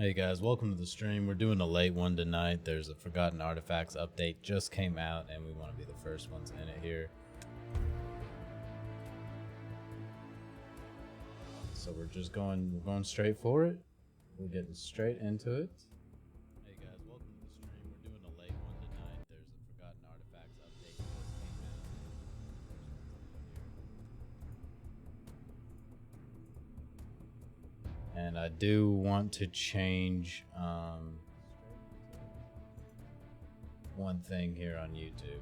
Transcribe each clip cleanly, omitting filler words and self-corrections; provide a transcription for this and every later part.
Hey guys, welcome to the stream. We're doing a late one tonight. There's a Forgotten Artifacts update just came out and we want to be the first ones in it here. So we're going straight for it. We're getting straight into it. Hey guys, welcome to the stream. We're doing a late one tonight. There's a Forgotten Artifacts update just came out. And I do want to change one thing here on YouTube.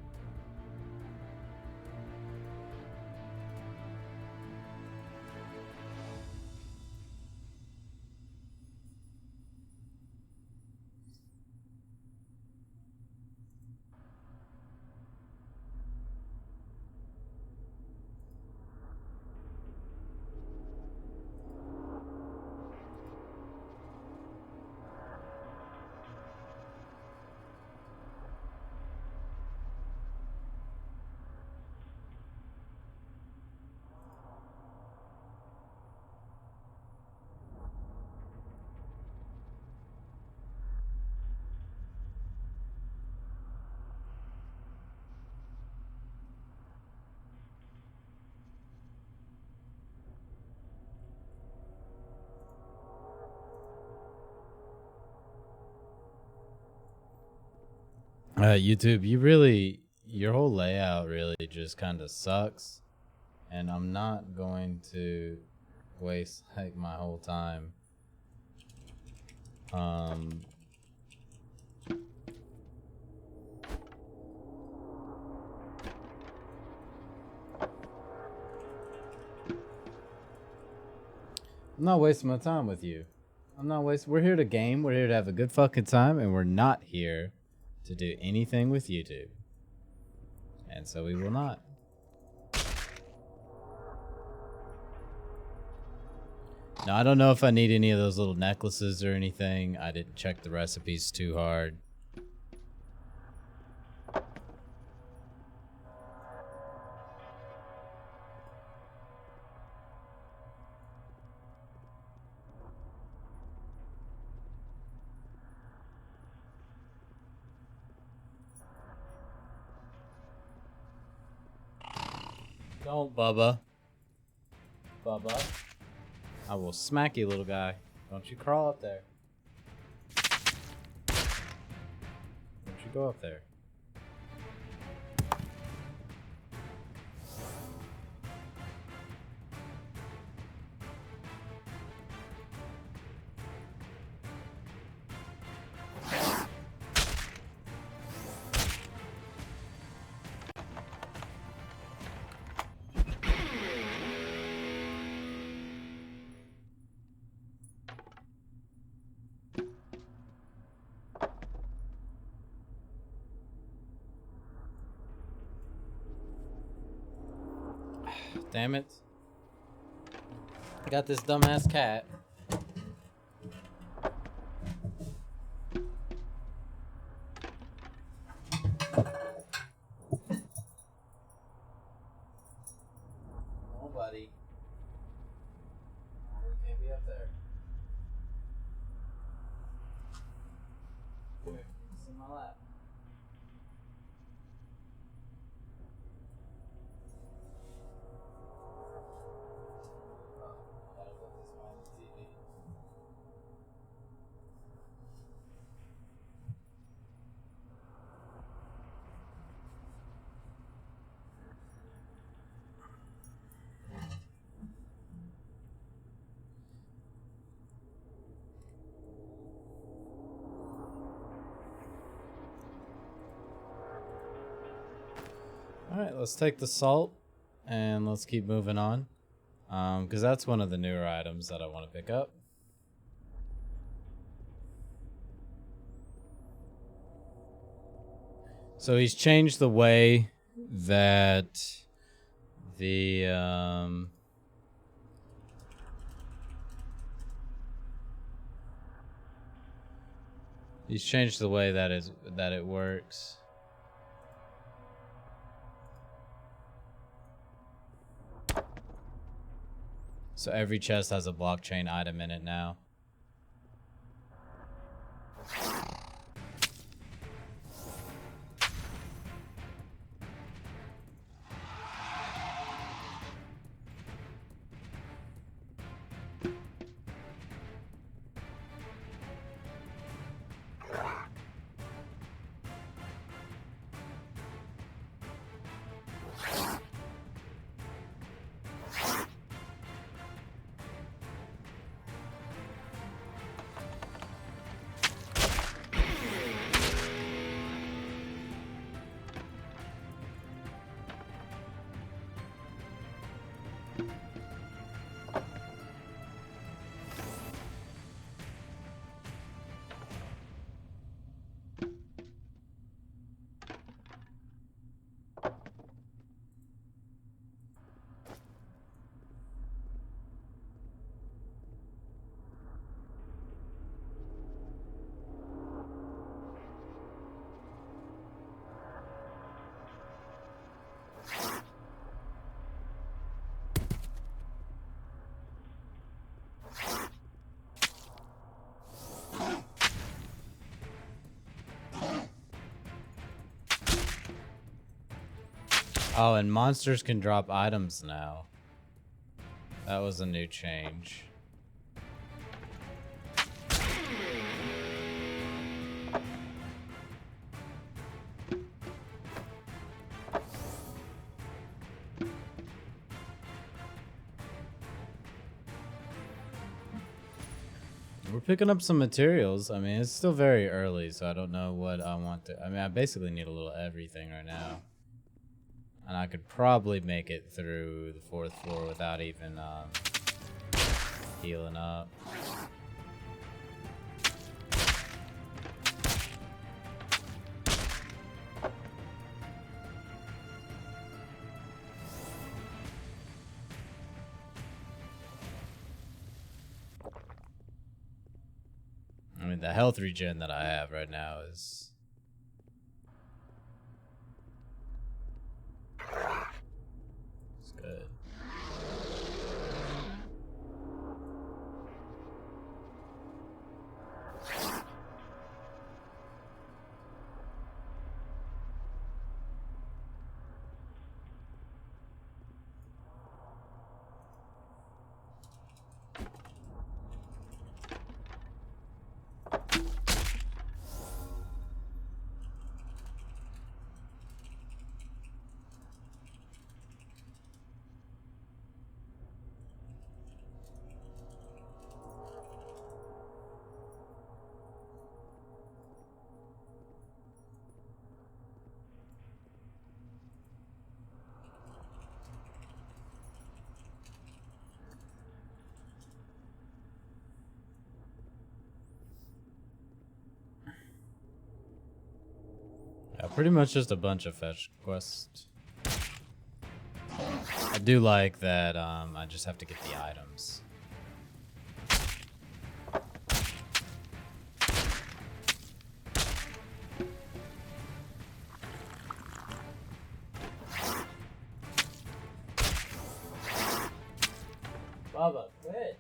YouTube, your whole layout really just kind of sucks, and I'm not going to waste like my whole time. I'm not wasting my time with you. We're here to game, we're here to have a good fucking time, and we're not here to do anything with YouTube. And so we will not. Now, I don't know if I need any of those little necklaces or anything. I didn't check the recipes too hard. Don't, Bubba. Bubba. I will smack you, little guy. Don't you crawl up there. Don't you go up there. Damn it. I got this dumbass cat. Oh, buddy. You can't be up there. Here, it's in my lap. Alright, let's take the salt and let's keep moving on. Because that's one of the newer items that I want to pick up. So he's changed the way that the he's changed the way that it works. So every chest has a blockchain item in it now. Oh, and monsters can drop items now. That was a new change. We're picking up some materials. I mean, it's still very early, so I don't know what I want to... I mean, I basically need a little everything right now. And I could probably make it through the 4th floor without even healing up. I mean, the health regen that I have right now is... it's good. Yeah, pretty much just a bunch of fetch quests. I do like that I just have to get the items. Baba, quit.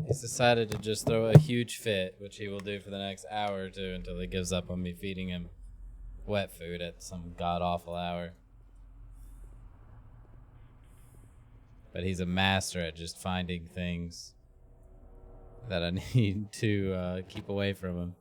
He's decided to just throw a huge fit, which he will do for the next hour or two until he gives up on me feeding him wet food at some god-awful hour. But he's a master at just finding things that I need to keep away from him.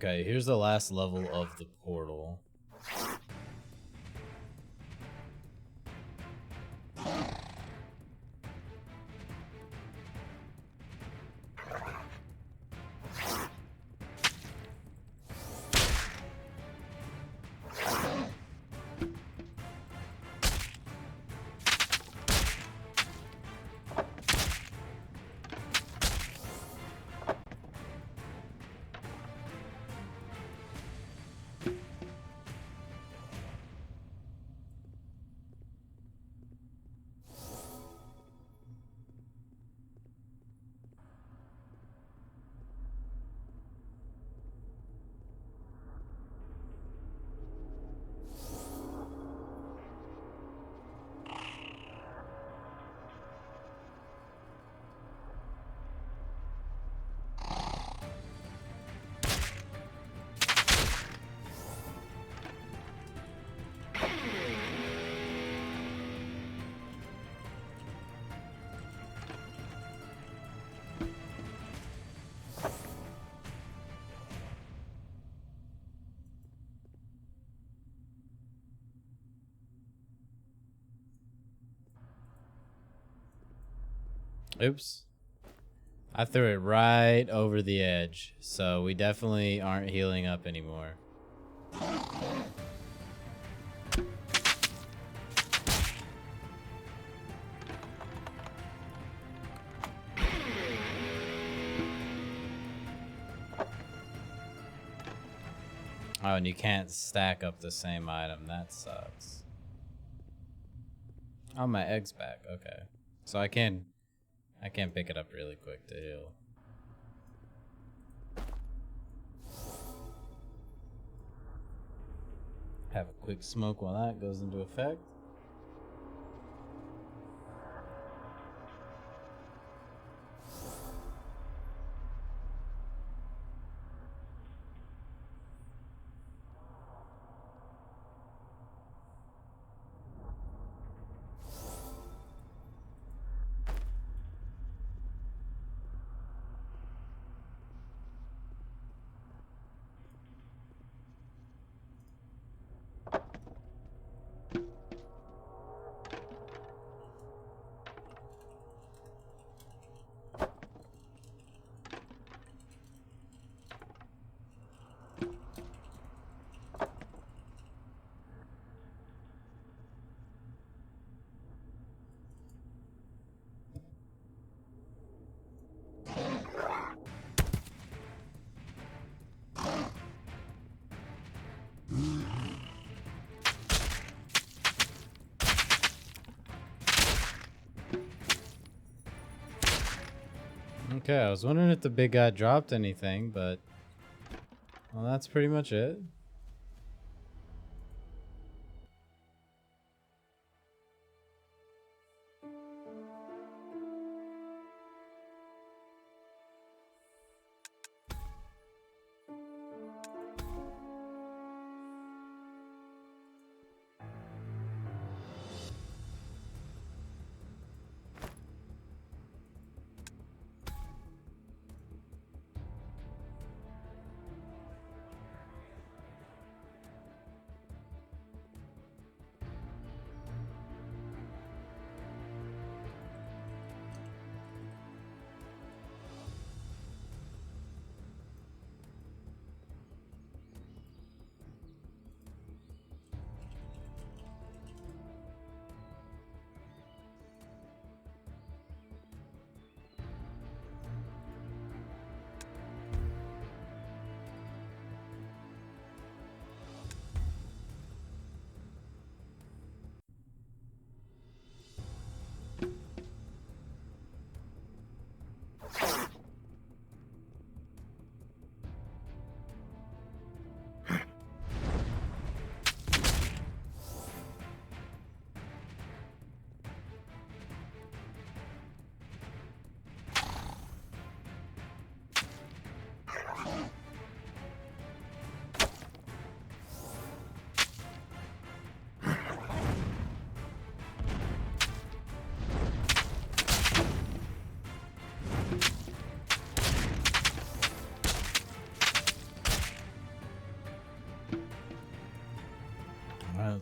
Okay, here's the last level of the portal. Oops. I threw it right over the edge, so we definitely aren't healing up anymore. Oh, and you can't stack up the same item. That sucks. Oh, my egg's back. Okay. So I can pick it up really quick to heal. Have a quick smoke while that goes into effect. Okay, I was wondering if the big guy dropped anything, but well, that's pretty much it.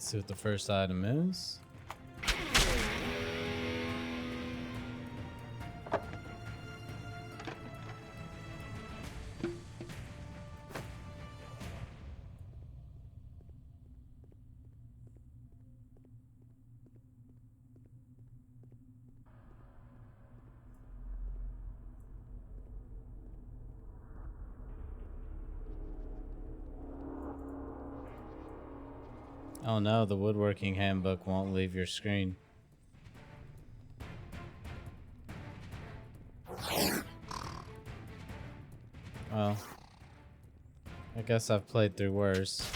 Let's see what the first item is. Oh no, the woodworking handbook won't leave your screen. Well, I guess I've played through worse.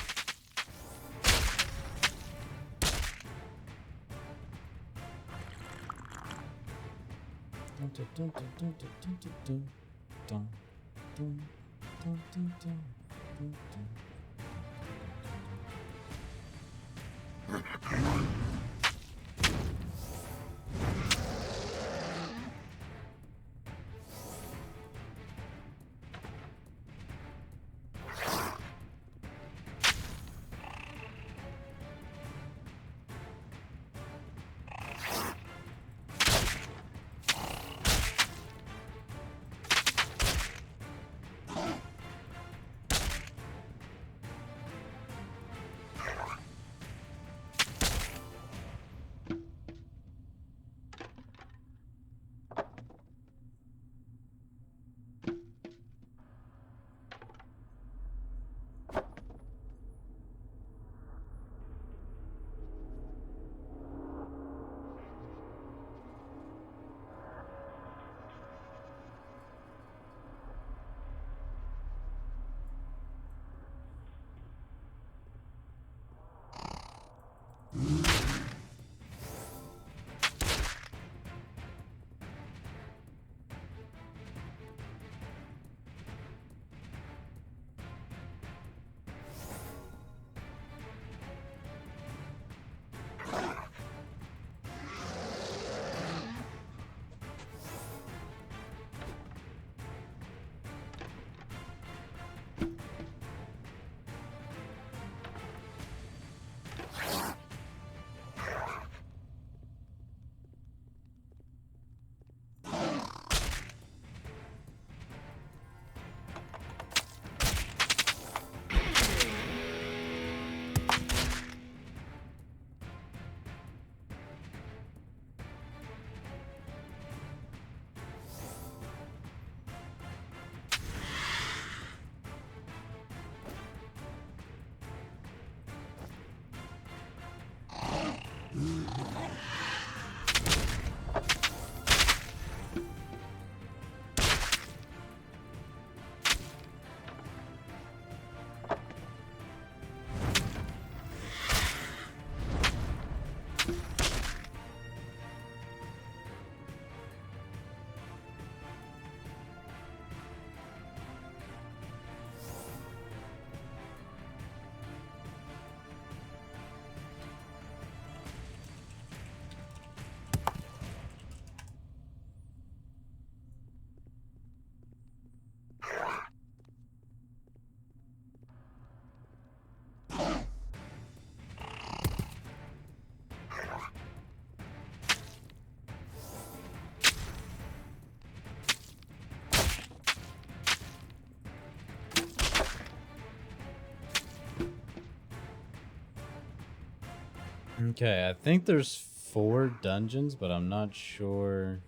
Okay, I think there's 4 dungeons, but I'm not sure.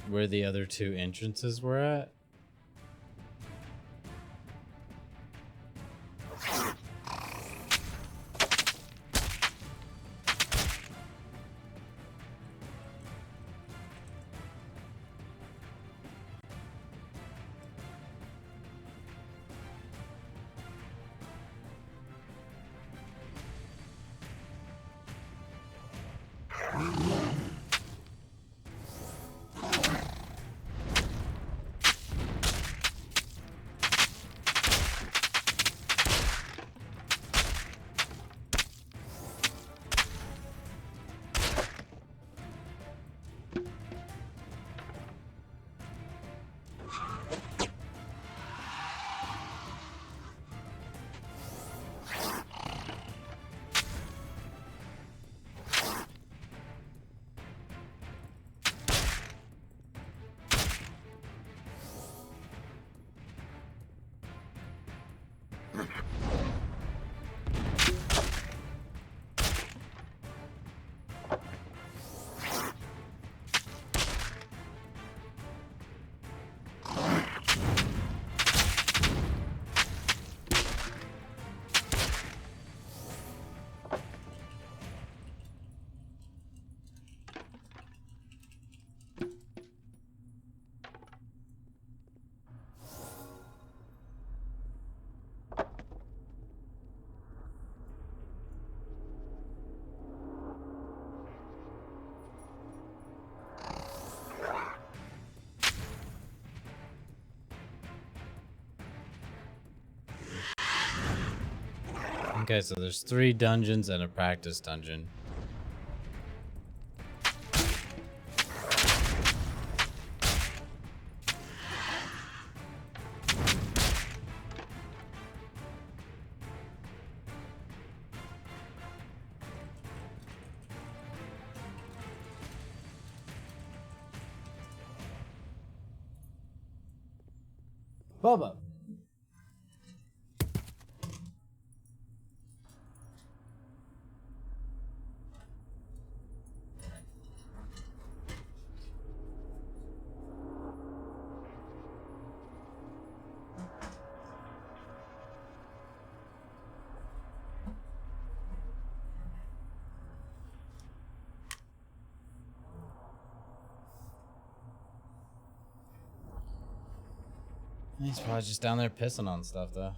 Where the other 2 entrances were at. Okay, so there's 3 dungeons and a practice dungeon. Bubba. He's probably just down there pissing on stuff, though.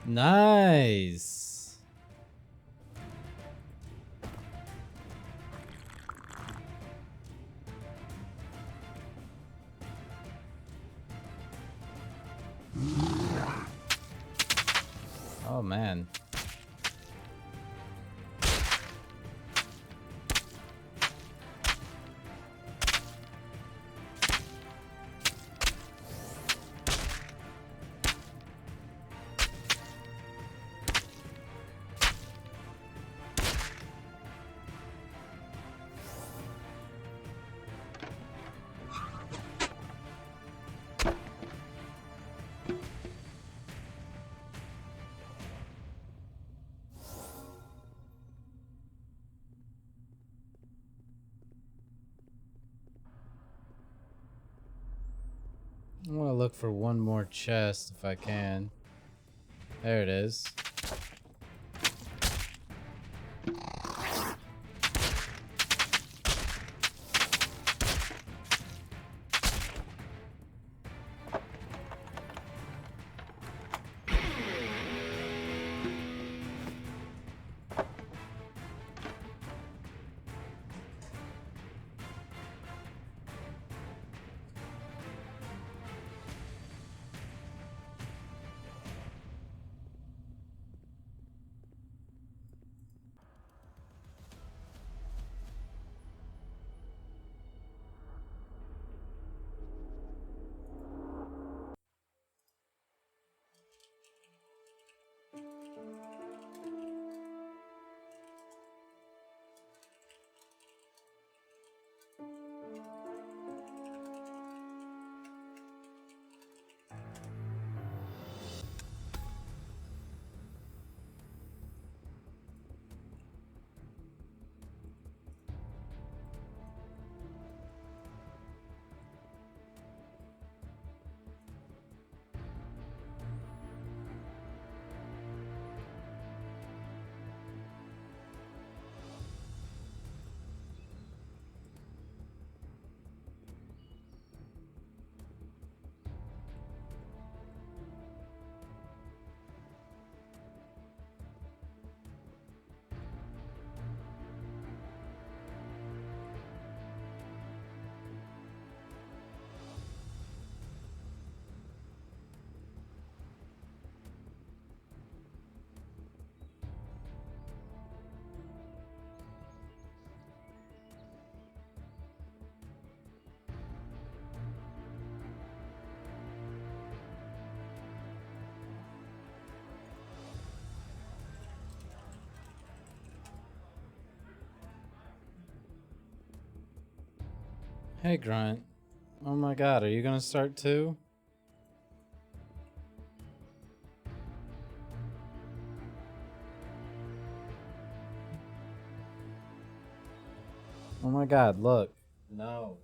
Nice. Oh man. I want to look for one more chest if I can. There it is. Hey, Grunt. Oh my god, are you gonna start too? Oh my god, look. No.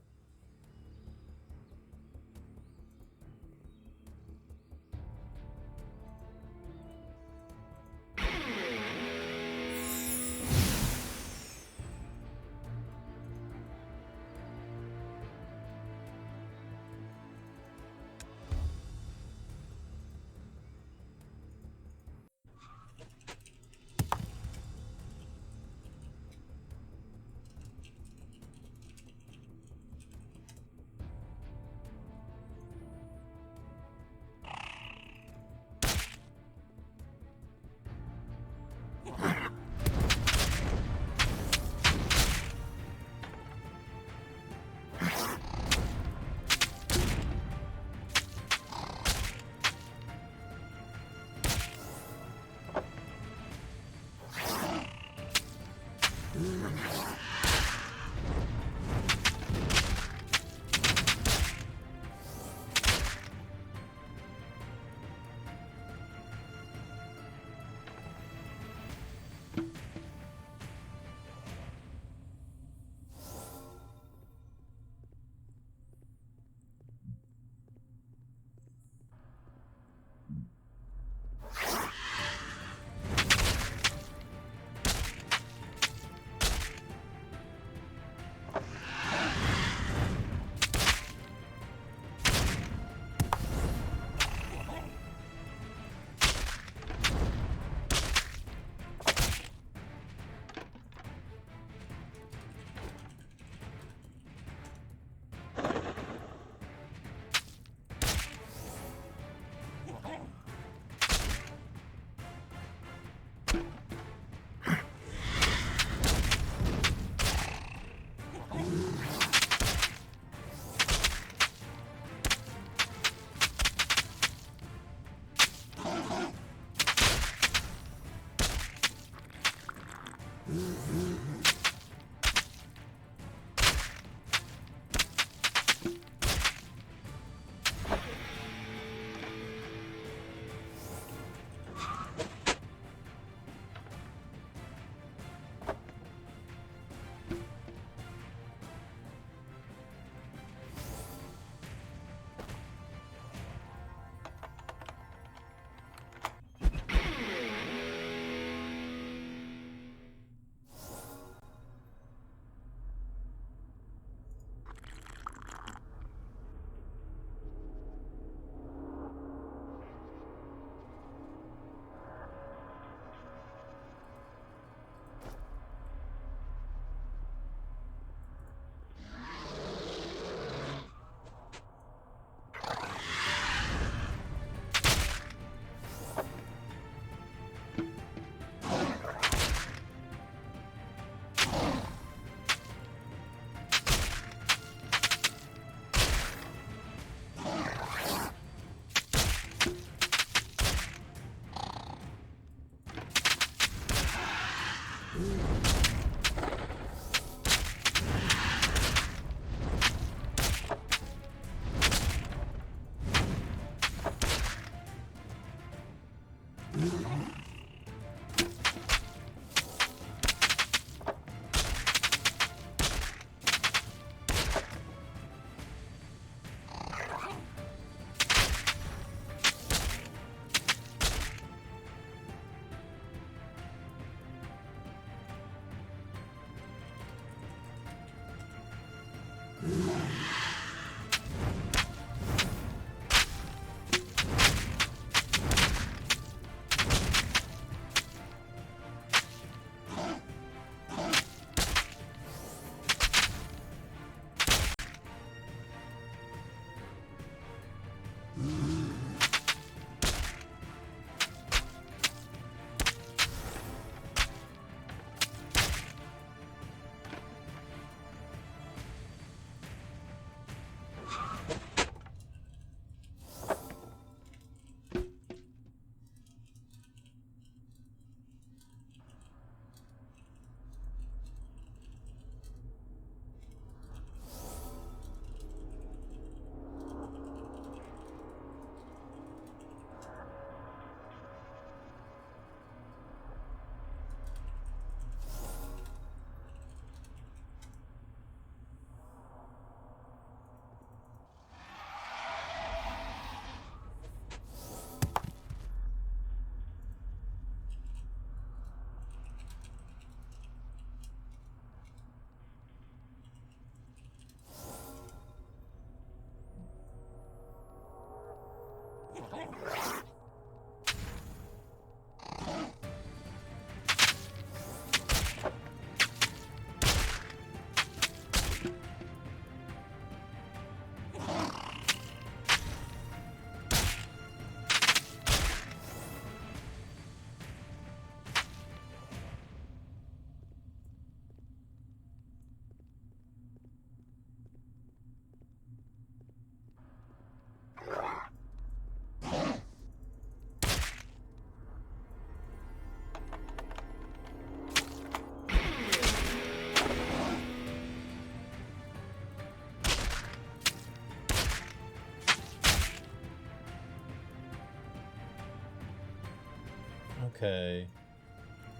Okay.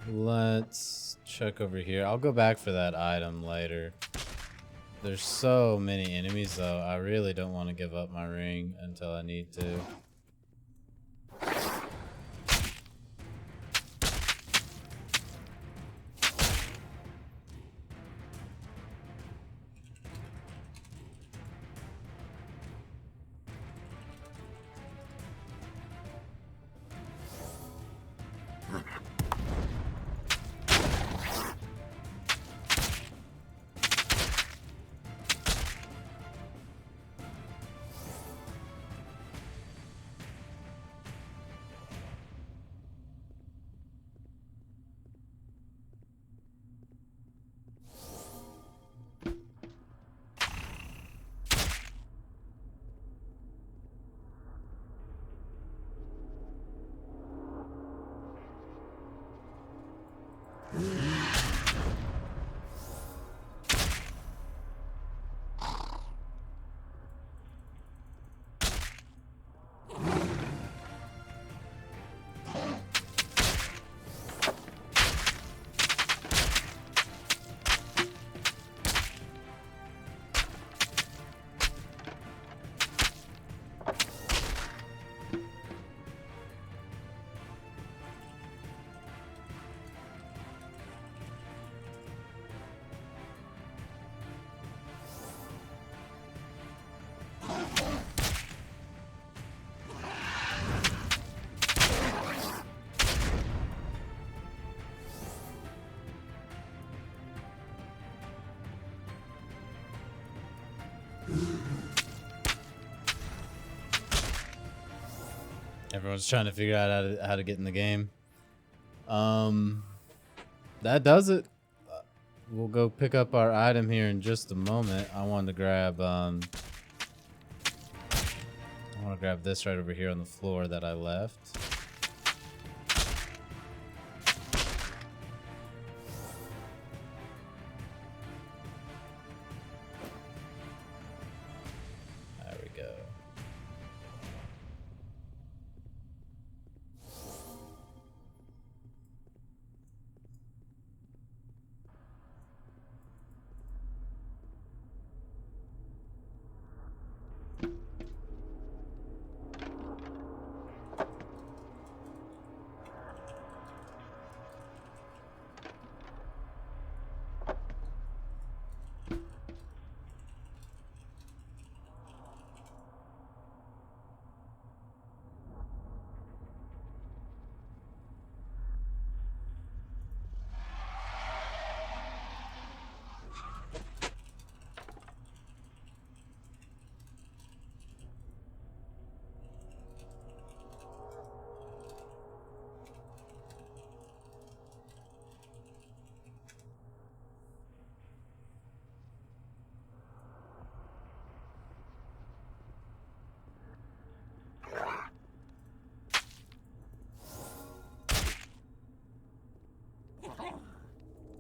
Let's check over here. I'll go back for that item later. There's so many enemies though. I really don't want to give up my ring until I need to. Everyone's trying to figure out how to get in the game. That does it. We'll go pick up our item here in just a moment. I wanted to grab I want to grab this right over here on the floor that I left. There we go.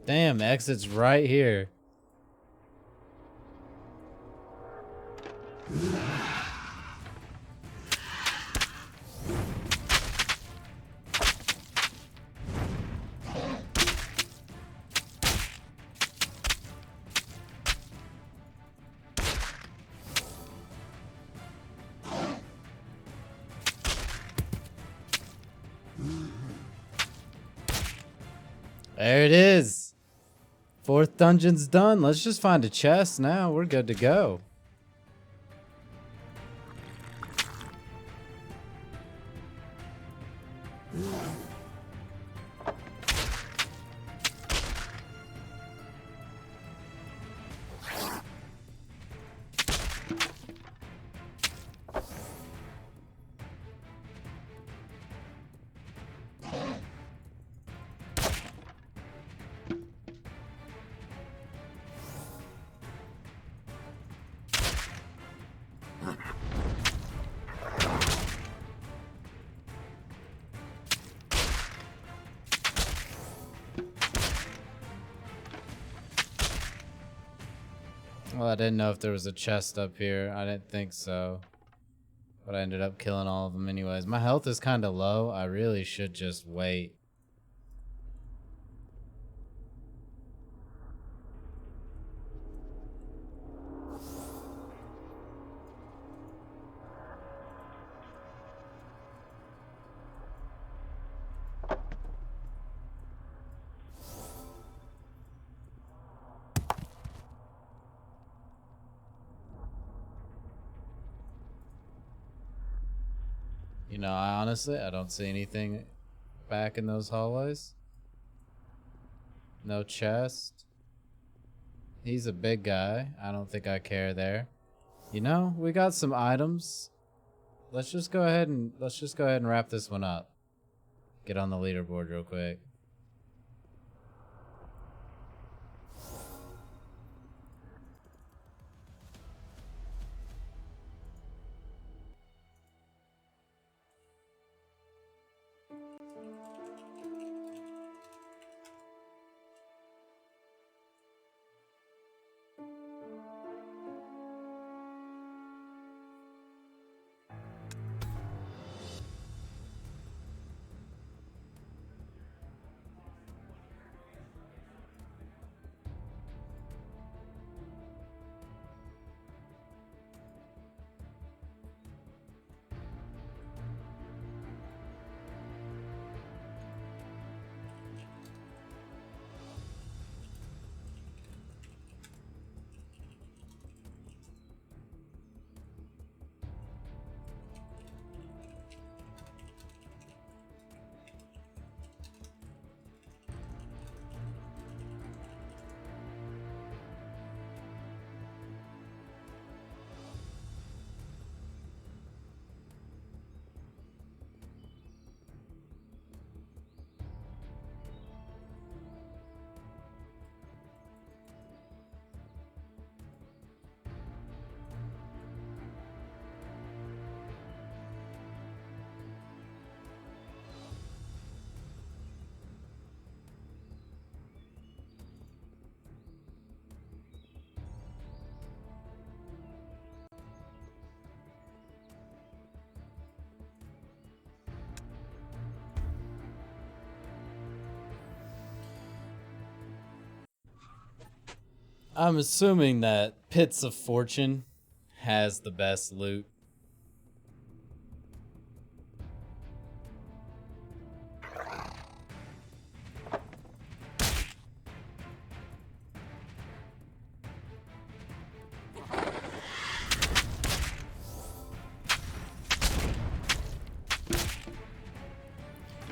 Damn, exit's right here. There it is. Fourth dungeon's done. Let's just find a chest now. We're good to go. Well, I didn't know if there was a chest up here. I didn't think so. But I ended up killing all of them anyways. My health is kind of low. I really should just wait You know, I don't see anything back in those hallways. No chest. He's a big guy. I don't think I care there. You know, we got some items. Let's just go ahead and wrap this one up. Get on the leaderboard real quick. I'm assuming that Pits of Fortune has the best loot.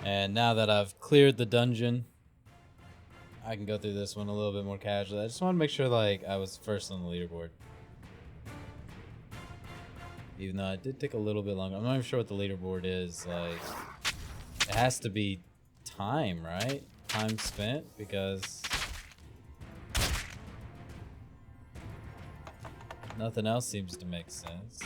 And now that I've cleared the dungeon, I can go through this one a little bit more casually. I just want to make sure like I was first on the leaderboard. Even though it did take a little bit longer. I'm not even sure what the leaderboard is. Like, it has to be time, right? Time spent, because nothing else seems to make sense.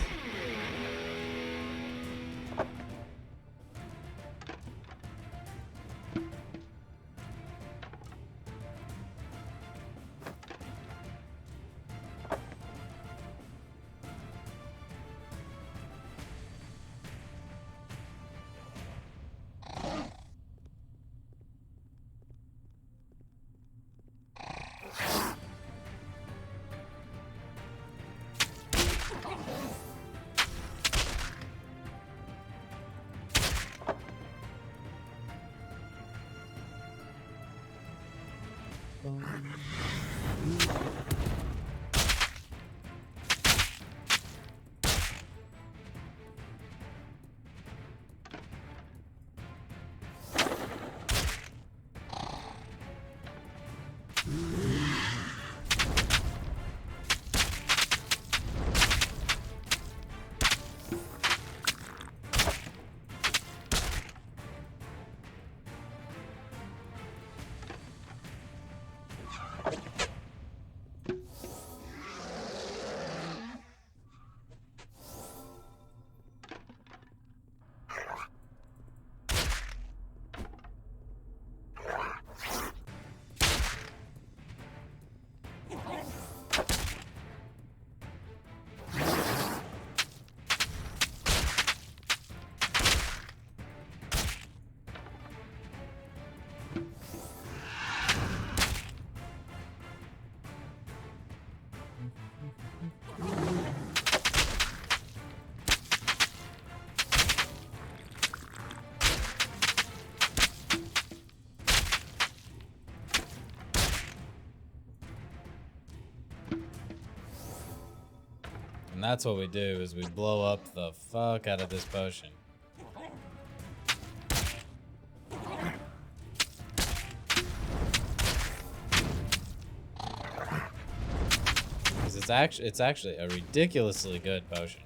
And that's what we do, is we blow up the fuck out of this potion. it's actually a ridiculously good potion.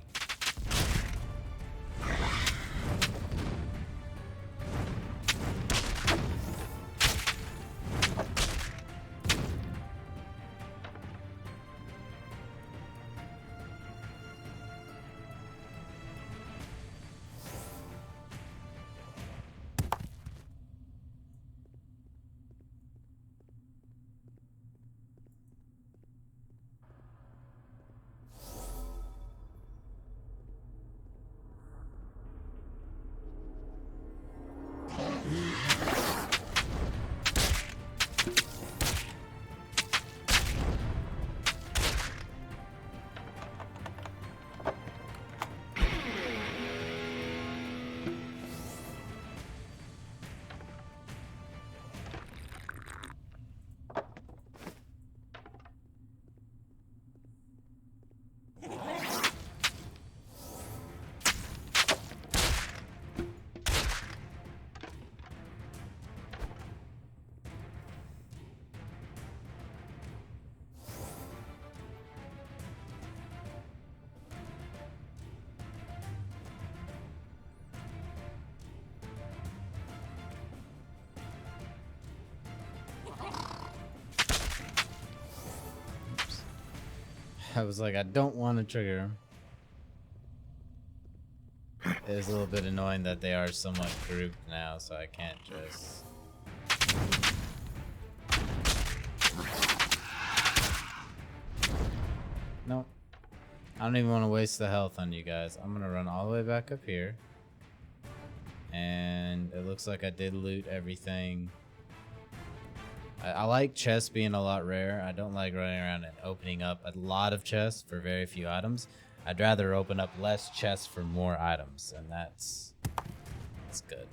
I was like, I don't want to trigger him. It is a little bit annoying that they are somewhat grouped now, so I can't just... Nope. I don't even want to waste the health on you guys. I'm going to run all the way back up here. And it looks like I did loot everything. I like chests being a lot rare. I don't like running around and opening up a lot of chests for very few items. I'd rather open up less chests for more items, and that's good.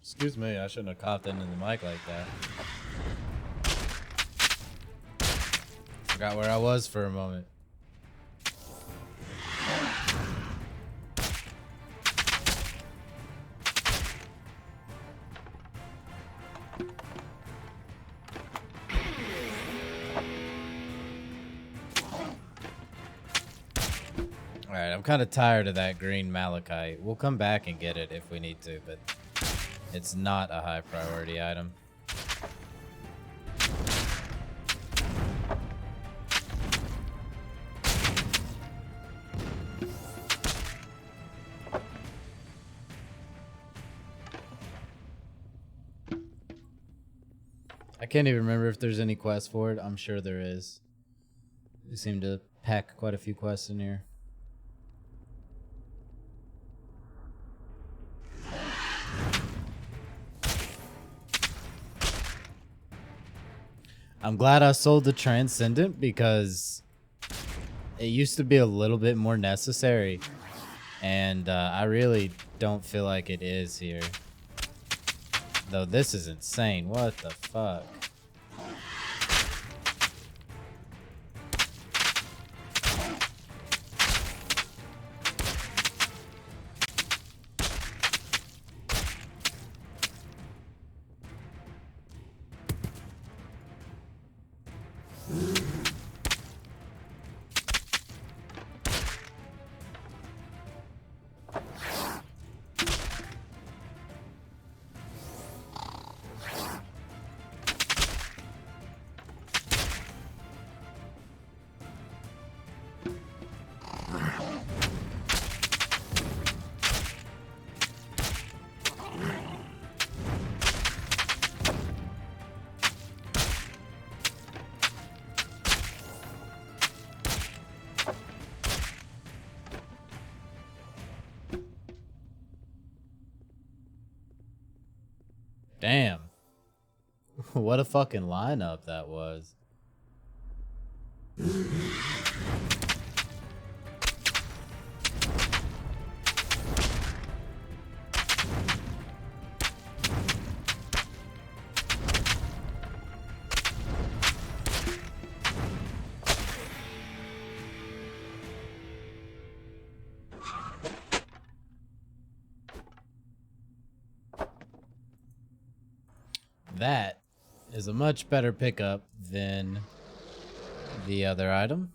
Excuse me, I shouldn't have coughed into the mic like that. Forgot where I was for a moment. Alright, I'm kind of tired of that green malachite. We'll come back and get it if we need to, but it's not a high priority item. I can't even remember if there's any quest for it. I'm sure there is. We seem to pack quite a few quests in here. I'm glad I sold the Transcendent because it used to be a little bit more necessary, and I really don't feel like it is here. Though this is insane. What the fuck? Damn. What a fucking lineup that was. That is a much better pickup than the other item.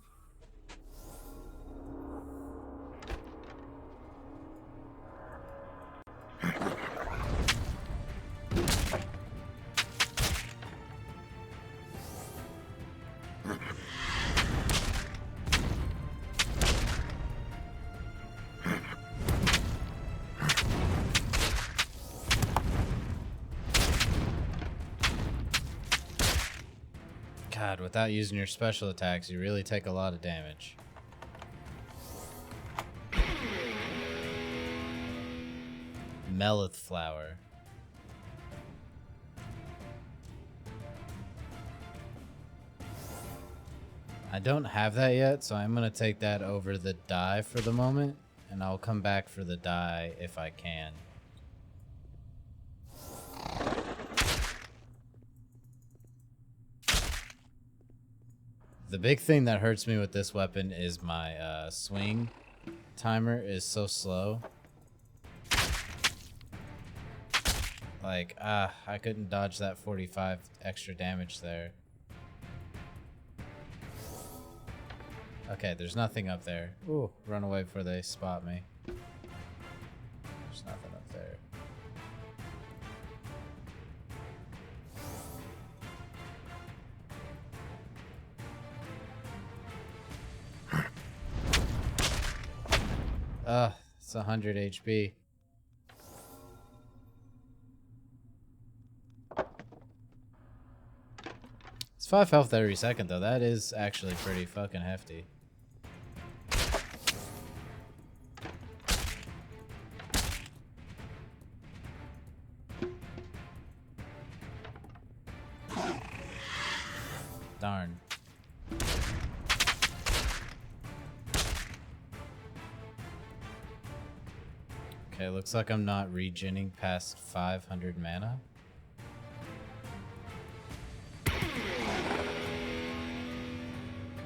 God, without using your special attacks, you really take a lot of damage. Melith flower. I don't have that yet, so I'm going to take that over the dye for the moment, and I'll come back for the dye if I can. The big thing that hurts me with this weapon is my swing timer is so slow. Like, I couldn't dodge that 45 extra damage there. Okay, there's nothing up there. Ooh, run away before they spot me. There's nothing up there. It's 100 HP. It's 5 health every second, though. That is actually pretty fucking hefty. Darn. Okay, looks like I'm not regening past 500 mana.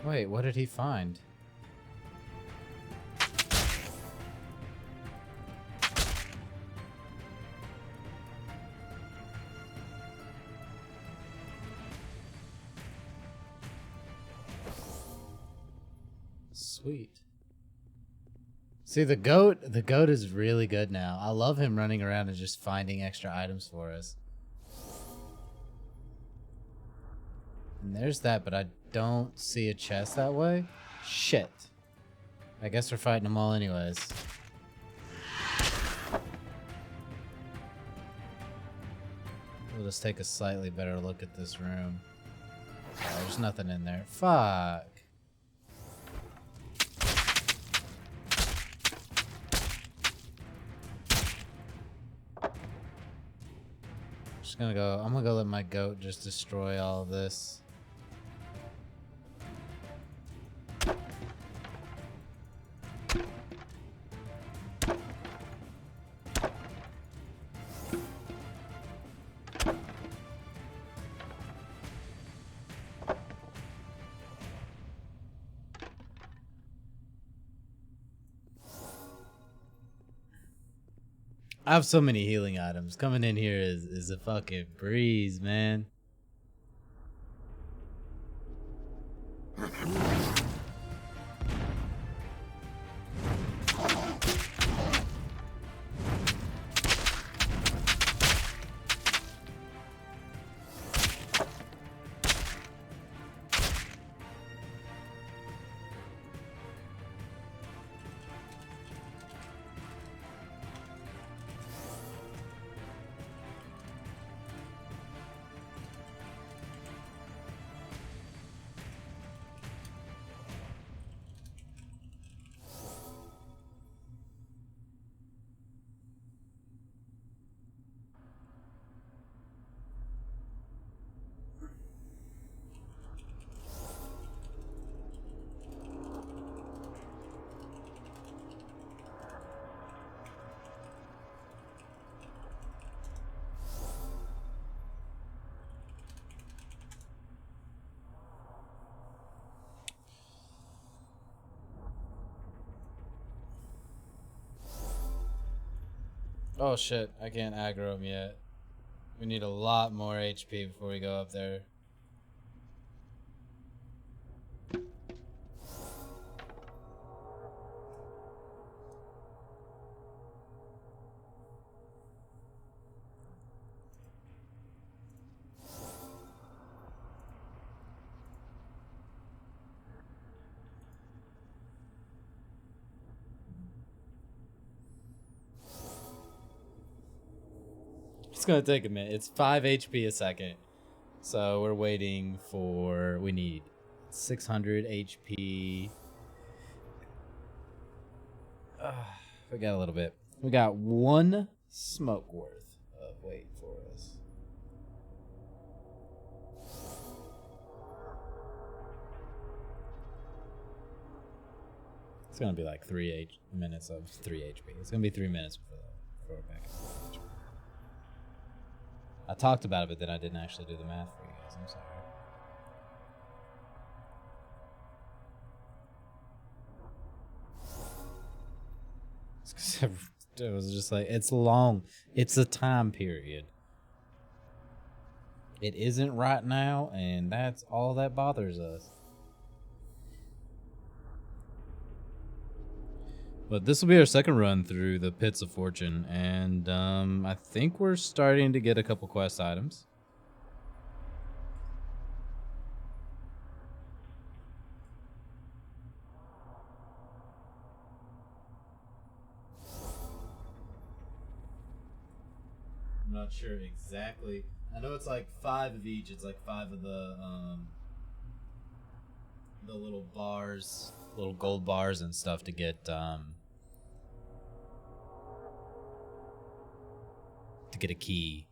Wait, what did he find? Sweet. See, the goat is really good now. I love him running around and just finding extra items for us. And there's that, but I don't see a chest that way. Shit. I guess we're fighting them all anyways. We'll just take a slightly better look at this room. Oh, there's nothing in there. Fuck. I'm gonna go let my goat just destroy all of this. I have so many healing items. Coming in here is a fucking breeze, man. Oh shit, I can't aggro him yet. We need a lot more HP before we go up there. It's gonna take a minute. It's 5 HP a second. So we're waiting for... We need 600 HP. We got a little bit. We got 1 smoke worth of weight for us. It's gonna be like 3 minutes of 3 HP. It's gonna be 3 minutes before we're back at 4 HP. I talked about it, but then I didn't actually do the math for you guys. I'm sorry. It was just like, it's long. It's a time period. It isn't right now, and that's all that bothers us. But this will be our second run through the Pits of Fortune, and I think we're starting to get a couple quest items. I'm not sure exactly. I know it's like 5 of each. It's like 5 of the little bars, little gold bars and stuff to get a key.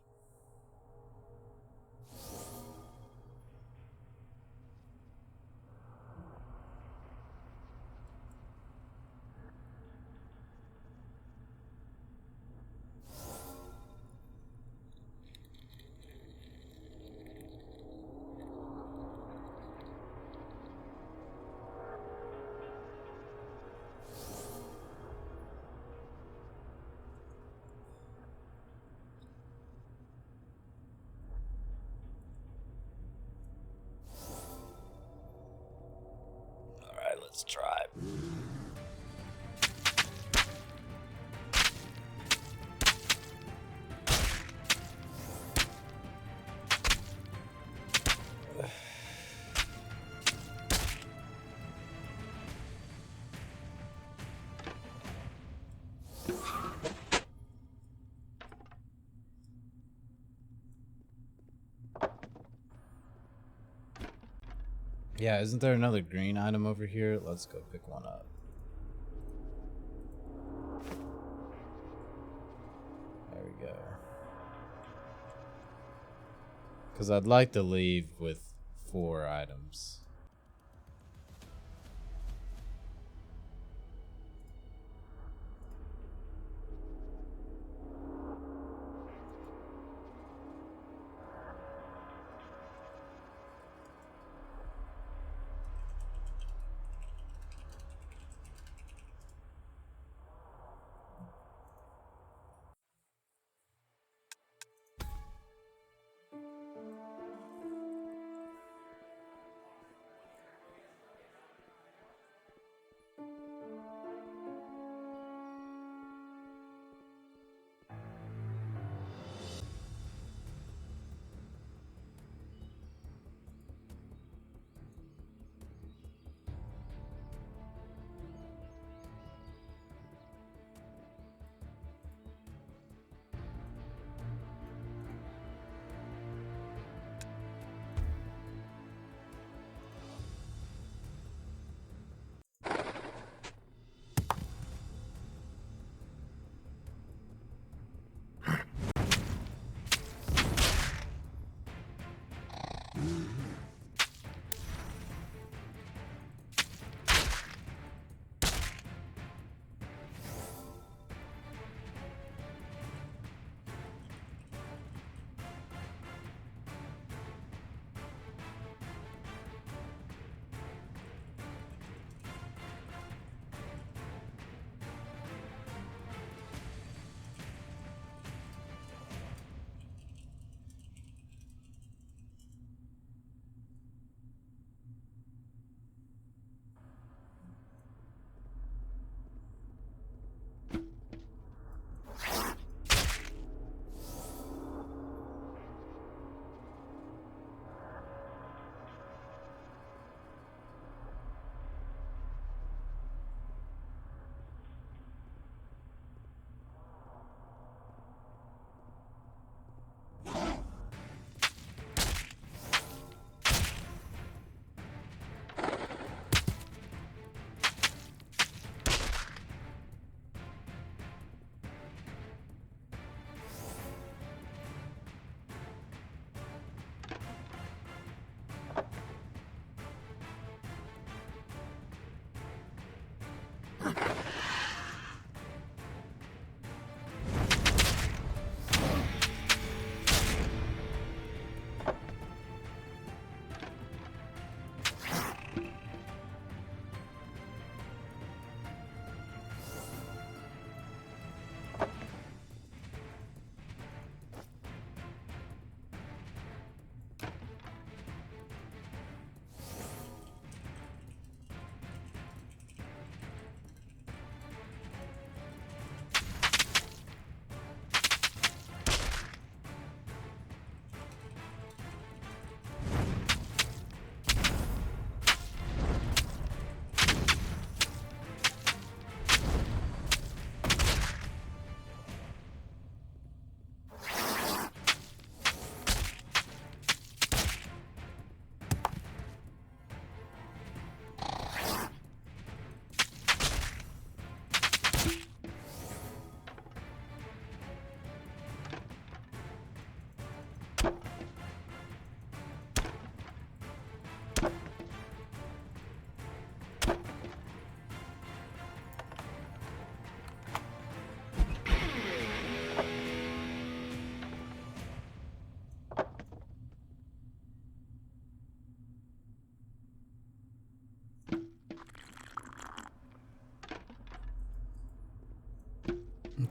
Let's try. Yeah, isn't there another green item over here? Let's go pick one up. There we go. Because I'd like to leave with 4 items.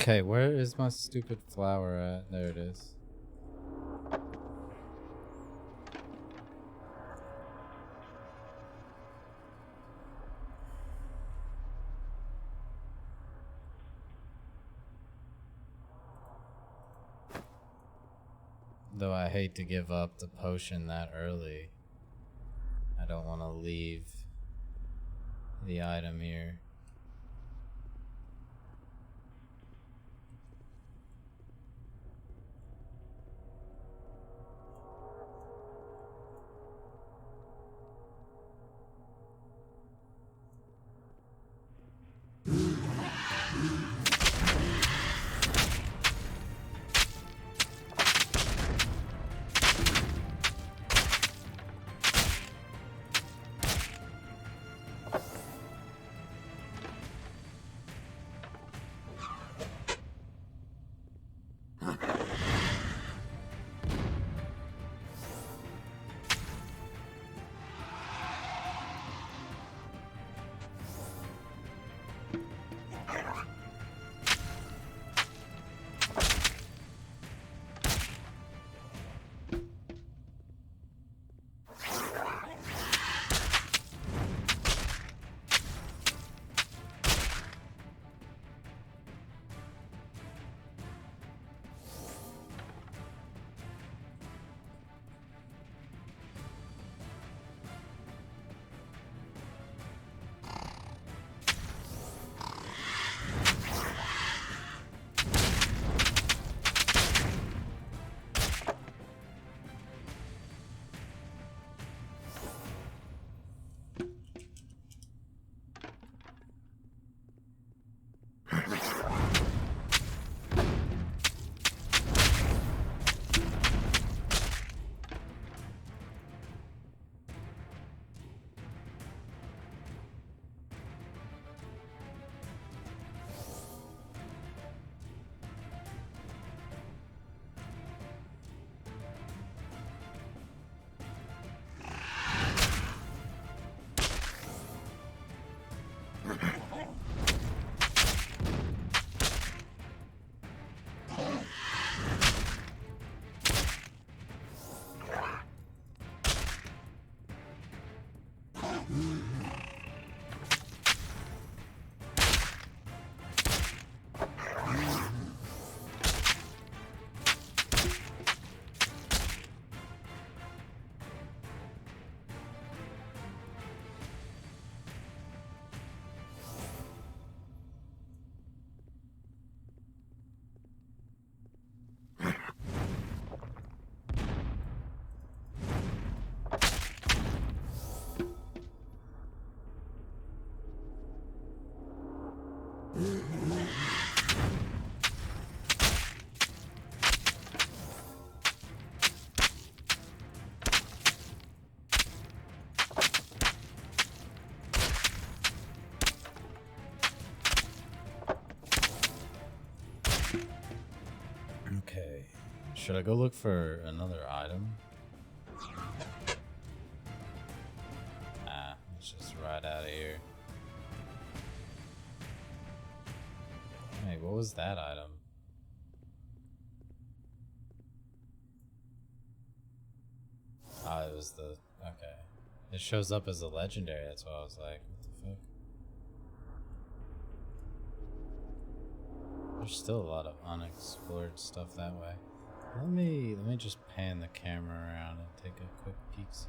Okay, where is my stupid flower at? There it is. Though I hate to give up the potion that early. I don't want to leave the item here. Should I go look for another item? Nah, let's just ride out of here. Hey, what was that item? Ah, it was the... Okay. It shows up as a legendary, that's why I was like, what the fuck? There's still a lot of unexplored stuff that way. Let me just pan the camera around and take a quick peek-see.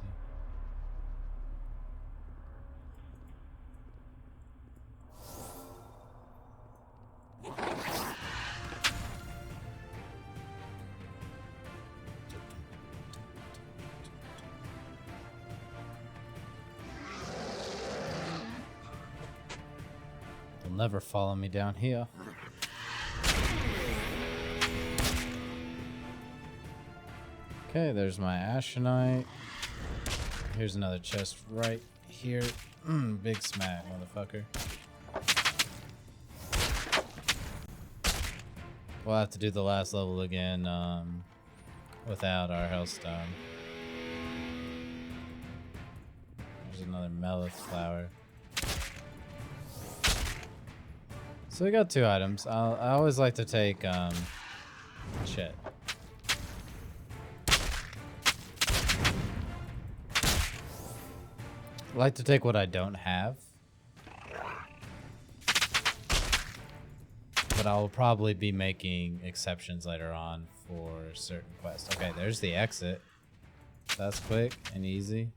They'll never follow me down here. Okay, there's my Ashenite. Here's another chest right here. Big smack, motherfucker. We'll have to do the last level again without our Hellstone. There's another Melith flower. So we got 2 items. I always like to take shit. I like to take what I don't have. But I will probably be making exceptions later on for certain quests. Okay, there's the exit. That's quick and easy.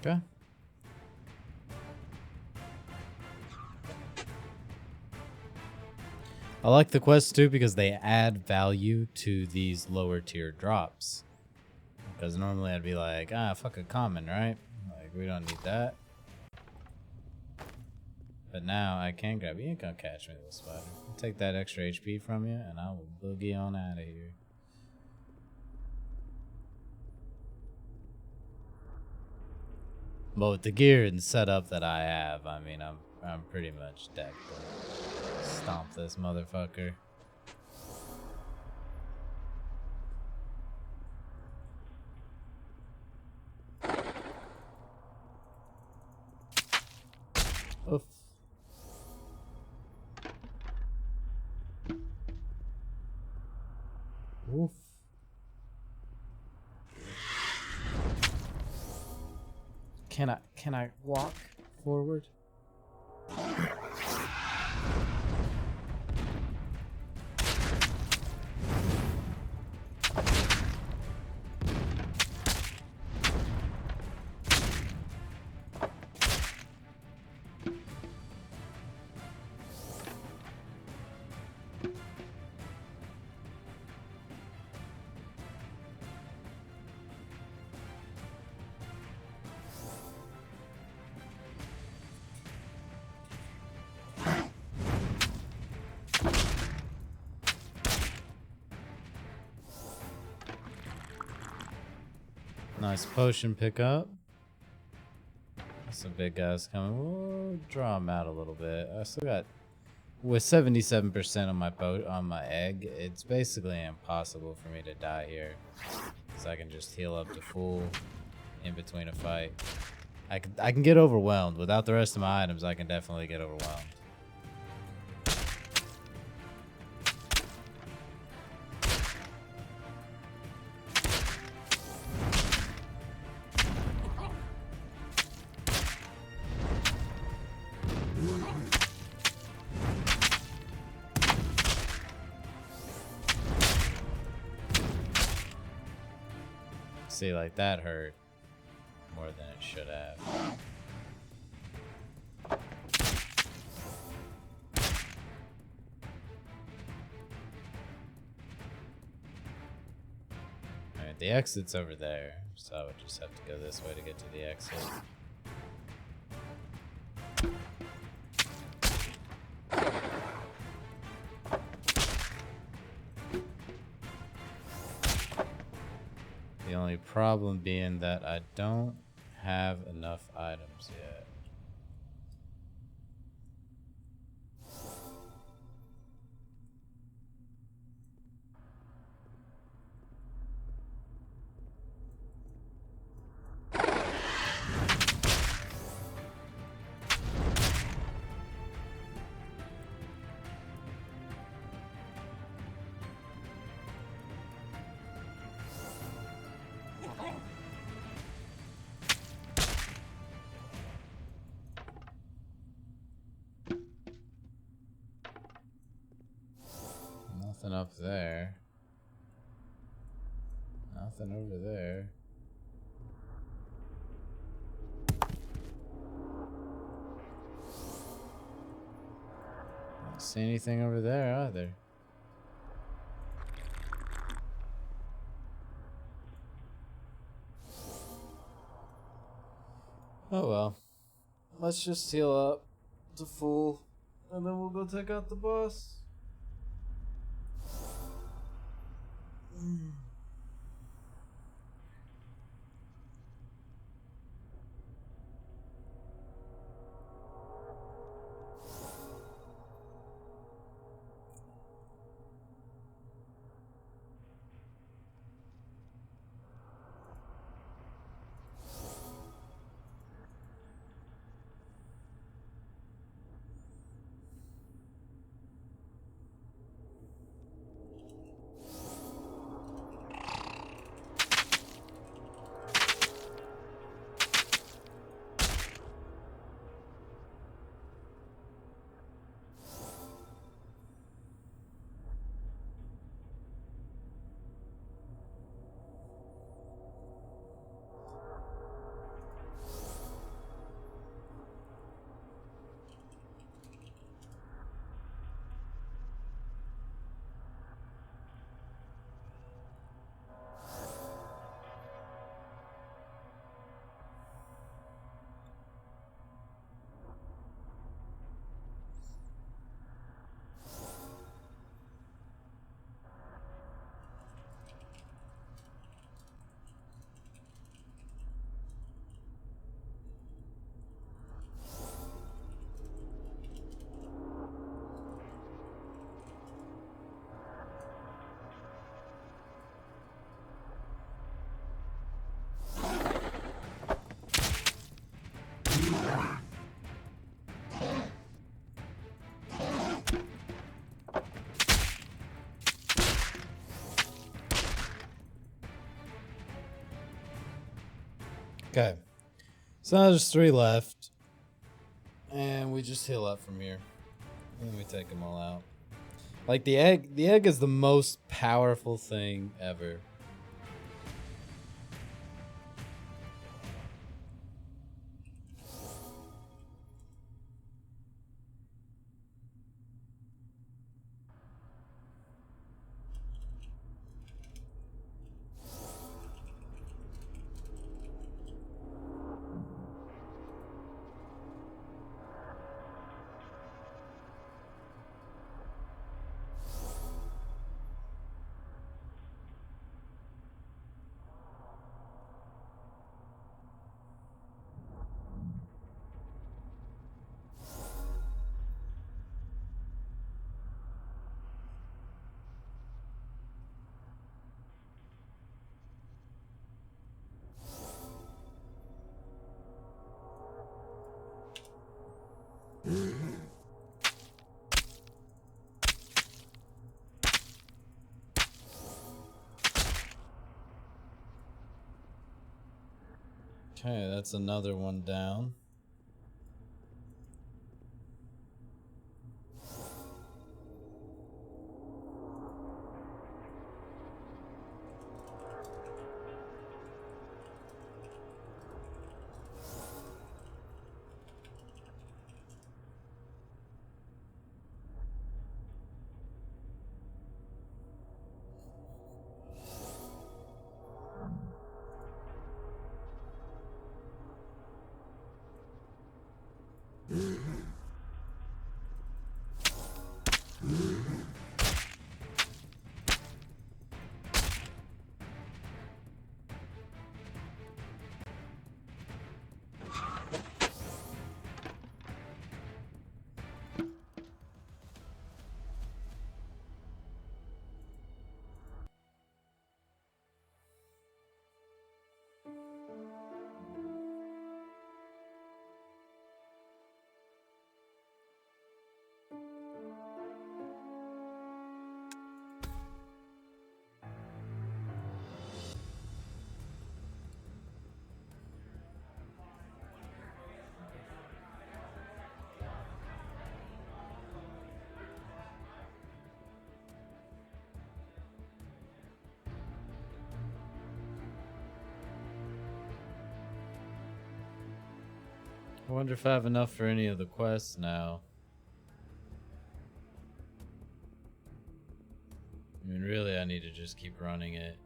Okay. I like the quests too because they add value to these lower tier drops. Because normally I'd be like, ah, fuck a common, right? Like, we don't need that. But now I can grab you. You ain't gonna catch me, little spider. I'll take that extra HP from you and I will boogie on out of here. But with the gear and setup that I have, I mean, I'm pretty much decked. Stomp this motherfucker. Oof. Oof. Can I walk forward? Nice potion pickup. Some big guys coming. We'll draw them out a little bit. I still got, with 77% on my egg, it's basically impossible for me to die here, because I can just heal up to full in between a fight. I can get overwhelmed. Without the rest of my items, I can definitely get overwhelmed. See, like that hurt more than it should have. The exit's over there, so I would just have to go this way to get to the exit. The only problem being that I don't have enough items yet. Nothing up there. Nothing over there. Don't see anything over there either. Oh well. Let's just heal up to full, and then we'll go take out the boss. Okay, so now there's 3 left, and we just heal up from here, and then we take them all out. Like the egg is the most powerful thing ever. Okay, that's another one down. I wonder if I have enough for any of the quests now. I mean, really, I need to just keep running it.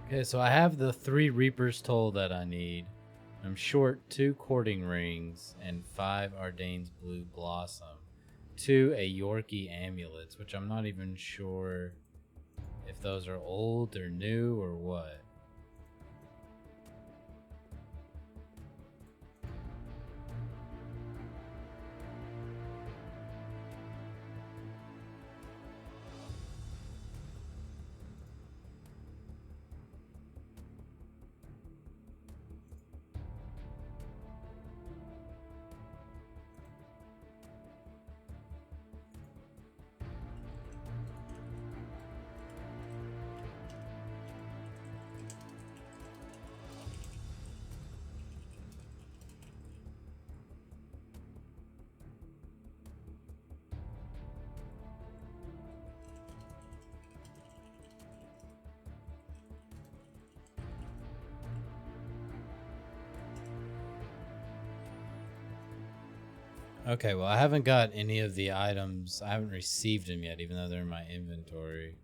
Okay, so I have the 3 Reaper's Toll that I need. I'm short 2 Courting Rings and 5 Ardane's Blue Blossom. 2 a Yorkie Amulets, which I'm not even sure if those are old or new or what. Okay, well, I haven't got any of the items. I haven't received them yet, even though they're in my inventory.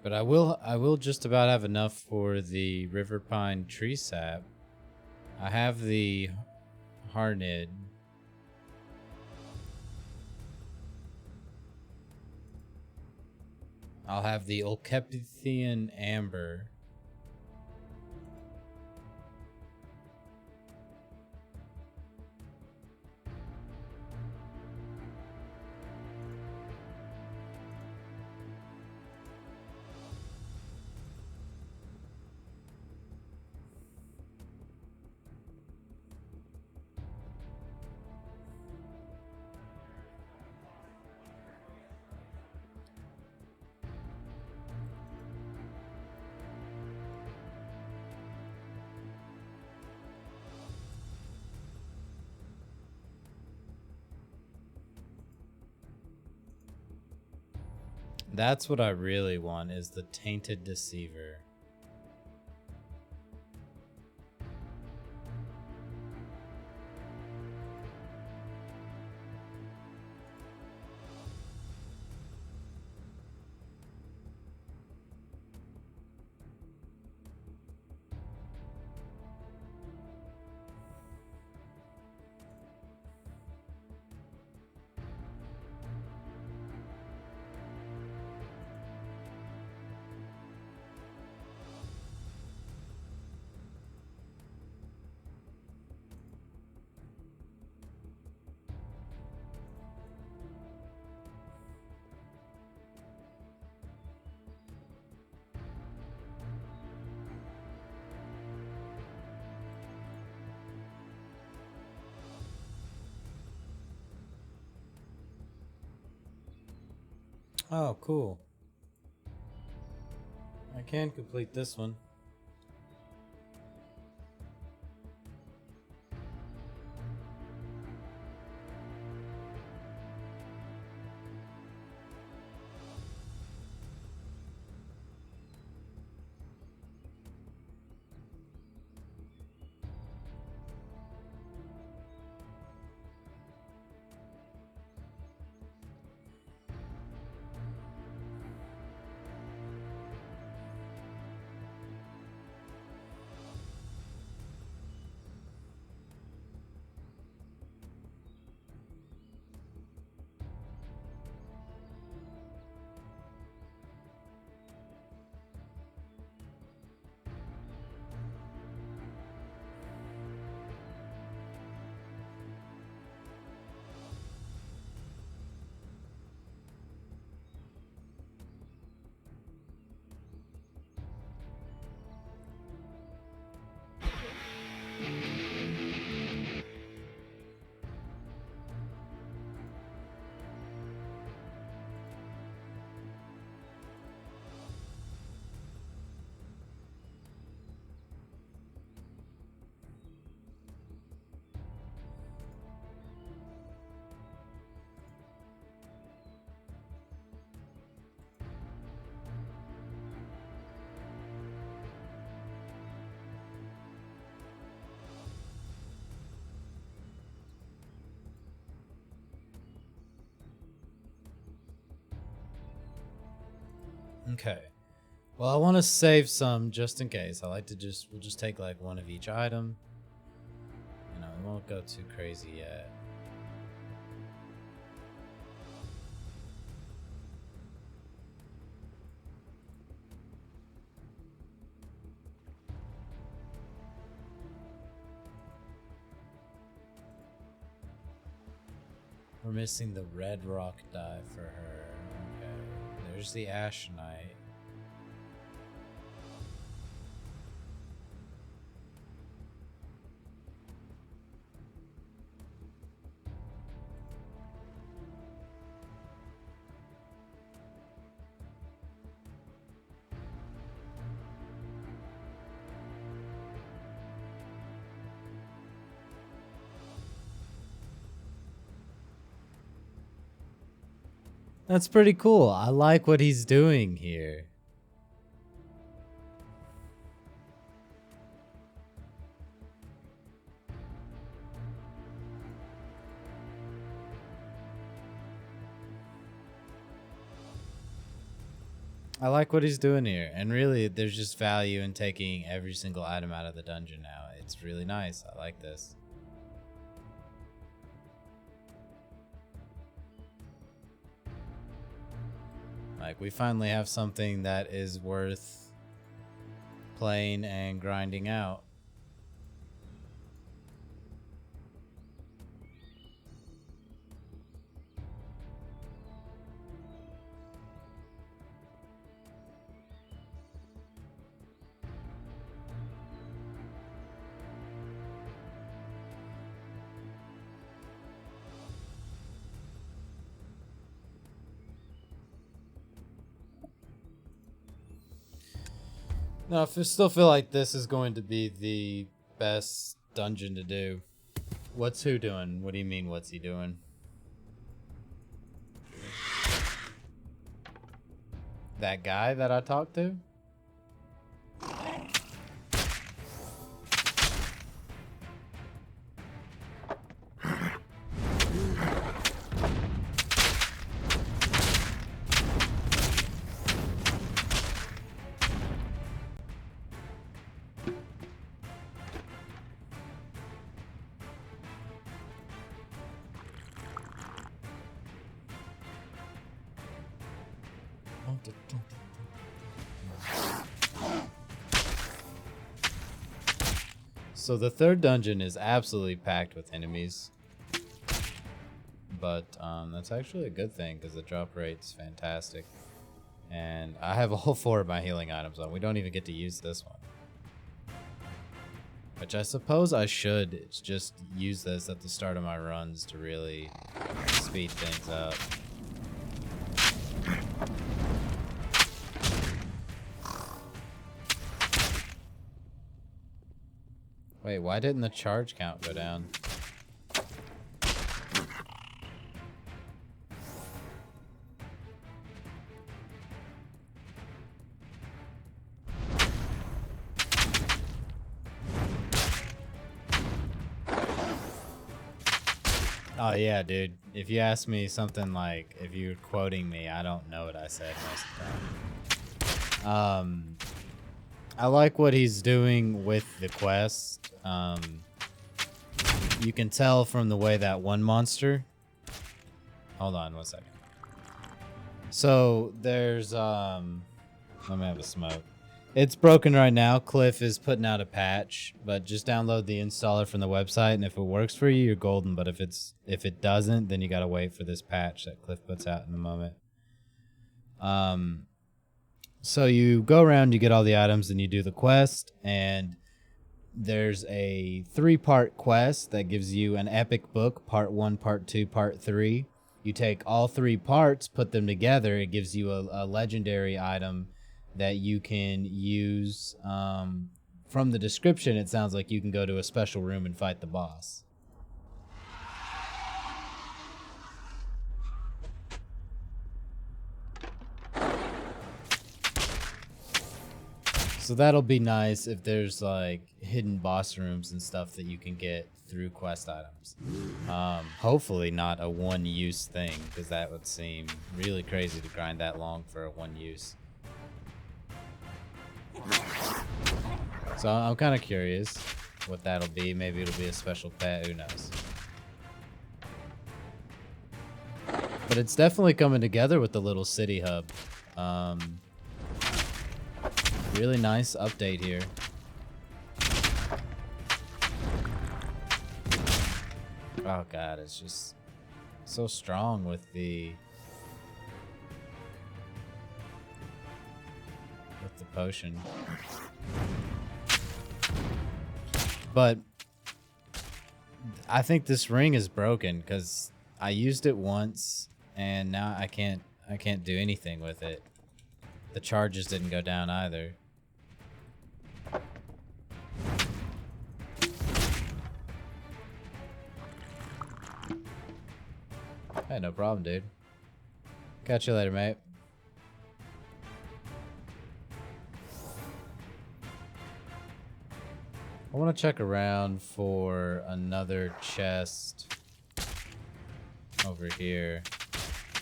But I will just about have enough for the River Pine tree sap. I have the Harnid. I'll have the Olkepithian Amber. That's what I really want, is the Tainted Deceiver. Oh, cool. I can complete this one. Okay. Well, I want to save some just in case. We'll just take like one of each item. You know, we won't go too crazy yet. We're missing the red rock dye for her. Okay. There's the Ashenite. That's pretty cool. I like what he's doing here. I like what he's doing here. And really, there's just value in taking every single item out of the dungeon now. It's really nice. I like this. Like, we finally have something that is worth playing and grinding out. No, I still feel like this is going to be the best dungeon to do. What's who doing? What do you mean, what's he doing? That guy that I talked to? So the third dungeon is absolutely packed with enemies, but that's actually a good thing because the drop rate's fantastic, and I have all 4 of my healing items on. We don't even get to use this one, which I suppose I should just use this at the start of my runs to really speed things up. Wait, why didn't the charge count go down? Oh yeah, dude. If you ask me something like, if you're quoting me, I don't know what I said most of the time. I like what he's doing with the quest. You can tell from the way that one monster... Hold on 1 second. So there's... Let me have a smoke. It's broken right now. Cliff is putting out a patch, but just download the installer from the website, and if it works for you, you're golden. But if it doesn't, then you gotta wait for this patch that Cliff puts out in a moment. So you go around, you get all the items, and you do the quest, and there's a 3-part quest that gives you an epic book, part 1, part 2, part 3. You take all 3 parts, put them together, it gives you a legendary item that you can use. From the description, it sounds like you can go to a special room and fight the boss. So that'll be nice if there's like hidden boss rooms and stuff that you can get through quest items. Hopefully not a one-use thing, because that would seem really crazy to grind that long for a one-use. So I'm kind of curious what that'll be. Maybe it'll be a special pet. Who knows? But it's definitely coming together with the little city hub. Really nice update here. Oh god, it's just so strong with the potion. But I think this ring is broken because I used it once and now I can't do anything with it. The charges didn't go down either. Hey, no problem, dude. Catch you later, mate. I want to check around for another chest over here.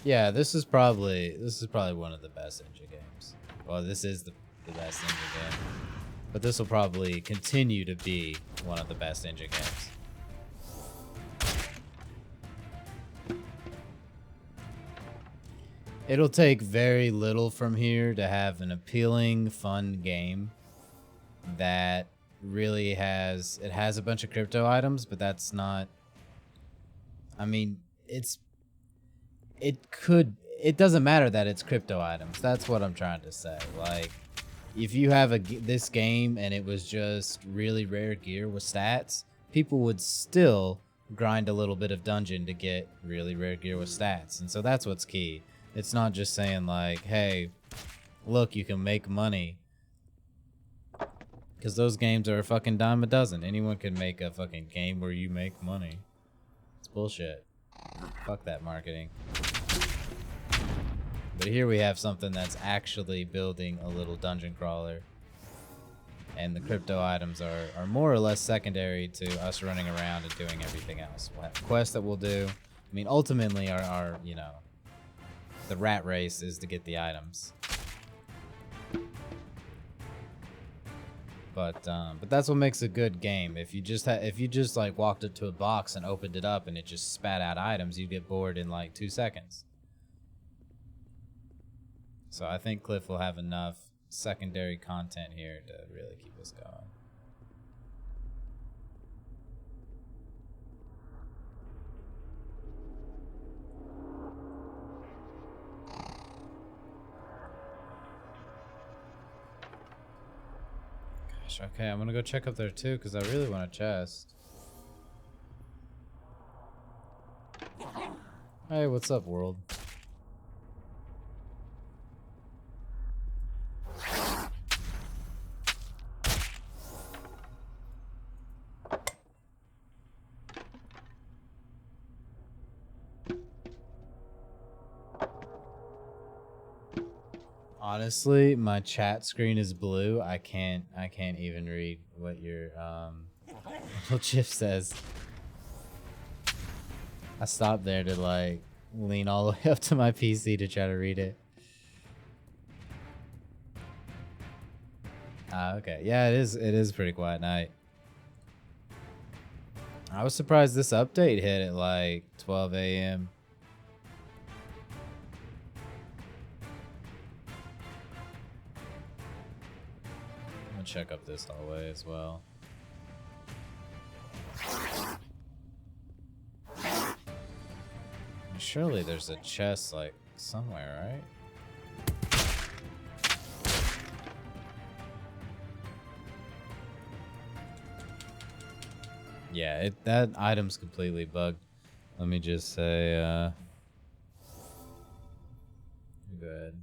Yeah, this is probably one of the best engine games. Well, this is the best engine game. But this will probably continue to be one of the best engine games. It'll take very little from here to have an appealing, fun game that really has a bunch of crypto items, but that's not, I mean, it doesn't matter that it's crypto items. That's what I'm trying to say. Like, if you have this game and it was just really rare gear with stats, people would still grind a little bit of dungeon to get really rare gear with stats. And so that's what's key. It's not just saying like, hey, look, you can make money. Because those games are a fucking dime a dozen. Anyone can make a fucking game where you make money. It's bullshit. Fuck that marketing. But here we have something that's actually building a little dungeon crawler. And the crypto items are more or less secondary to us running around and doing everything else. We'll have quests that we'll do. I mean, ultimately our you know, the rat race is to get the items. But that's what makes a good game. If you just like walked up to a box and opened it up and it just spat out items, you'd get bored in like 2 seconds. So I think Cliff will have enough secondary content here to really keep us going. Okay, I'm gonna go check up there too because I really want a chest. Hey, what's up, world? Honestly, my chat screen is blue. I can't even read what your little chip says. I stopped there to like lean all the way up to my PC to try to read it. Okay. Yeah, it is pretty quiet night. I was surprised this update hit at like 12 a.m. Check up this hallway as well. Surely there's a chest like somewhere, right? Yeah, that item's completely bugged. Let me just say, go ahead.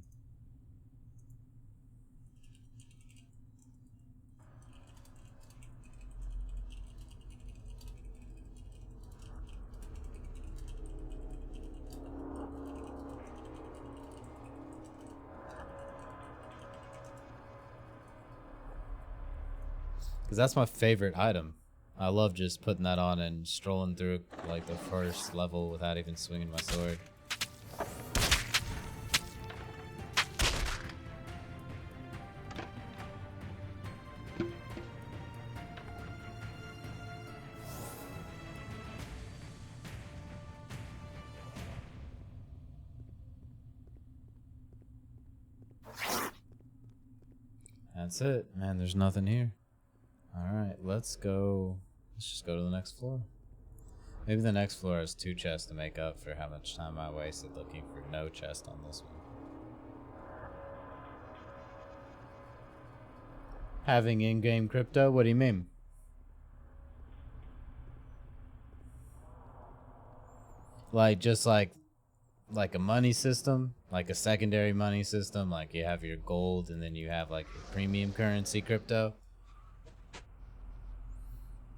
Because that's my favorite item. I love just putting that on and strolling through like the first level without even swinging my sword. That's it, man. There's nothing here. Alright, let's go. Let's just go to the next floor. Maybe the next floor has 2 chests to make up for how much time I wasted looking for no chest on this one. Having in-game crypto? What do you mean? Like, just like a money system, like a secondary money system, like you have your gold and then you have like your premium currency crypto.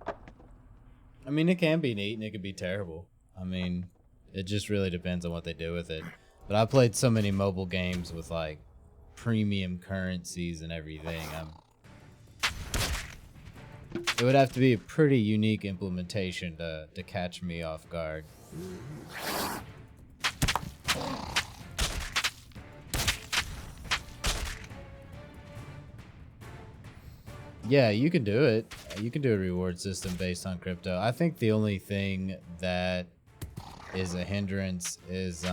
I mean, it can be neat and it can be terrible. I mean, it just really depends on what they do with it. But I played so many mobile games with like premium currencies and everything. It would have to be a pretty unique implementation to catch me off guard. Yeah, you can do it. You can do a reward system based on crypto. I think the only thing that is a hindrance is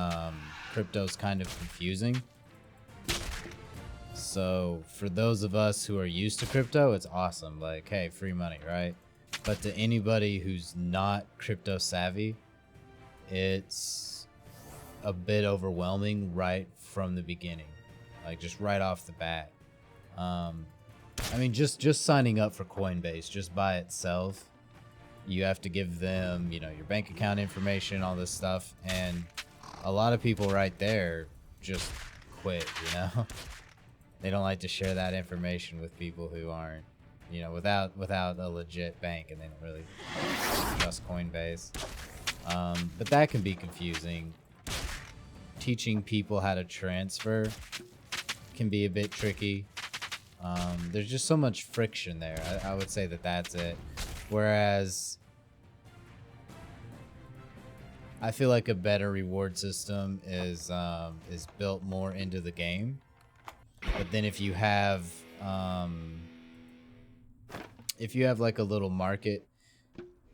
crypto's kind of confusing. So for those of us who are used to crypto, it's awesome. Like, hey, free money, right? But to anybody who's not crypto savvy, it's a bit overwhelming right from the beginning. Like, just right off the bat. I mean, just signing up for Coinbase, just by itself, you have to give them, you know, your bank account information, all this stuff, and a lot of people right there just quit, you know? They don't like to share that information with people who aren't, you know, without a legit bank, and they don't really trust Coinbase. But that can be confusing. Teaching people how to transfer can be a bit tricky. There's just so much friction there. I would say that that's it. Whereas I feel like a better reward system is built more into the game. But then if you have like a little market,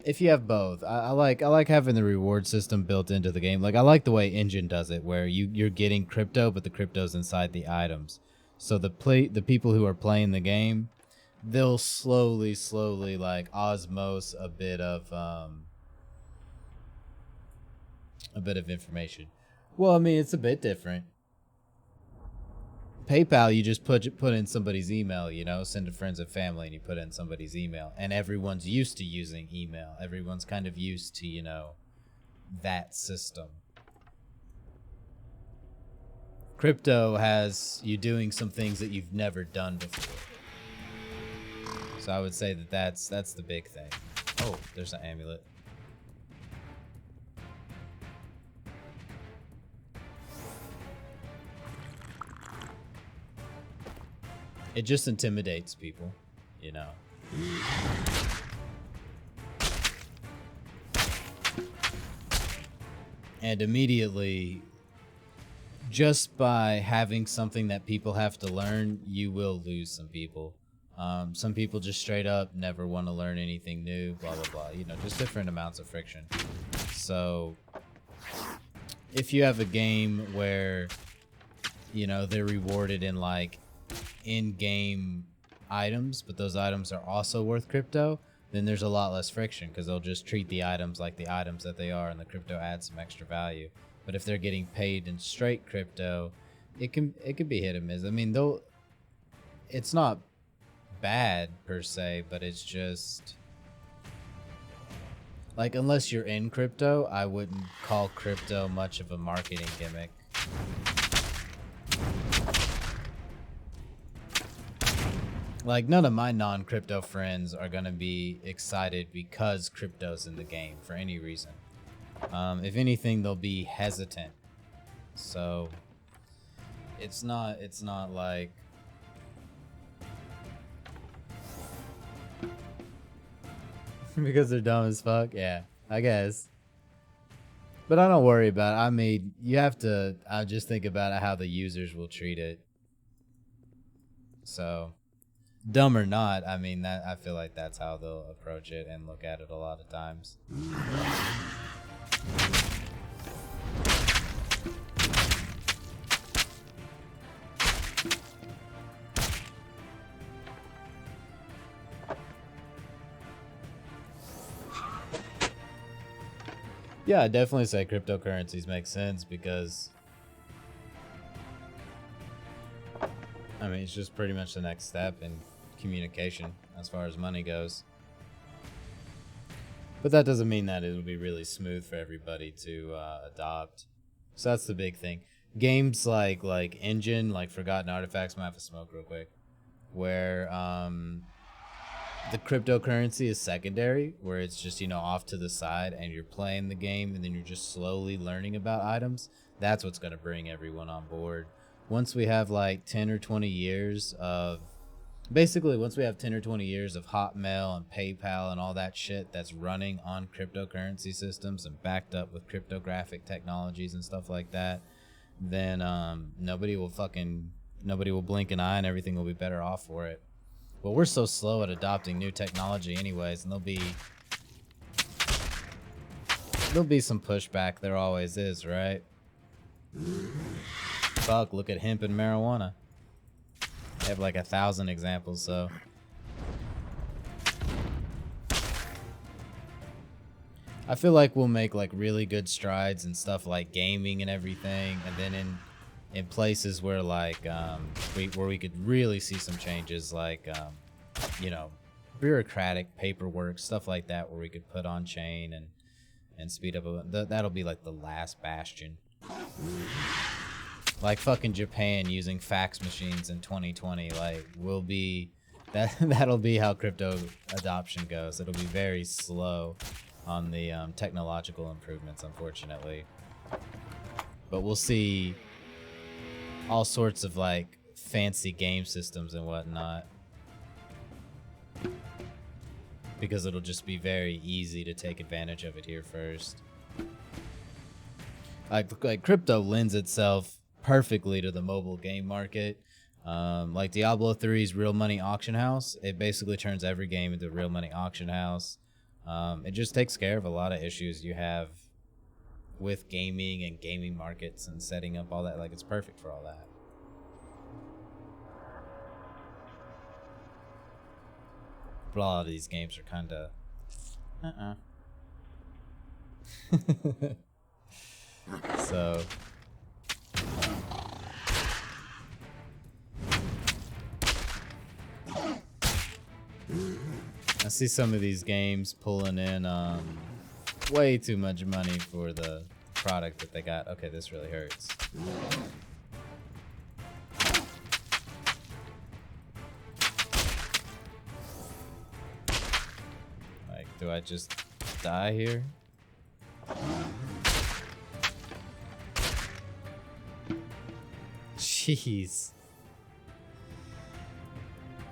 if you have both, I like having the reward system built into the game. Like, I like the way Engine does it, where you're getting crypto, but the crypto's inside the items. So the people who are playing the game, they'll slowly like osmose a bit of information. Well, I mean, it's a bit different. PayPal, you just put in somebody's email, you know, send to friends and family, and you put in somebody's email, and everyone's used to using email. Everyone's kind of used to, you know, that system. Crypto has you doing some things that you've never done before. So I would say that that's the big thing. Oh, there's an amulet. It just intimidates people, you know. And immediately, just by having something that people have to learn, you will lose some people. Some people just straight up never want to learn anything new, blah, blah, blah. You know, just different amounts of friction. So if you have a game where, you know, they're rewarded in like in-game items, but those items are also worth crypto, then there's a lot less friction because they'll just treat the items like the items that they are, and the crypto adds some extra value. But if they're getting paid in straight crypto, it can be hit or miss. I mean, though, it's not bad per se, but it's just like, unless you're in crypto, I wouldn't call crypto much of a marketing gimmick. Like, none of my non-crypto friends are gonna be excited because crypto's in the game for any reason. If anything, they'll be hesitant. So it's not like because they're dumb as fuck. Yeah, I guess. But I don't worry about it. I mean, I just think about how the users will treat it. So, dumb or not, I mean, I feel like that's how they'll approach it and look at it a lot of times. Yeah, I definitely say cryptocurrencies make sense because, I mean, it's just pretty much the next step in communication as far as money goes. But that doesn't mean that it'll be really smooth for everybody to adopt. So that's the big thing. Games like Engine, like Forgotten Artifacts, might have to smoke real quick, where the cryptocurrency is secondary, where it's just, you know, off to the side and you're playing the game and then you're just slowly learning about items. That's what's going to bring everyone on board. Once we have like 10 or 20 years of, basically once we have 10 or 20 years of Hotmail and PayPal and all that shit that's running on cryptocurrency systems and backed up with cryptographic technologies and stuff like that, then nobody will blink an eye and everything will be better off for it. But we're so slow at adopting new technology anyways, and there'll be some pushback. There always is, right? Fuck, look at hemp and marijuana. I have like 1,000 examples, so. I feel like we'll make like really good strides in stuff like gaming and everything, and then in places where like where we could really see some changes, like you know, bureaucratic paperwork, stuff like that, where we could put on chain and speed up. That'll be like the last bastion. Like fucking Japan using fax machines in 2020, like will be that'll be how crypto adoption goes. It'll be very slow on the technological improvements, unfortunately. But we'll see all sorts of like fancy game systems and whatnot, because it'll just be very easy to take advantage of it here first. Like crypto lends itself perfectly to the mobile game market. Like Diablo 3's Real Money Auction House, it basically turns every game into a Real Money Auction House. It just takes care of a lot of issues you have with gaming and gaming markets and setting up all that. Like, it's perfect for all that. But a lot of these games are kind of so I see some of these games pulling in way too much money for the product that they got. Okay, this really hurts. Like, do I just die here? Jeez.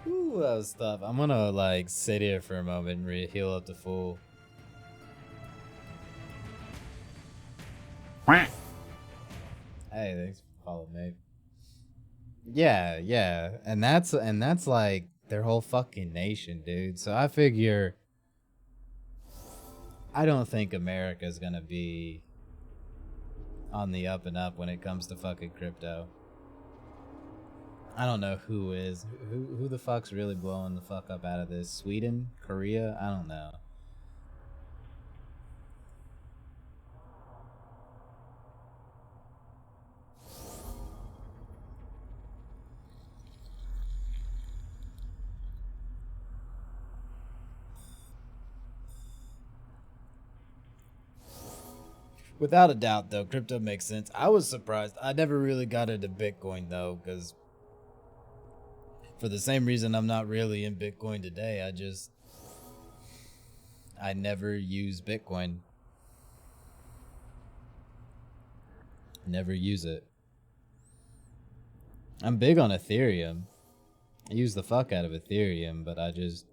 Ooh, that was tough. I'm gonna like sit here for a moment and heal up to full. Hey, thanks for following, mate. Yeah, and that's like their whole fucking nation, dude. So I figure, I don't think America's gonna be on the up and up when it comes to fucking crypto. I don't know who is. Who the fuck's really blowing the fuck up out of this? Sweden? Korea? I don't know. Without a doubt, though, crypto makes sense. I was surprised. I never really got into Bitcoin, though, because for the same reason I'm not really in Bitcoin today. I never use Bitcoin. Never use it. I'm big on Ethereum. I use the fuck out of Ethereum, but I just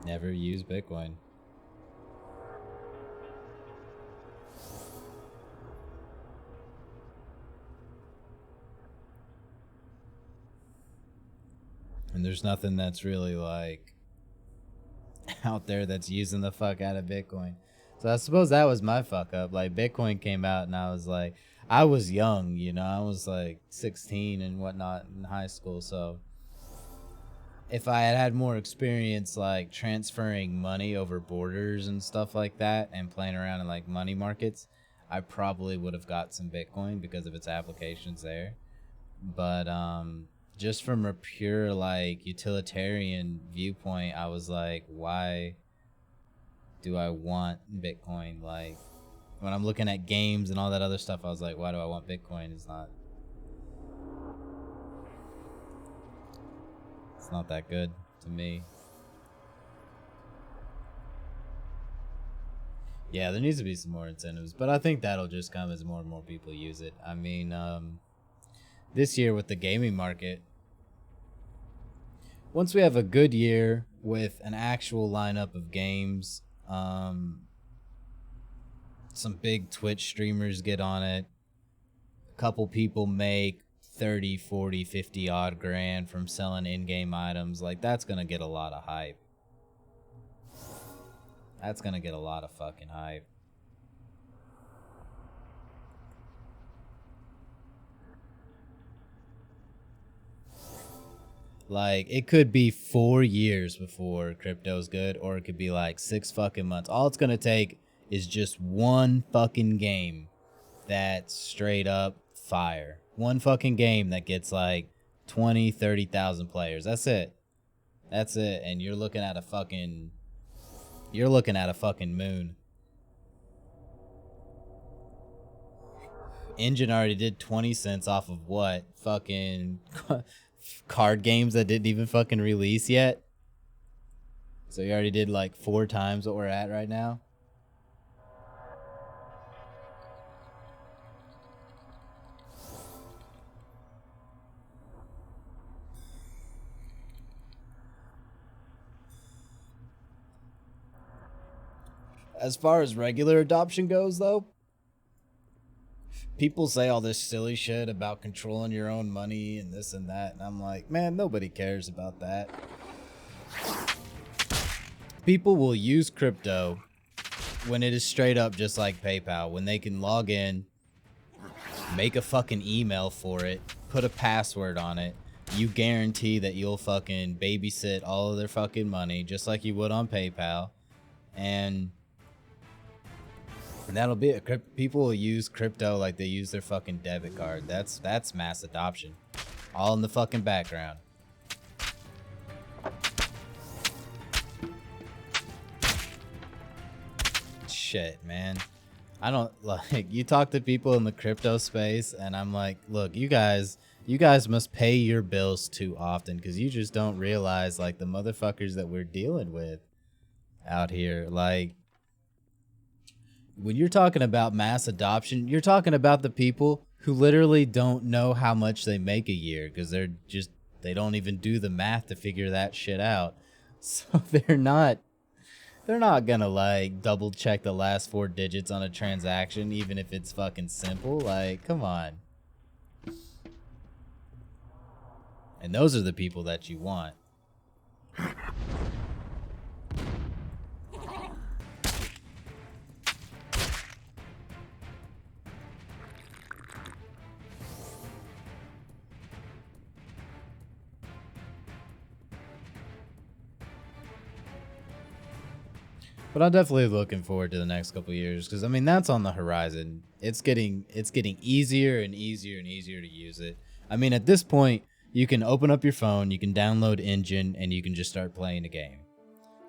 never use Bitcoin. And there's nothing that's really like out there that's using the fuck out of Bitcoin. So I suppose that was my fuck up. Like, Bitcoin came out and I was like, I was young, you know, I was like 16 and whatnot in high school. So if I had more experience like transferring money over borders and stuff like that and playing around in like money markets, I probably would have got some Bitcoin because of its applications there. But just from a pure like utilitarian viewpoint, I was like, why do I want Bitcoin? Like when I'm looking at games and all that other stuff, I was like, why do I want Bitcoin? It's not that good to me. Yeah, there needs to be some more incentives, but I think that'll just come as more and more people use it. I mean, this year with the gaming market, once we have a good year with an actual lineup of games, some big Twitch streamers get on it, a couple people make 30, 40, 50 odd grand from selling in-game items, like that's gonna get a lot of hype. That's gonna get a lot of fucking hype. Like, it could be 4 years before crypto's good, or it could be like 6 fucking months. All it's gonna take is just one fucking game that's straight up fire. One fucking game that gets like 20, 30,000 players. That's it. That's it. And you're looking at a fucking moon. Engine already did 20 cents off of what? Fucking card games that didn't even fucking release yet. So you already did like 4 times what we're at right now. As far as regular adoption goes, though, people say all this silly shit about controlling your own money and this and that, and I'm like, man, nobody cares about that. People will use crypto when it is straight up just like PayPal, when they can log in, make a fucking email for it, put a password on it. You guarantee that you'll fucking babysit all of their fucking money just like you would on PayPal, and that'll be it. People will use crypto like they use their fucking debit card. That's mass adoption, all in the fucking background. Shit, man. I don't like, you talk to people in the crypto space and I'm like, look, you guys must pay your bills too often because you just don't realize like the motherfuckers that we're dealing with out here. Like, when you're talking about mass adoption, you're talking about the people who literally don't know how much they make a year because they don't even do the math to figure that shit out. So they're not gonna like double check the last 4 digits on a transaction, even if it's fucking simple. Like, come on. And those are the people that you want. But I'm definitely looking forward to the next couple of years because I mean that's on the horizon. It's getting easier and easier and easier to use it. I mean at this point you can open up your phone, you can download Engine, and you can just start playing a game.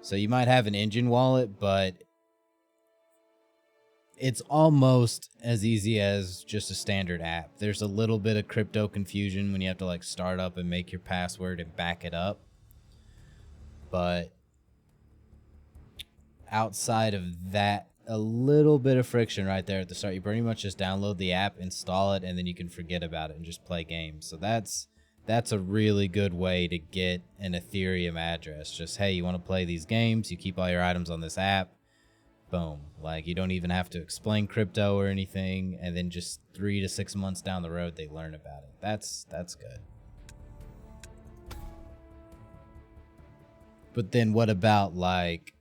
So you might have an Engine wallet, but it's almost as easy as just a standard app. There's a little bit of crypto confusion when you have to like start up and make your password and back it up. But outside of that, a little bit of friction right there at the start. You pretty much just download the app, install it, and then you can forget about it and just play games. So that's a really good way to get an Ethereum address. Just, hey, you want to play these games? You keep all your items on this app. Boom. Like, you don't even have to explain crypto or anything, and then just 3 to 6 months down the road, they learn about it. That's good. But then what about, like,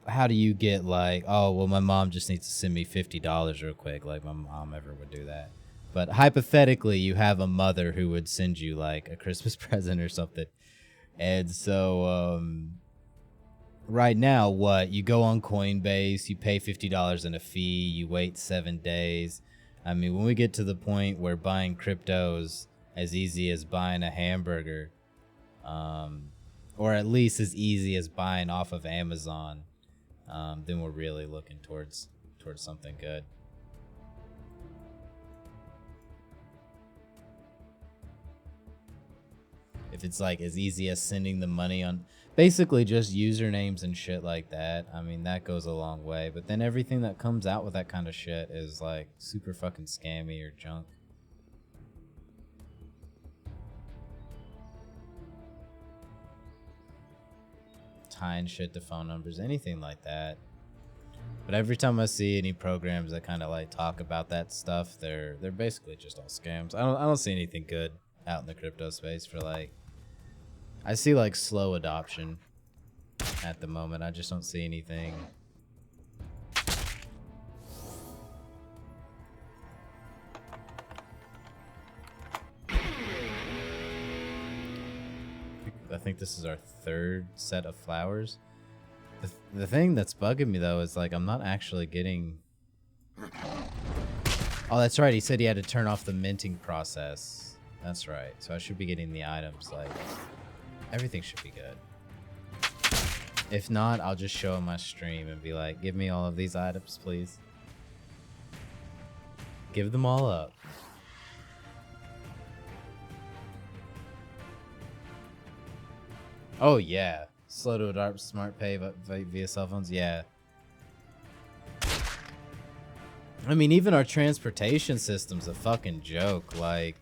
how do you get, like, oh, well, my mom just needs to send me $50 real quick. Like, my mom ever would do that. But hypothetically, you have a mother who would send you like a Christmas present or something. And so right now, what? You go on Coinbase, you pay $50 in a fee, you wait 7 days. I mean, when we get to the point where buying cryptos as easy as buying a hamburger, or at least as easy as buying off of Amazon, then we're really looking towards something good. If it's like as easy as sending the money on basically just usernames and shit like that, I mean, that goes a long way. But then everything that comes out with that kind of shit is like super fucking scammy or junk. Tying shit to phone numbers, anything like that. But every time I see any programs that kind of like talk about that stuff, they're basically just all scams. I don't see anything good out in the crypto space for like, I see like slow adoption at the moment. I just don't see anything. I think this is our 3rd set of flowers. The thing that's bugging me though is like I'm not actually getting. Oh, that's right. He said he had to turn off the minting process. That's right. So I should be getting the items. Like everything should be good. If not, I'll just show him my stream and be like, "Give me all of these items, please. Give them all up." Oh yeah, slow to adopt smart pay via cell phones. Yeah. I mean, even our transportation system's a fucking joke. Like,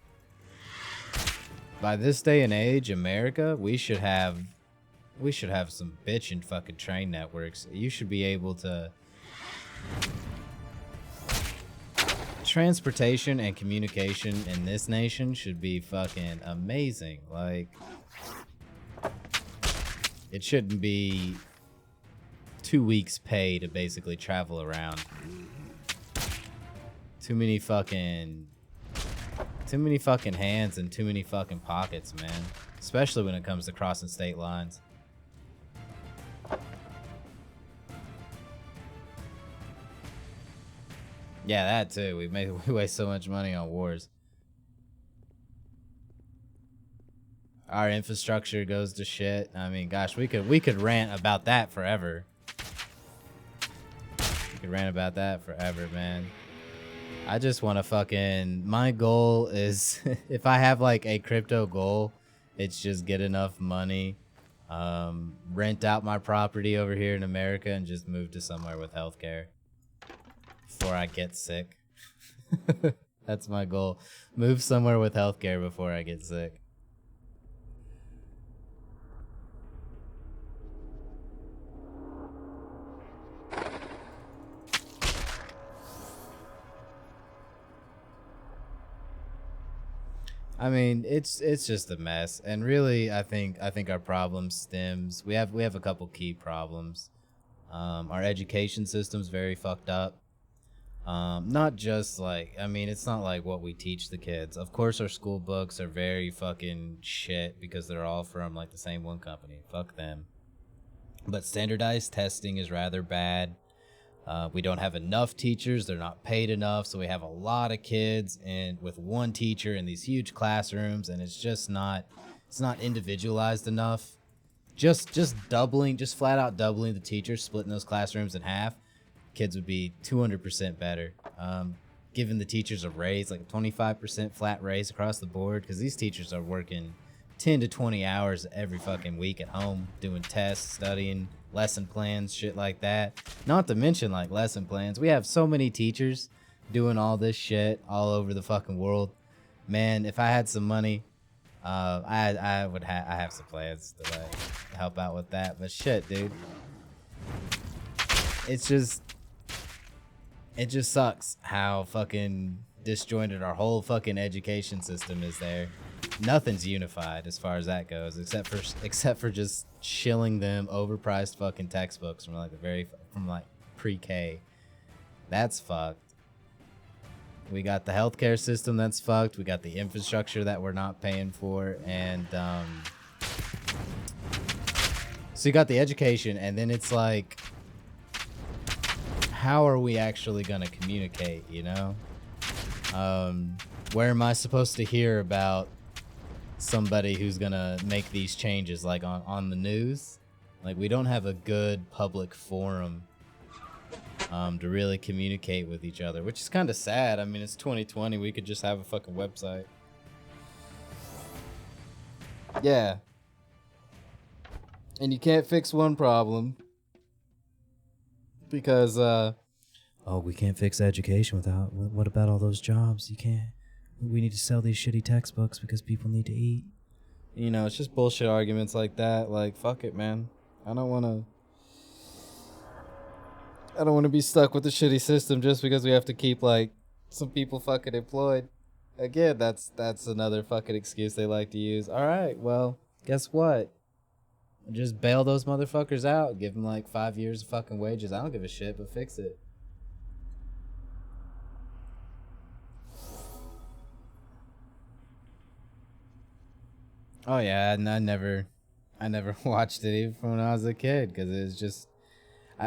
by this day and age, America, we should have some bitchin' fucking train networks. You should be able to. Transportation and communication in this nation should be fucking amazing. Like, it shouldn't be 2 weeks pay to basically travel around. Too many fucking hands and too many fucking pockets, man. Especially when it comes to crossing state lines. Yeah, that too. We waste so much money on wars. Our infrastructure goes to shit. I mean, gosh, we could rant about that forever. We could rant about that forever, man. I just want to fucking. My goal is, if I have like a crypto goal, it's just get enough money, rent out my property over here in America, and just move to somewhere with healthcare before I get sick. That's my goal. Move somewhere with healthcare before I get sick. I mean, it's just a mess, and really, I think our problem stems. We have a couple key problems. Our education system's very fucked up. Not just like, I mean, it's not like what we teach the kids. Of course, our school books are very fucking shit because they're all from like the same one company. Fuck them. But standardized testing is rather bad. We don't have enough teachers. They're not paid enough. So we have a lot of kids and with one teacher in these huge classrooms, and it's not individualized enough. Just flat out doubling the teachers, splitting those classrooms in half, kids would be 200% better. Giving the teachers a raise, like a 25% flat raise across the board, because these teachers are working 10 to 20 hours every fucking week at home, doing tests, studying, lesson plans, shit like that. Not to mention like lesson plans. We have so many teachers doing all this shit all over the fucking world. Man, if I had some money, I have some plans to like help out with that. But shit, dude, it just sucks how fucking disjointed our whole fucking education system is there. Nothing's unified as far as that goes, except for just shilling them overpriced fucking textbooks from like pre-K. That's fucked. We got the healthcare system that's fucked. We got the infrastructure that we're not paying for, and so you got the education, and then it's like, how are we actually gonna communicate? You know, where am I supposed to hear about somebody who's gonna make these changes? Like on the news? Like, we don't have a good public forum to really communicate with each other, which is kind of sad. I mean, it's 2020. We could just have a fucking website. Yeah. And you can't fix one problem because, oh, we can't fix education without, what about all those jobs? You can't, we need to sell these shitty textbooks because people need to eat. You know, it's just bullshit arguments like that. Like, fuck it, man. I don't want to be stuck with the shitty system just because we have to keep, like, some people fucking employed. Again, that's another fucking excuse they like to use. All right, well, guess what? Just bail those motherfuckers out. Give them, like, 5 years of fucking wages. I don't give a shit, but fix it. Oh, yeah, and I never watched it even from when I was a kid because it was just...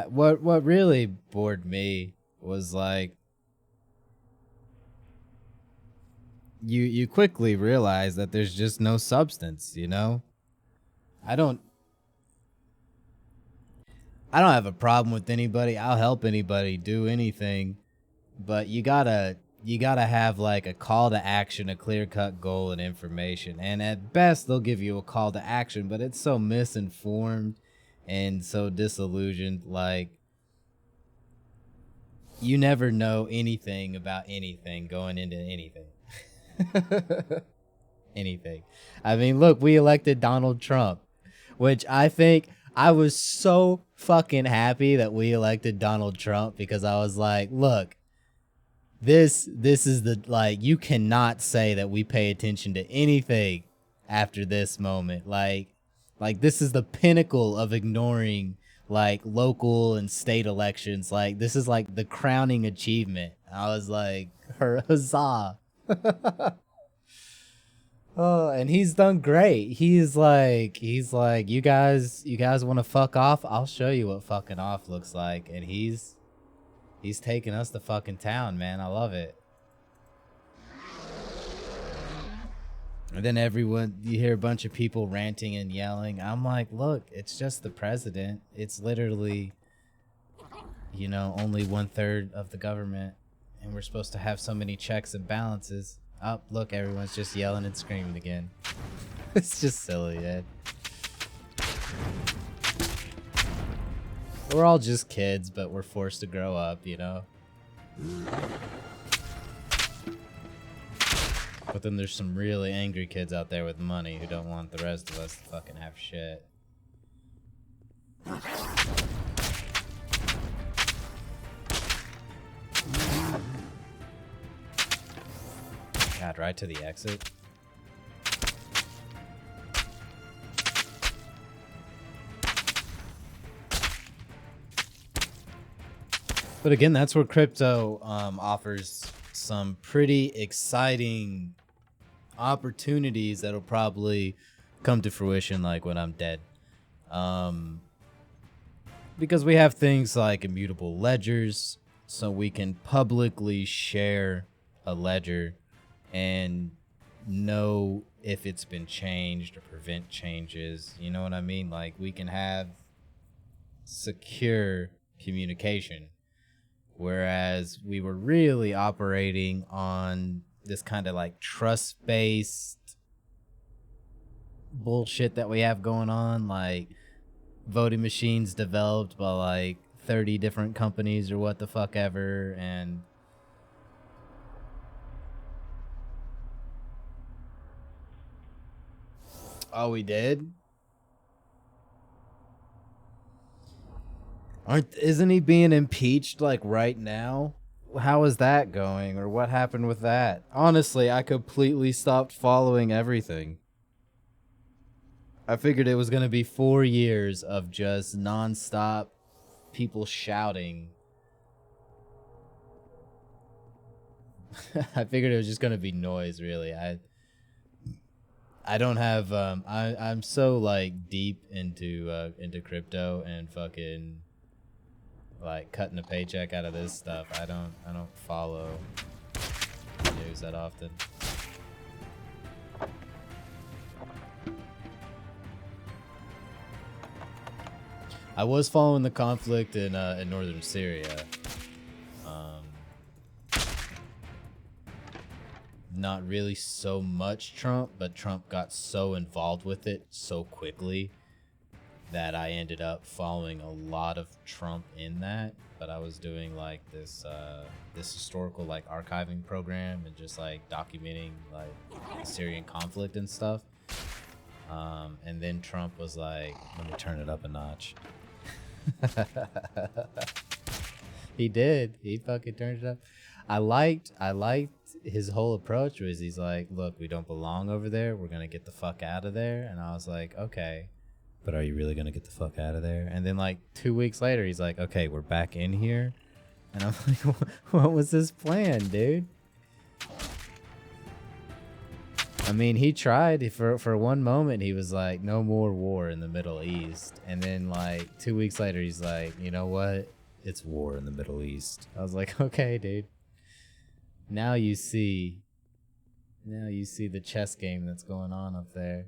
What really bored me was, like, you quickly realize that there's just no substance, you know? I don't have a problem with anybody. I'll help anybody do anything, but you gotta have, like, a call to action, a clear-cut goal, and information. And at best, they'll give you a call to action, but it's so misinformed and so disillusioned. Like, you never know anything about anything going into anything. Anything. I mean, look, we elected Donald Trump, which I think I was so fucking happy that we elected Donald Trump, because I was like, look, this is the, like, you cannot say that we pay attention to anything after this moment. Like this is the pinnacle of ignoring, like, local and state elections. Like, this is like the crowning achievement. I was like, huzzah. Oh, and he's done great. He's like, you guys want to fuck off? I'll show you what fucking off looks like. And he's taking us to fucking town, man. I love it. And then you hear a bunch of people ranting and yelling. I'm like, look, it's just the president. It's literally, you know, only 1/3 of the government. And we're supposed to have so many checks and balances. Oh, look, everyone's just yelling and screaming again. It's just silly, man. We're all just kids, but we're forced to grow up, you know? But then there's some really angry kids out there with money who don't want the rest of us to fucking have shit. God, right to the exit. But again, that's where crypto offers some pretty exciting opportunities that'll probably come to fruition, like, when I'm dead. Because we have things like immutable ledgers, so we can publicly share a ledger and know if it's been changed or prevent changes. You know what I mean? Like, we can have secure communication, whereas we were really operating on this kind of, like, trust-based bullshit that we have going on, like voting machines developed by, like, 30 different companies or what the fuck ever. And oh, we did? Isn't he being impeached, like, right now? How is that going, or what happened with that? Honestly, I completely stopped following everything. I figured it was gonna be 4 years of just non-stop people shouting. I figured it was just gonna be noise. Really, I don't have I'm so like deep into crypto and fucking like cutting a paycheck out of this stuff. I don't follow news that often. I was following the conflict in northern Syria. Not really so much Trump, but Trump got so involved with it so quickly that I ended up following a lot of Trump in that. But I was doing like this historical like archiving program and just like documenting like the Syrian conflict and stuff. And then Trump was like, let me turn it up a notch. He did. He fucking turned it up. I liked his whole approach was he's like, look, we don't belong over there. We're going to get the fuck out of there. And I was like, okay, but are you really going to get the fuck out of there? And then like 2 weeks later, he's like, okay, we're back in here. And I'm like, what was this plan, dude? I mean, he tried for one moment. He was like, no more war in the Middle East. And then like 2 weeks later, he's like, you know what? It's war in the Middle East. I was like, okay, dude. Now you see the chess game that's going on up there.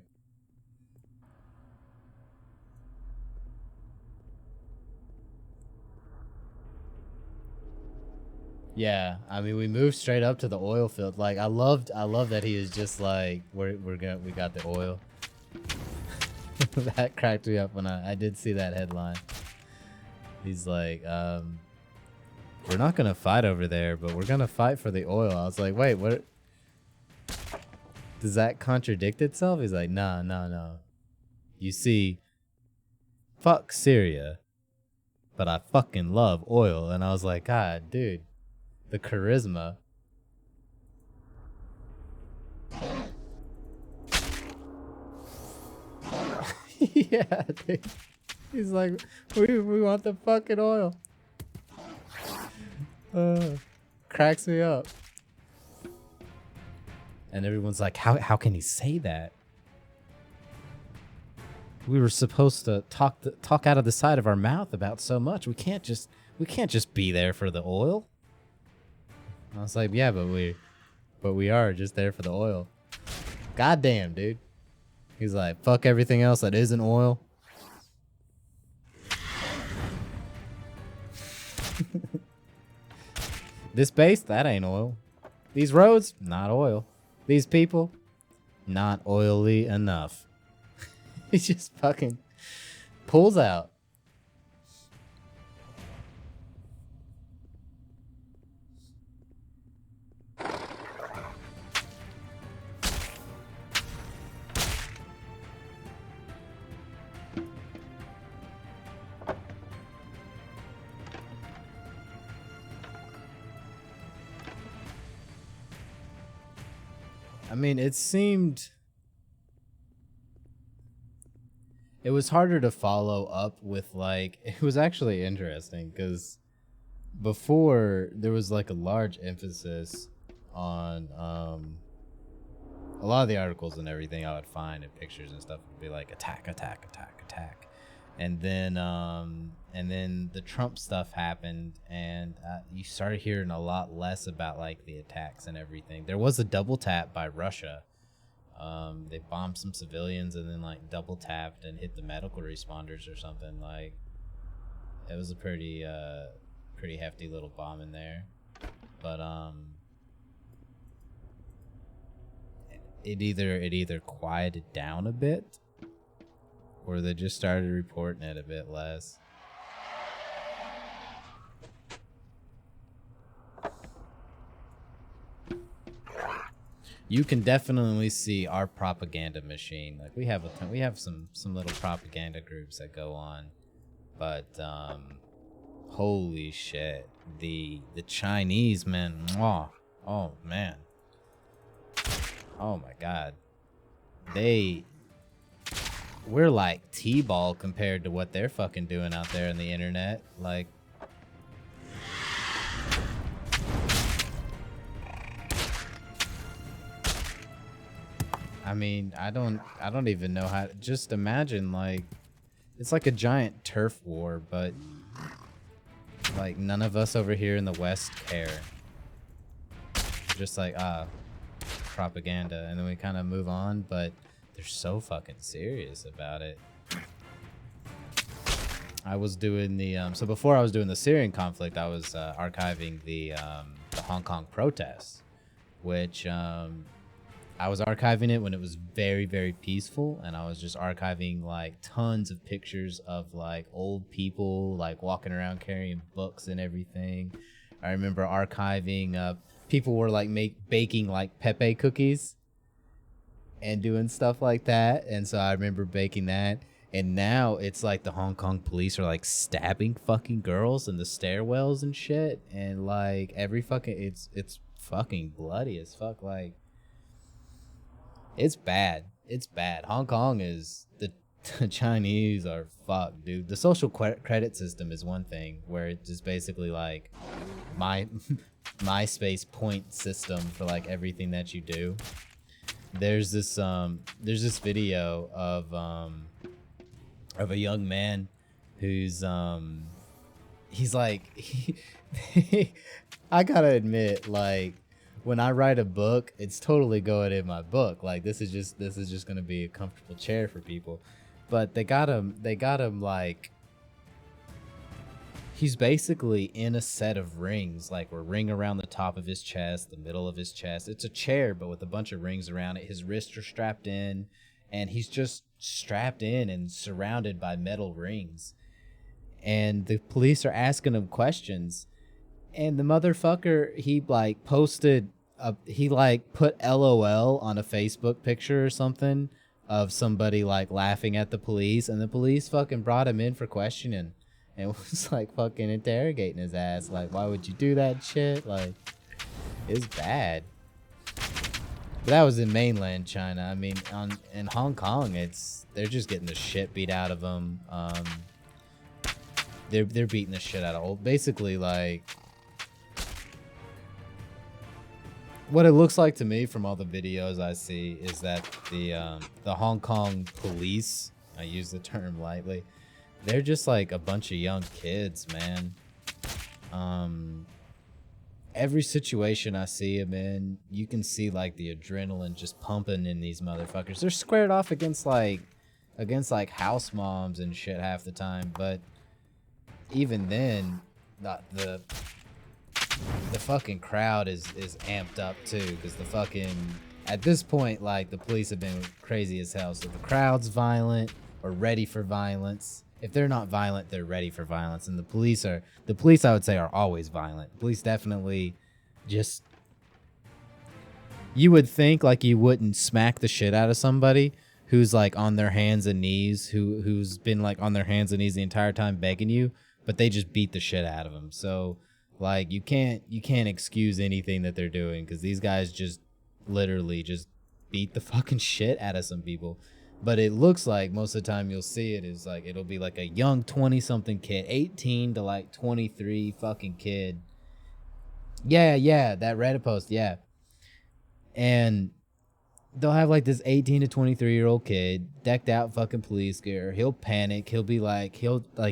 Yeah, I mean, we moved straight up to the oil field. Like, I love that he is just like, we got the oil. That cracked me up when I did see that headline. He's like, we're not gonna fight over there, but we're gonna fight for the oil. I was like, wait, what? Does that contradict itself? He's like, no. You see, fuck Syria, but I fucking love oil. And I was like, God, dude, the charisma. Yeah, dude. He's like, we want the fucking oil. Cracks me up. And everyone's like, how can he say that? We were supposed to talk out of the side of our mouth about so much. We can't just be there for the oil. I was like, yeah, but we are just there for the oil. Goddamn, dude. He's like, fuck everything else that isn't oil. This base, that ain't oil. These roads, not oil. These people, not oily enough. He just fucking pulls out. I mean, it was harder to follow up with, like, it was actually interesting because before there was like a large emphasis on a lot of the articles and everything I would find and pictures and stuff would be like attack. And then the Trump stuff happened, and you started hearing a lot less about like the attacks and everything. There was a double tap by Russia. They bombed some civilians and then like double tapped and hit the medical responders or something. Like, it was a pretty hefty little bomb in there. But it either quieted down a bit, or they just started reporting it a bit less. You can definitely see our propaganda machine. Like, we have some little propaganda groups that go on, but holy shit, the Chinese, man, oh man, oh my god, we're like T-ball compared to what they're fucking doing out there on the internet. Like, I mean, I don't even know how. Just imagine, like, it's like a giant turf war, but like none of us over here in the West care. Just like propaganda, and then we kind of move on, but they're so fucking serious about it. I was doing the so before I was doing the Syrian conflict, I was archiving the Hong Kong protests, which I was archiving it when it was very, very peaceful, and I was just archiving like tons of pictures of like old people like walking around carrying books and everything. I remember archiving people were like baking like Pepe cookies and doing stuff like that, and so I remember baking that. And now it's like the Hong Kong police are like stabbing fucking girls in the stairwells and shit, and like every fucking it's fucking bloody as fuck. Like, it's bad. It's bad. Hong Kong is the Chinese are fucked, dude. The social credit system is one thing where it's just basically like my MySpace point system for like everything that you do. There's this video of a young man who's he's like I gotta admit, like, when I write a book, it's totally going in my book. Like, this is just gonna be a comfortable chair for people. But they got him like, he's basically in a set of rings, like a ring around the top of his chest, the middle of his chest. It's a chair, but with a bunch of rings around it. His wrists are strapped in, and he's just strapped in and surrounded by metal rings. And the police are asking him questions. And the motherfucker, he like posted, he like put LOL on a Facebook picture or something of somebody like laughing at the police, and the police fucking brought him in for questioning and was like fucking interrogating his ass. Like, why would you do that shit? Like, it's bad. But that was in mainland China. I mean, in Hong Kong, they're just getting the shit beat out of them. They're beating the shit out of basically like. What it looks like to me from all the videos I see is that the Hong Kong police, I use the term lightly, they're just like a bunch of young kids, man. Every situation I see them in, you can see like the adrenaline just pumping in these motherfuckers. They're squared off against like house moms and shit half the time, but even then, the fucking crowd is amped up too, because the fucking, at this point, like, the police have been crazy as hell, so the crowd's violent or ready for violence. If they're not violent, they're ready for violence. And the police I would say, are always violent. Police definitely just, you would think like you wouldn't smack the shit out of somebody who's like on their hands and knees, who's been like on their hands and knees the entire time begging you, but they just beat the shit out of them. So like, you can't excuse anything that they're doing, because these guys just literally just beat the fucking shit out of some people. But it looks like most of the time you'll see it is like, it'll be like a young 20-something kid, 18 to like 23 fucking kid. Yeah, that Reddit post, yeah. And they'll have like this 18 to 23-year-old kid decked out fucking police gear. He'll panic. He'll be like,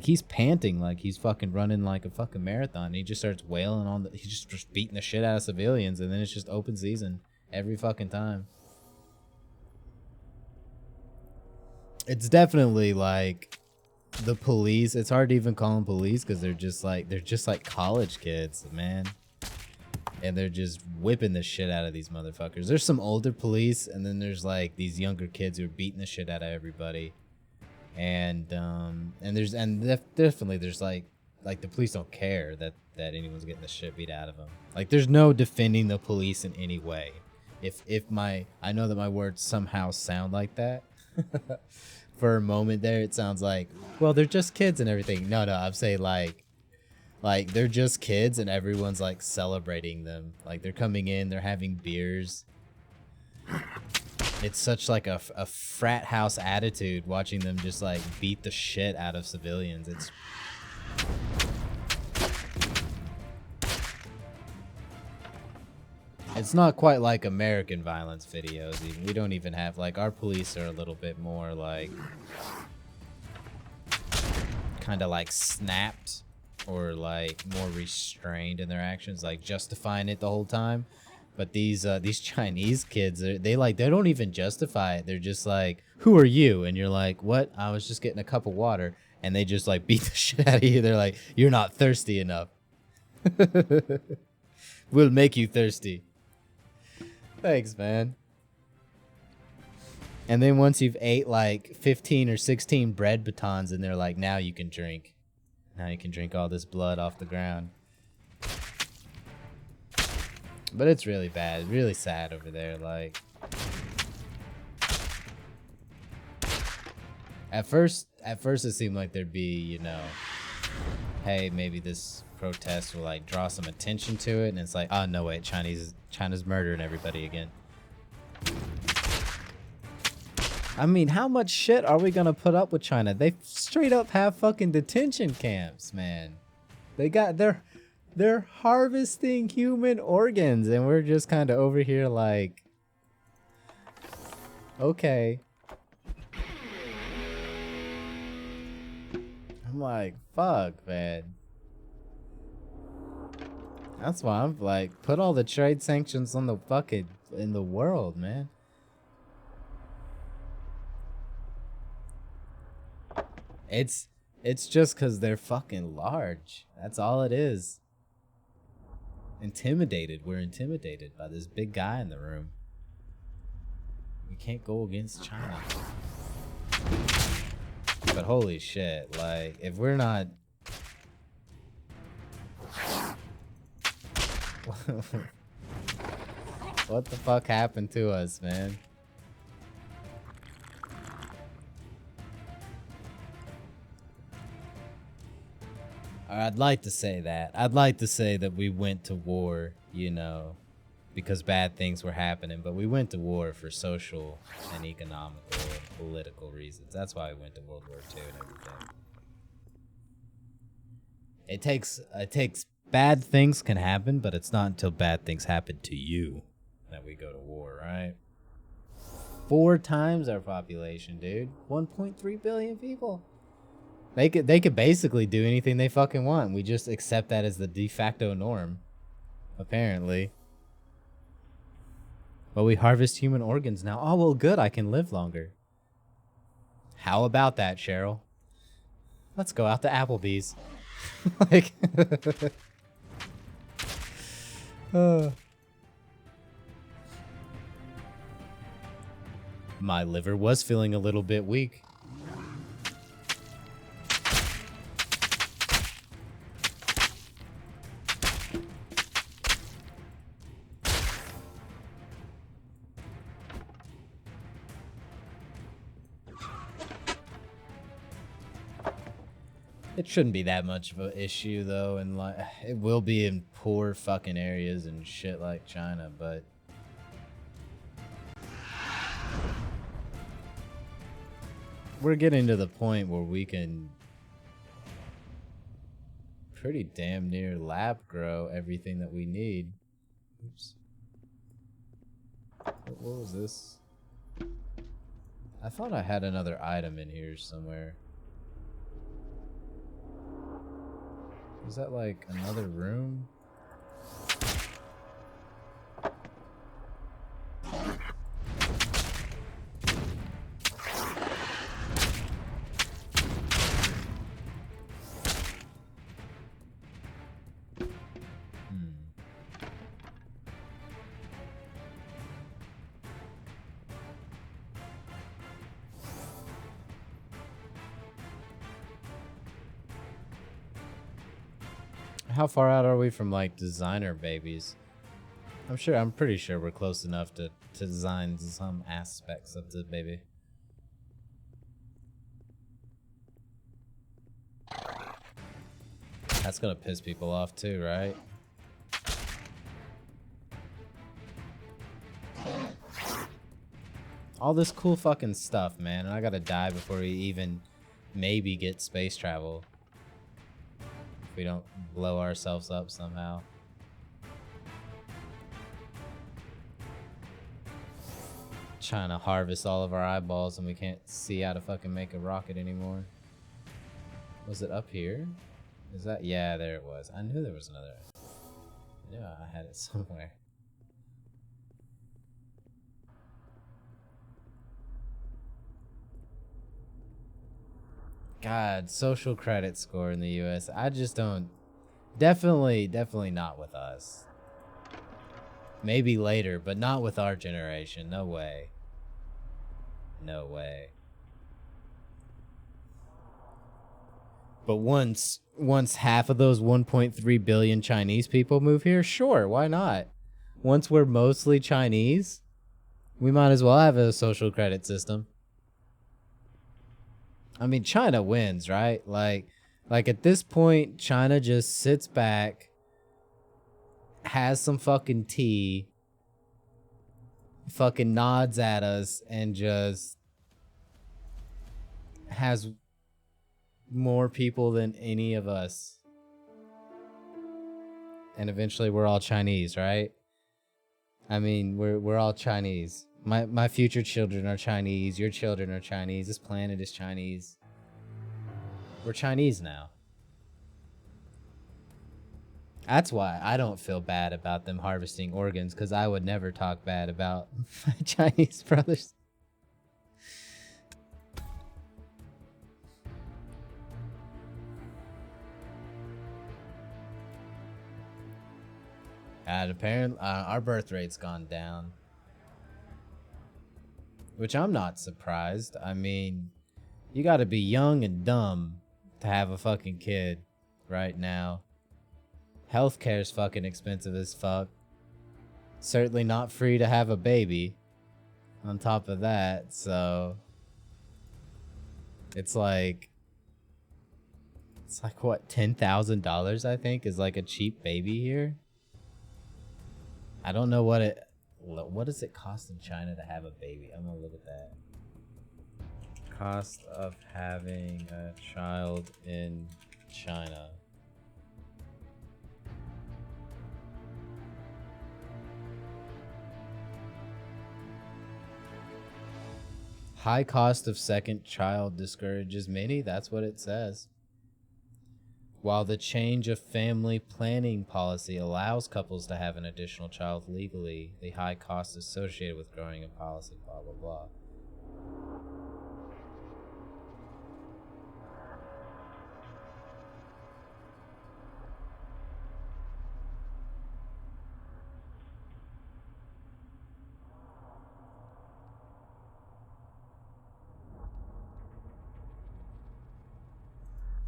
he's panting like he's fucking running like a fucking marathon. And he just starts wailing he's just beating the shit out of civilians, and then it's just open season every fucking time. It's definitely like the police. It's hard to even call them police, because they're just like college kids, man. And they're just whipping the shit out of these motherfuckers. There's some older police, and then there's like these younger kids who are beating the shit out of everybody. And definitely there's like the police don't care that anyone's getting the shit beat out of them. Like, there's no defending the police in any way. I know that my words somehow sound like that. For a moment there, it sounds like, well, they're just kids and everything. No, I'm saying like they're just kids, and everyone's like celebrating them. Like, they're coming in, they're having beers. It's such like a frat house attitude watching them just like beat the shit out of civilians. It's not quite like American violence videos. Even we don't even have like our police are a little bit more like kind of like snapped or like more restrained in their actions, like justifying it the whole time. But these Chinese kids, they don't even justify it. They're just like, "Who are you?" And you're like, "What? I was just getting a cup of water." And they just like beat the shit out of you. They're like, "You're not thirsty enough. We'll make you thirsty." Thanks, man. And then once you've ate like 15 or 16 bread batons, and they're like, "Now you can drink. Now you can drink all this blood off the ground." But it's really bad, really sad over there. Like, at first it seemed like there'd be, you know, hey, maybe this protest will like draw some attention to it, and it's like, oh no, wait, China's murdering everybody again. I mean, how much shit are we gonna put up with China? They straight up have fucking detention camps, man. They got they're harvesting human organs, and we're just kind of over here like, okay. I'm like, fuck, man. That's why I'm like, put all the trade sanctions on the fucking in the world, man. It's just because they're fucking large. That's all it is. Intimidated. We're intimidated by this big guy in the room. We can't go against China. But holy shit, like, if we're not... What the fuck happened to us, man? I'd like to say that. I'd like to say that we went to war, you know, because bad things were happening, but we went to war for social and economical and political reasons. That's why we went to World War II and everything. It takes bad things can happen, but it's not until bad things happen to you that we go to war, right? 4 times our population, dude. 1.3 billion people. They could basically do anything they fucking want. We just accept that as the de facto norm, apparently. But we harvest human organs now. Oh, well, good. I can live longer. How about that, Cheryl? Let's go out to Applebee's. Like, my liver was feeling a little bit weak. It shouldn't be that much of an issue, though, and like it will be in poor fucking areas and shit like China, but we're getting to the point where we can pretty damn near lab grow everything that we need. Oops. What was this? I thought I had another item in here somewhere. Is that like another room? How far out are we from like designer babies? I'm pretty sure we're close enough to design some aspects of the baby. That's gonna piss people off too, right? All this cool fucking stuff, man, and I gotta die before we even maybe get space travel. We don't blow ourselves up somehow. Trying to harvest all of our eyeballs and we can't see how to fucking make a rocket anymore. Was it up here? Is that? Yeah, there it was. I knew there was another. Yeah, I had it somewhere. God, social credit score in the US. I just don't. Definitely not with us. Maybe later, but not with our generation. No way. No way. But once half of those 1.3 billion Chinese people move here, sure, why not? Once we're mostly Chinese, we might as well have a social credit system. I mean, China wins, right? Like at this point, China just sits back, has some fucking tea, fucking nods at us, and just has more people than any of us. And eventually we're all Chinese, right? I mean, we're all Chinese. My future children are Chinese, your children are Chinese, this planet is Chinese. We're Chinese now. That's why I don't feel bad about them harvesting organs, because I would never talk bad about my Chinese brothers. And apparently, our birth rate's gone down. Which I'm not surprised. I mean, you gotta be young and dumb to have a fucking kid right now. Healthcare's fucking expensive as fuck. Certainly not free to have a baby on top of that, so it's like what, $10,000 I think is like a cheap baby here. I don't know what does it cost in China to have a baby? I'm gonna look at that. Cost of having a child in China. High cost of second child discourages many. That's what it says. While the change of family planning policy allows couples to have an additional child legally, the high cost associated with growing a policy, blah, blah, blah.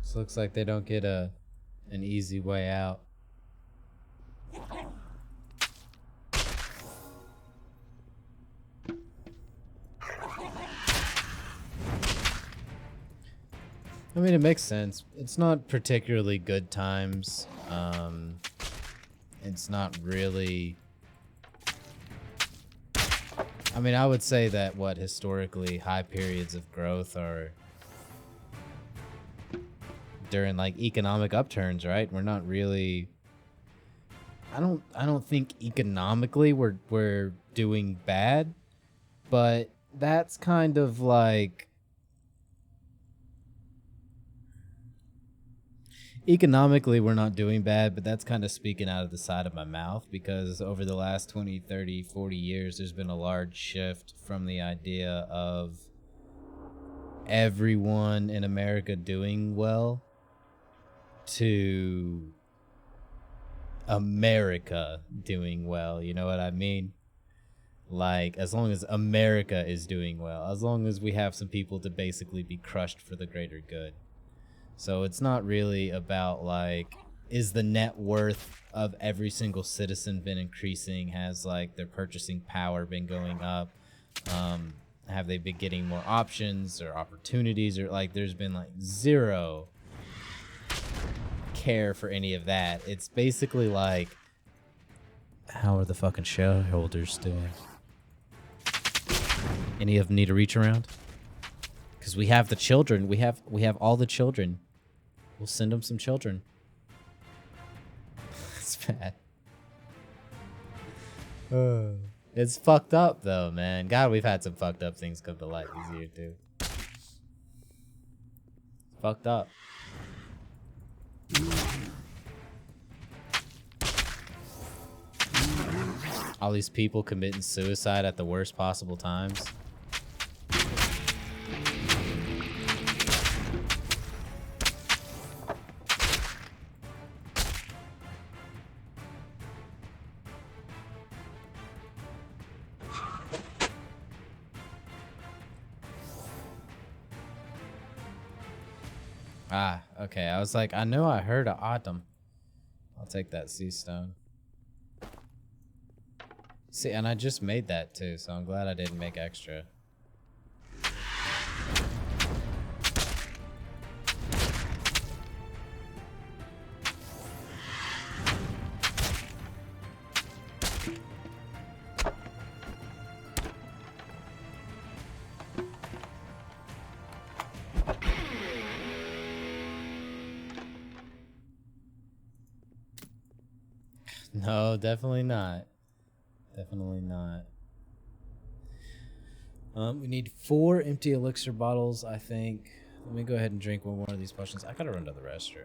This looks like they don't get an easy way out. I mean, it makes sense. It's not particularly good times. It's not really... I mean, I would say that historically high periods of growth are during like economic upturns, right? We're not really... I don't think economically we're doing bad, but that's kind of like... Economically, we're not doing bad, but that's kind of speaking out of the side of my mouth, because over the last 20, 30, 40 years, there's been a large shift from the idea of everyone in America doing well to America doing well. You know what I mean? Like, as long as America is doing well, as long as we have some people to basically be crushed for the greater good. So it's not really about like, is the net worth of every single citizen been increasing? Has like their purchasing power been going up? Have they been getting more options or opportunities? Or like, there's been like zero care for any of that. It's basically like, how are the fucking shareholders doing? Any of them need to reach around? Because we have the children. We have all the children. We'll send them some children. It's bad. It's fucked up though, man. God, we've had some fucked up things come to light this year too. Fucked up. All these people committing suicide at the worst possible times. Ah, okay. I was like, I know I heard of autumn. I'll take that sea stone. See, and I just made that too, so I'm glad I didn't make extra. No, definitely not. Definitely not. We need 4 empty elixir bottles, I think. Let me go ahead and drink one more of these potions. I gotta run to the restroom.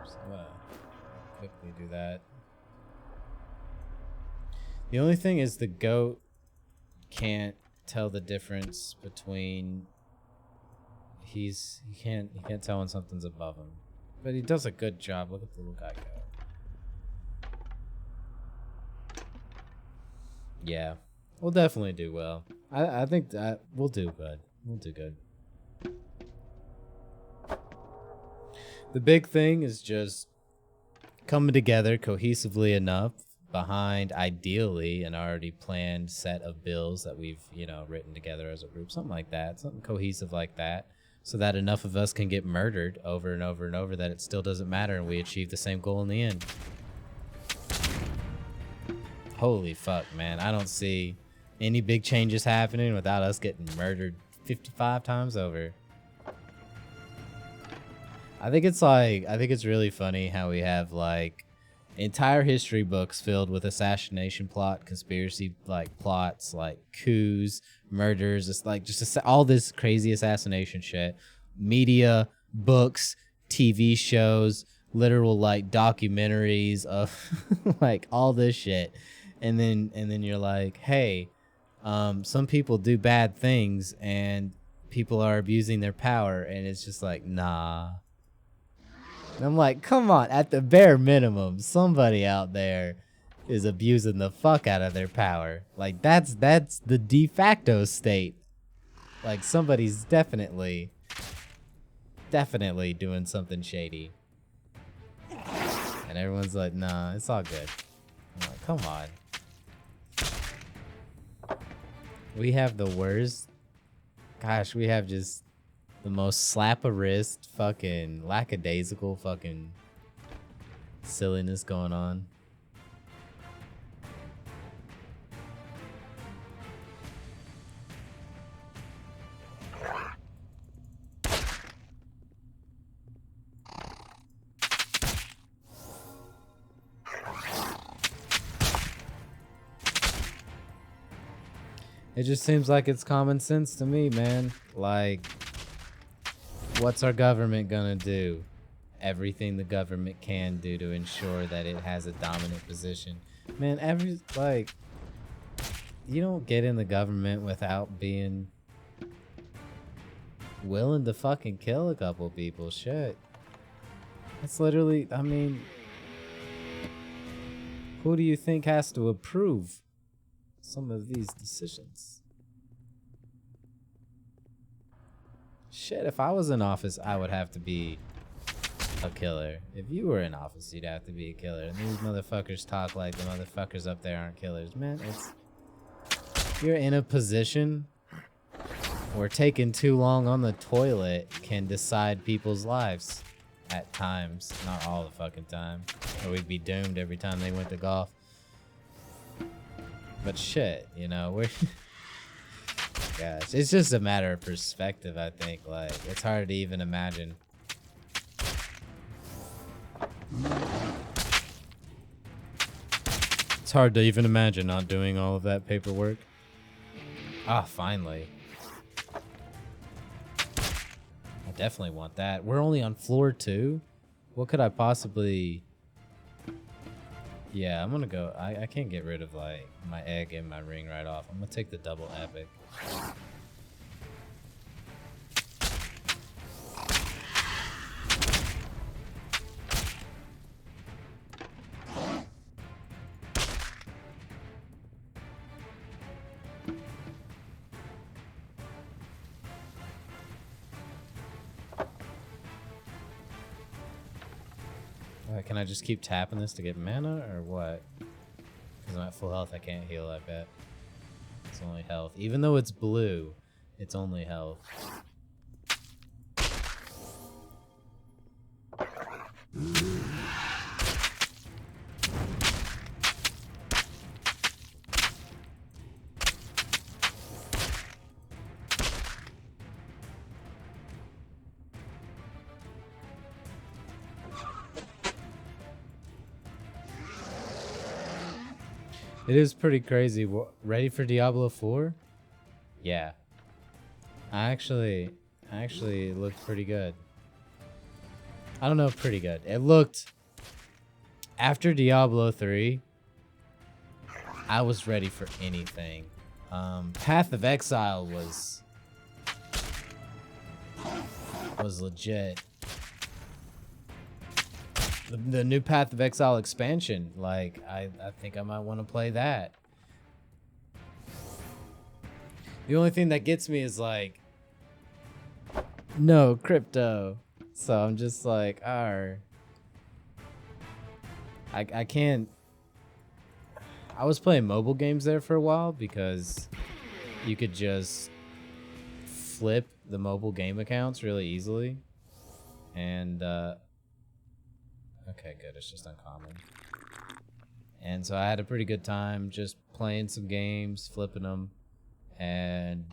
So I'm gonna quickly do that. The only thing is the goat can't tell the difference between he can't tell when something's above him. But he does a good job. Look at the little guy go. Yeah, we'll definitely do well. I think that we'll do good. We'll do good. The big thing is just coming together cohesively enough behind, ideally, an already planned set of bills that we've, you know, written together as a group. Something like that. Something cohesive like that. So that enough of us can get murdered over and over and over that it still doesn't matter and we achieve the same goal in the end. Holy fuck, man. I don't see any big changes happening without us getting murdered 55 times over. I think it's really funny how we have like entire history books filled with assassination plot, conspiracy like plots, like coups, murders. It's like just all this crazy assassination shit. Media, books, TV shows, literal like documentaries of like all this shit. And then you're like, hey, some people do bad things and people are abusing their power, and it's just like, nah. And I'm like, come on, at the bare minimum, somebody out there is abusing the fuck out of their power. Like that's the de facto state. Like somebody's definitely doing something shady. And everyone's like, nah, it's all good. I'm like, come on. We have the worst. Gosh, we have just the most slap a wrist, fucking lackadaisical fucking silliness going on. It just seems like it's common sense to me, man. Like, what's our government gonna do? Everything the government can do to ensure that it has a dominant position. Man, you don't get in the government without being willing to fucking kill a couple people. Shit. That's literally, I mean, who do you think has to approve some of these decisions? Shit, if I was in office, I would have to be a killer. If you were in office, you'd have to be a killer. And these motherfuckers talk like the motherfuckers up there aren't killers. Man, you're in a position where taking too long on the toilet can decide people's lives at times. Not all the fucking time. Or we'd be doomed every time they went to golf. But shit, you know, we're... Gosh, it's just a matter of perspective, I think. Like, it's hard to even imagine. It's hard to even imagine not doing all of that paperwork. Ah, finally. I definitely want that. We're only on floor 2? What could I possibly... Yeah, I'm gonna go... I can't get rid of, like, my egg and my ring right off. I'm gonna take the double epic. Can I just keep tapping this to get mana, or what? Because I'm at full health, I can't heal, I bet. It's only health. Even though it's blue, it's only health. It is pretty crazy. Ready for Diablo 4? Yeah. I actually looked pretty good. I don't know, pretty good. It looked... After Diablo 3, I was ready for anything. Path of Exile was legit. The new Path of Exile expansion, like, I think I might want to play that. The only thing that gets me is like, no crypto. So I'm just like, I can't. I was playing mobile games there for a while because you could just flip the mobile game accounts really easily. And, okay, good. It's just uncommon. And so I had a pretty good time just playing some games, flipping them, and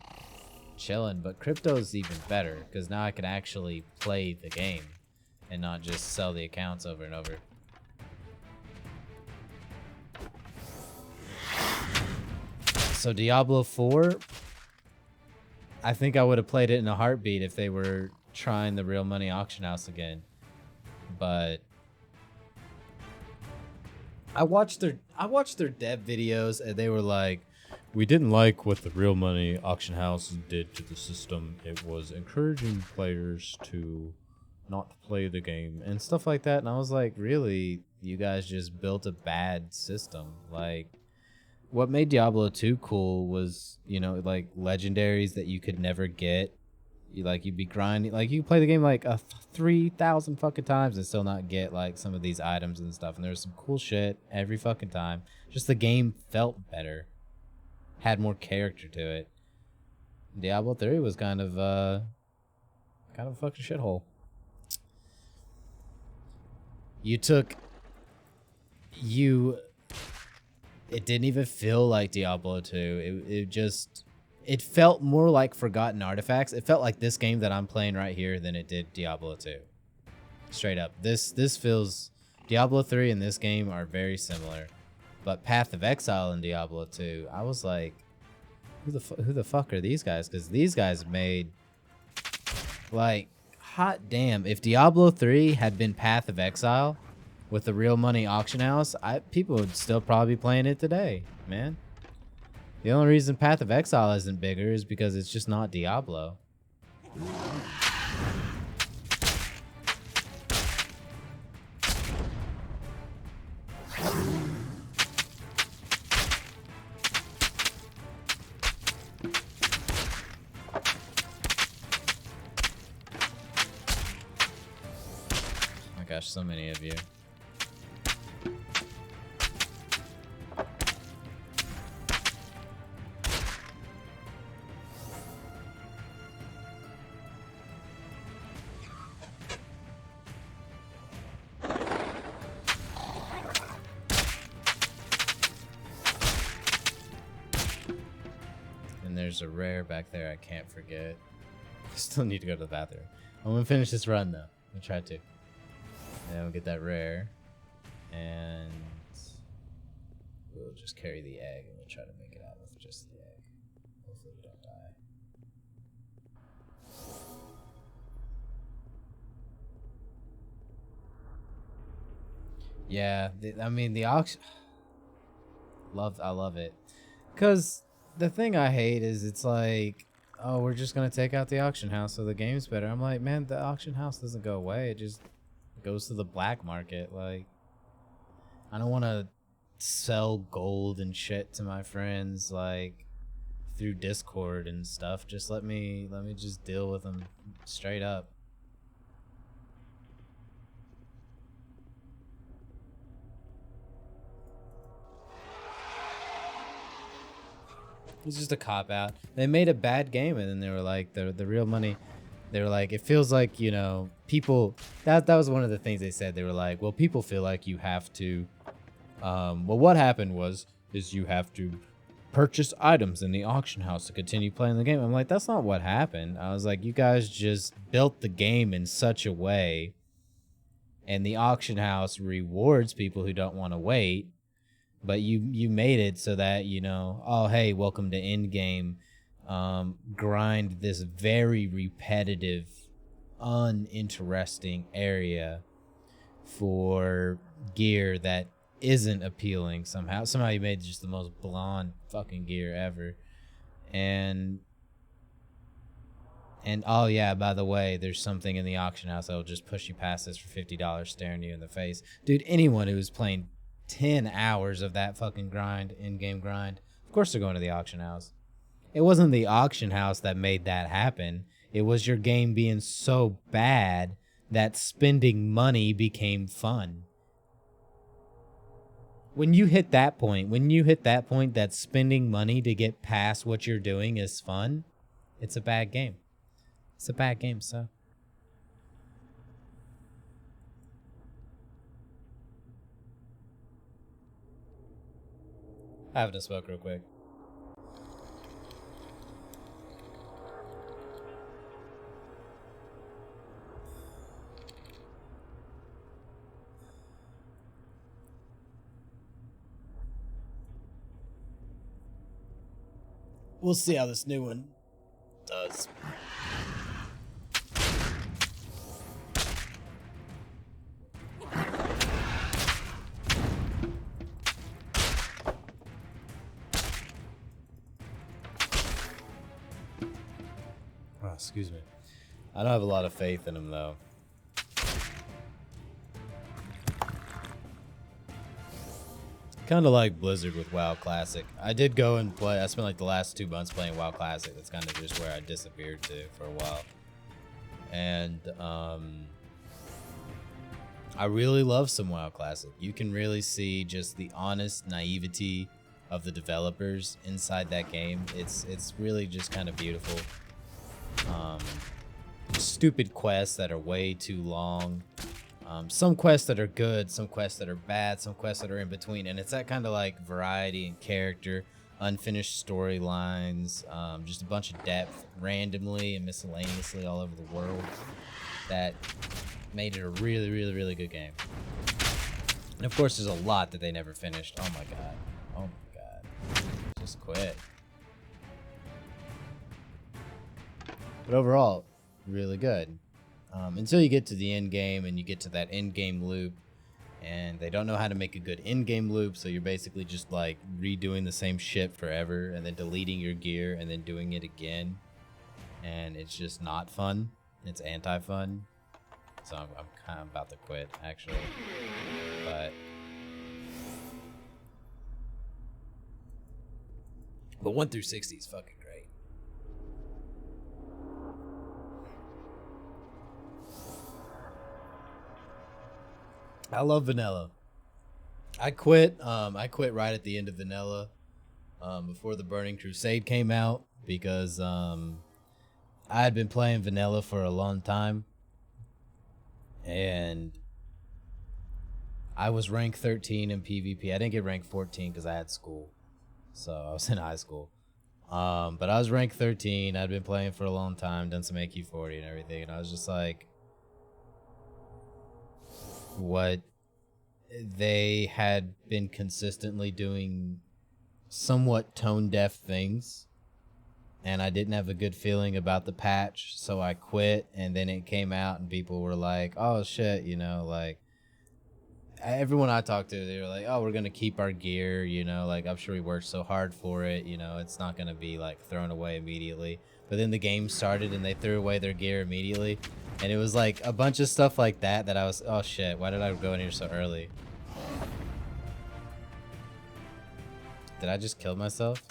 chilling. But crypto's even better because now I can actually play the game and not just sell the accounts over and over. So Diablo 4, I think I would have played it in a heartbeat if they were trying the real money auction house again. But I watched their dev videos and they were like, we didn't like what the real money auction house did to the system. It was encouraging players to not play the game and stuff like that. And I was like, really? You guys just built a bad system. Like, what made Diablo 2 cool was, you know, like legendaries that you could never get. You'd be grinding, like you play the game like 3,000 fucking times and still not get like some of these items and stuff. And there was some cool shit every fucking time. Just the game felt better, had more character to it. Diablo 3 was kind of a fucking shithole. It didn't even feel like Diablo 2. It felt more like Forgotten Artifacts. It felt like this game that I'm playing right here than it did Diablo 2. Straight up. This feels... Diablo 3 and this game are very similar. But Path of Exile and Diablo 2, I was like, who the fuck are these guys? Because these guys made... Like, hot damn. If Diablo 3 had been Path of Exile with the real money auction house, people would still probably be playing it today, man. The only reason Path of Exile isn't bigger is because it's just not Diablo. Oh my gosh, so many of you. There's a rare back there I can't forget. I still need to go to the bathroom. I'm gonna finish this run though. I'm gonna try to. And we'll get that rare. And We'll just carry the egg and we'll try to make it out with just the egg. Hopefully we don't die. Yeah, I mean the auction. I love it, cause the thing I hate is it's like, oh, we're just gonna take out the auction house so the game's better. I'm like, man, the auction house doesn't go away. It just goes to the black market. Like, I don't want to sell gold and shit to my friends like through Discord and stuff. Just let me just deal with them straight up. It's just a cop out. They made a bad game and then they were like the real money. They were like, it feels like, you know, people, that was one of the things they said. They were like, well, people feel like you have to, well, what happened is you have to purchase items in the auction house to continue playing the game. I'm like, that's not what happened. I was like, you guys just built the game in such a way and the auction house rewards people who don't want to wait. But you made it so that, you know, oh, hey, welcome to end game. Grind this very repetitive, uninteresting area for gear that isn't appealing somehow. Somehow you made just the most blonde fucking gear ever. And oh yeah, by the way, there's something in the auction house that will just push you past this for $50 staring you in the face. Dude, anyone who's playing 10 hours of that fucking grind, in-game grind, of course they're going to the auction house. It wasn't the auction house that made that happen. It was your game being so bad that spending money became fun. When you hit that point that spending money to get past what you're doing is fun, it's a bad game. It's a bad game, so. I have to smoke real quick. We'll see how this new one does. Oh, excuse me. I don't have a lot of faith in him, though. Kind of like Blizzard with WoW Classic. I did go and play. I spent like the last 2 months playing WoW Classic. That's kind of just where I disappeared to for a while. And I really love some WoW Classic. You can really see just the honest naivety of the developers inside that game. It's really just kind of beautiful. Stupid quests that are way too long. Some quests that are good, some quests that are bad, some quests that are in between. And it's that kind of like variety and character, unfinished storylines, just a bunch of depth randomly and miscellaneously all over the world that made it a really, really, really good game. And of course, there's a lot that they never finished. Oh my god. Oh my god. Just quit. But overall, really good. Until you get to the end game and you get to that end game loop, and they don't know how to make a good end game loop, so you're basically just like redoing the same shit forever and then deleting your gear and then doing it again, and it's just not fun. It's anti-fun. So I'm kind of about to quit, actually. But 1 through 60 is fucking great. I love vanilla. I quit right at the end of vanilla, before the Burning Crusade came out, because I had been playing vanilla for a long time, and I was rank 13 in PvP. I didn't get rank 14 because I had school, so I was in high school. But I was rank 13. I'd been playing for a long time, done some AQ40 and everything, and I was just like, what they had been consistently doing somewhat tone-deaf things, and I didn't have a good feeling about the patch, so I quit. And then it came out and people were like, oh shit, you know, like everyone I talked to, they were like, oh, we're gonna keep our gear, you know, like I'm sure we worked so hard for it, you know, it's not gonna be like thrown away immediately. But then the game started and they threw away their gear immediately, and it was like a bunch of stuff like that I was, oh shit, why did I go in here so early? Did I just kill myself?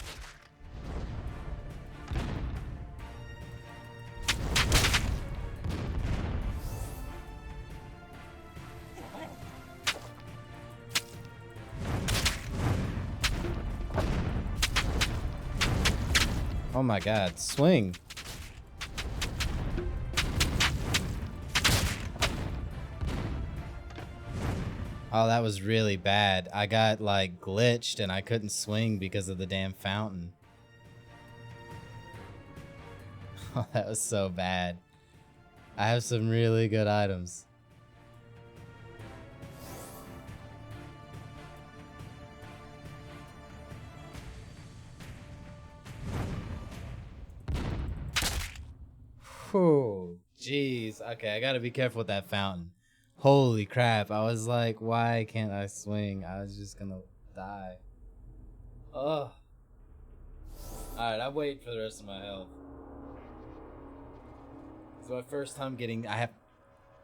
Oh my god, swing. Oh, that was really bad. I got like glitched and I couldn't swing because of the damn fountain. Oh, that was so bad. I have some really good items. Whew, jeez. Okay, I gotta be careful with that fountain. Holy crap, I was like, why can't I swing? I was just gonna die. Ugh. Alright, I'll wait for the rest of my health. It's my first time getting,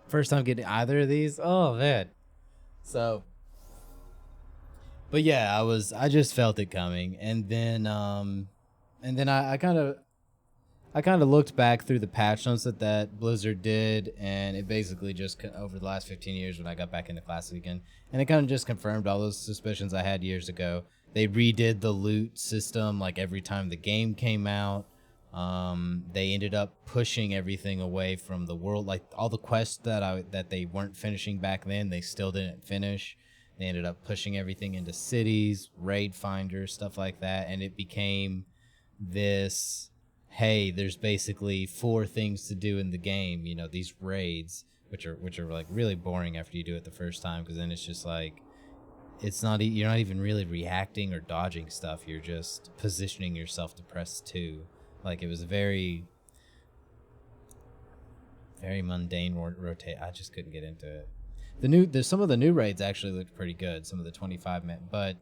first time getting either of these. Oh man. So, but yeah, I just felt it coming. And then I kind of looked back through the patch notes that Blizzard did, and it basically just, over the last 15 years when I got back into Classic again, and it kind of just confirmed all those suspicions I had years ago. They redid the loot system like every time the game came out. They ended up pushing everything away from the world, like all the quests that they weren't finishing back then, they still didn't finish. They ended up pushing everything into cities, raid finders, stuff like that, and it became this, hey, there's basically 4 things to do in the game, you know, these raids, which are like really boring after you do it the first time, because then it's just like, you're not even really reacting or dodging stuff, you're just positioning yourself to press 2. Like, it was very mundane rotate. I just couldn't get into it. Some of the new raids actually looked pretty good, some of the 25 minute, but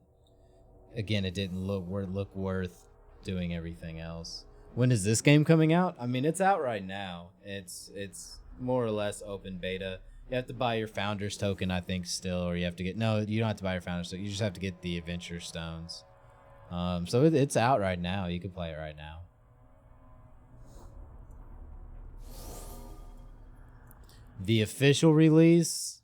again, it didn't look worth doing everything else. When is this game coming out? I mean, it's out right now. It's more or less open beta. You have to buy your Founders token, I think, still, or you have to get... No, you don't have to buy your Founders token. You just have to get the Adventure Stones. So it's out right now. You can play it right now. The official release...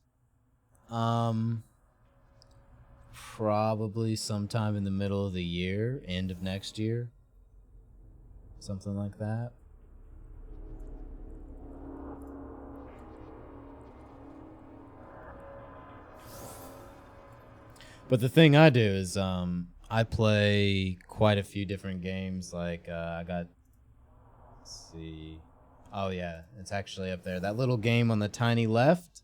probably sometime in the middle of the year, end of next year. Something like that. But the thing I do is I play quite a few different games. Like I got, let's see, oh yeah, it's actually up there, that little game on the tiny left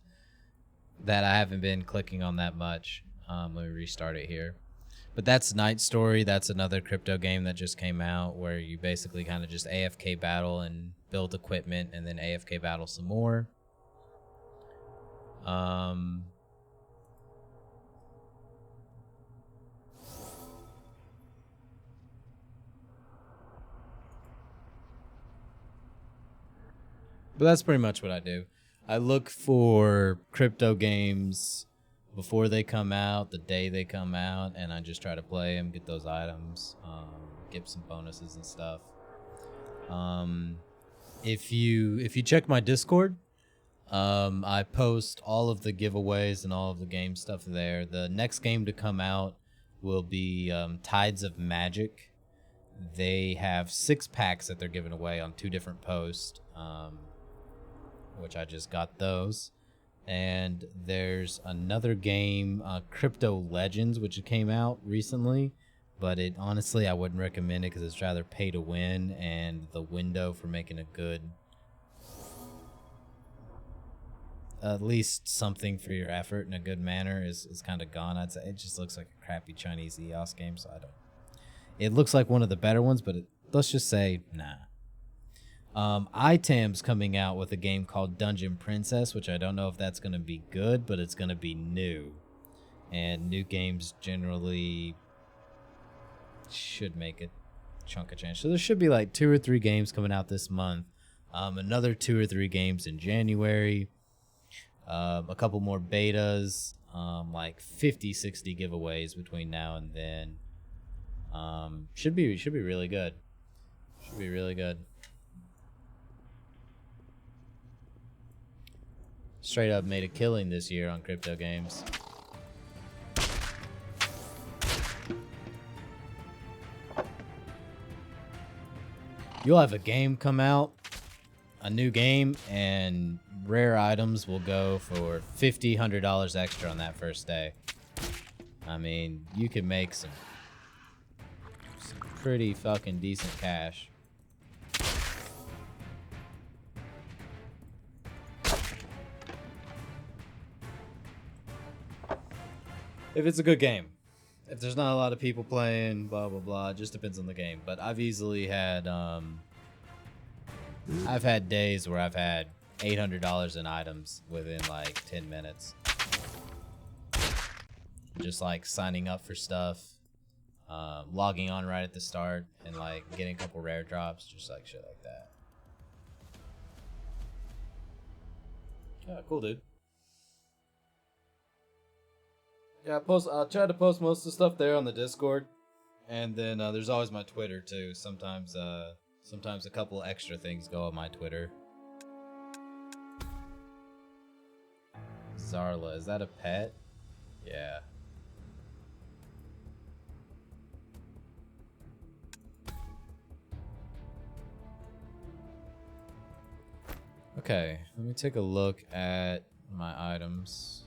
that I haven't been clicking on that much. Let me restart it here. But that's Night Story. That's another crypto game that just came out where you basically kind of just AFK battle and build equipment and then AFK battle some more. But that's pretty much what I do. I look for crypto games before they come out, the day they come out, and I just try to play them, get those items, get some bonuses and stuff. If you check my Discord, I post all of the giveaways and all of the game stuff there. The next game to come out will be Tides of Magic. They have 6 packs that they're giving away on 2 different posts, which I just got those. And there's another game, Cryptolegends, which came out recently, but it honestly, I wouldn't recommend it because it's rather pay to win, and the window for making a good at least something for your effort in a good manner is kind of gone. I'd say it just looks like a crappy Chinese EOS game, so I don't. It looks like one of the better ones, but let's just say nah. Itam's coming out with a game called Dungeon Princess, which I don't know if that's going to be good, but it's going to be new. And new games generally should make a chunk of change. So there should be like 2 or 3 games coming out this month. Another 2 or 3 games in January. A couple more betas. Like 50, 60 giveaways between now and then. Should be really good. Should be really good. Straight up made a killing this year on crypto games. You'll have a game come out, a new game, and rare items will go for $50, $100 extra on that first day. I mean, you can make some pretty fucking decent cash. If it's a good game. If there's not a lot of people playing, blah, blah, blah. It just depends on the game. But I've easily had, I've had days where I've had $800 in items within like 10 minutes. Just like signing up for stuff, logging on right at the start, and like getting a couple rare drops, just like shit like that. Yeah, cool, dude. Yeah, I try to post most of the stuff there on the Discord, and then there's always my Twitter too. Sometimes a couple extra things go on my Twitter. Zarla, is that a pet? Yeah. Okay, let me take a look at my items.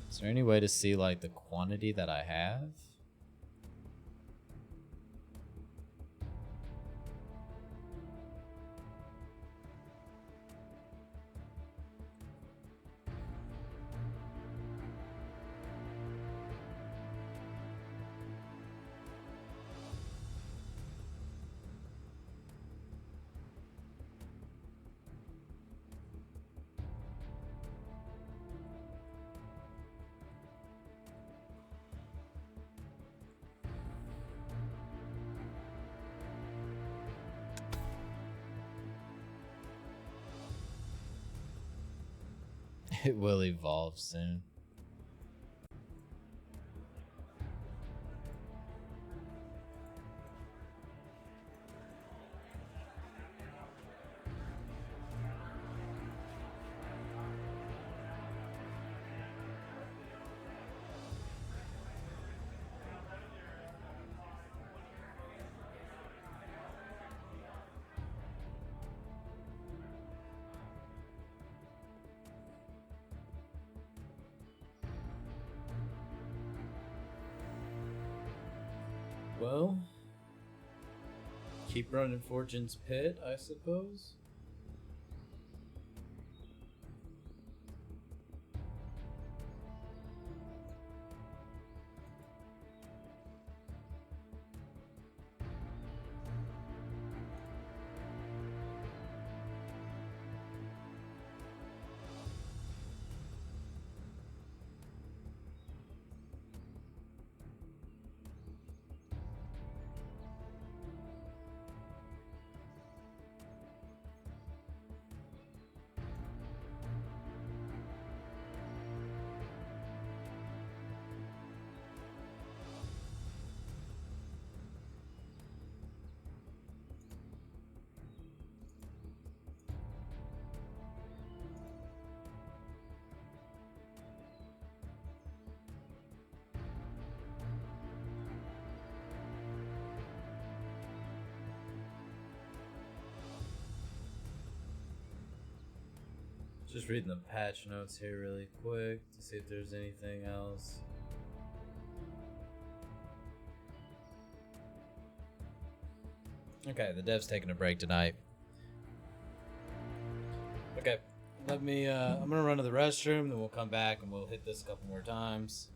Is there any way to see like the quantity that I have? It will evolve soon. Well, keep running Fortune's Pit, I suppose. Just reading the patch notes here really quick to see if there's anything else. Okay, the dev's taking a break tonight. Okay, let me, I'm gonna run to the restroom, then we'll come back and we'll hit this a couple more times.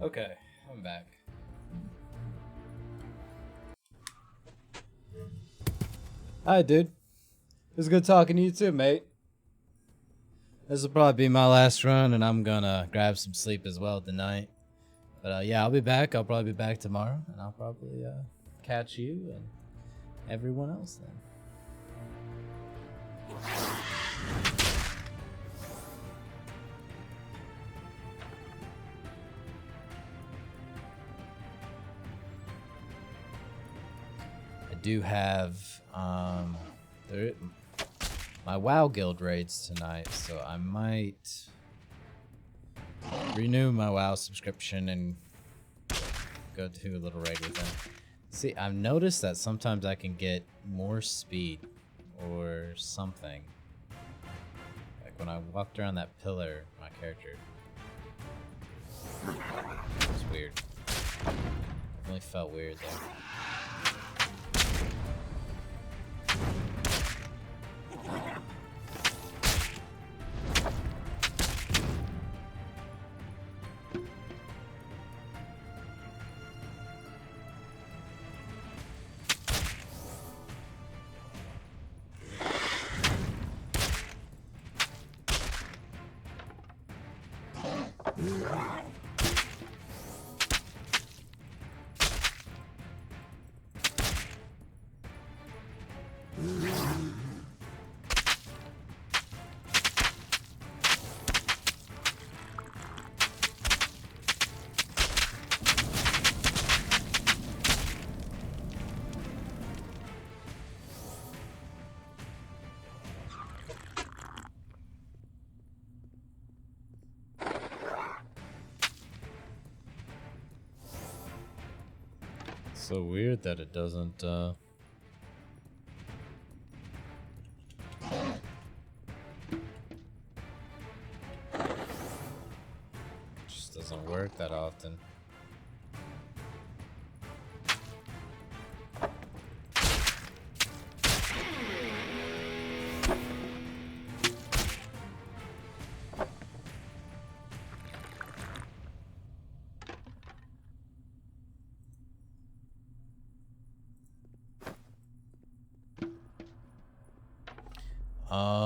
Okay, I'm back. Hi, dude. It was good talking to you too, mate. This will probably be my last run, and I'm gonna grab some sleep as well tonight. But yeah, I'll be back. I'll probably be back tomorrow, and I'll probably catch you and everyone else then. I do have my WoW guild raids tonight, so I might renew my WoW subscription and go do a little raid with them. See, I've noticed that sometimes I can get more speed or something. Like when I walked around that pillar, my character. It's weird. Definitely felt weird there. So weird that it doesn't just doesn't work that often.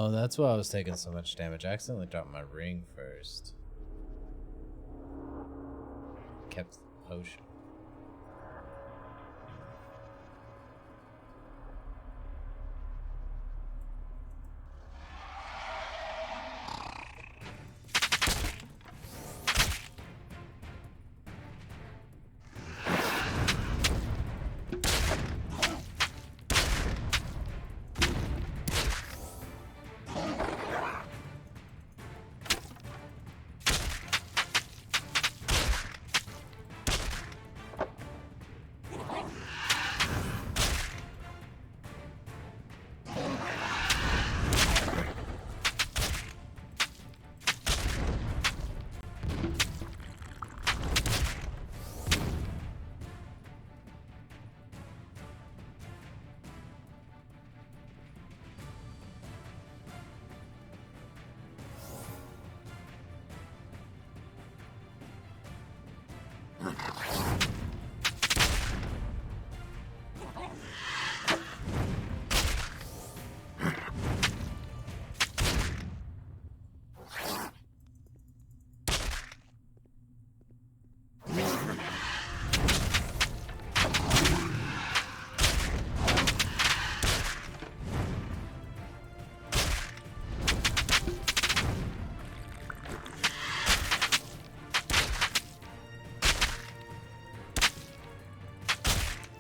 Oh, that's why I was taking so much damage. I accidentally dropped my ring first. Kept the potion.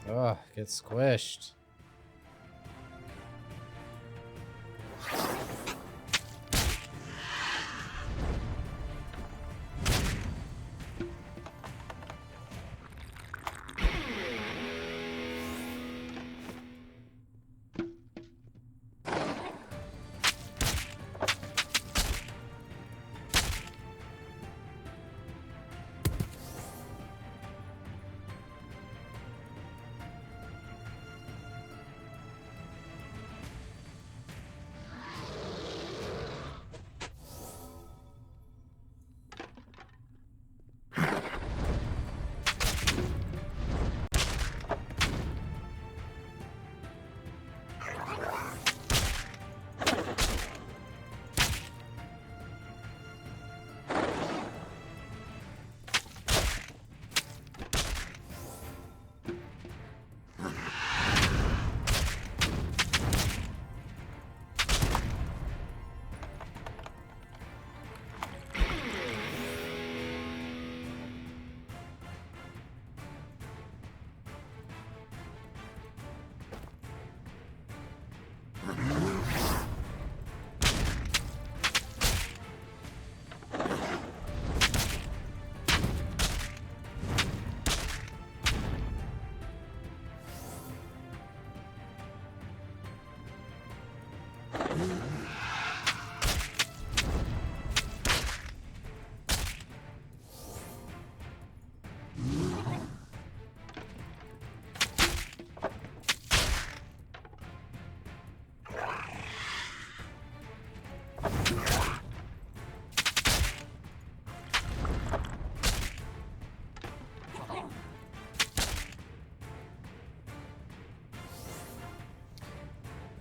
Oh, get squished.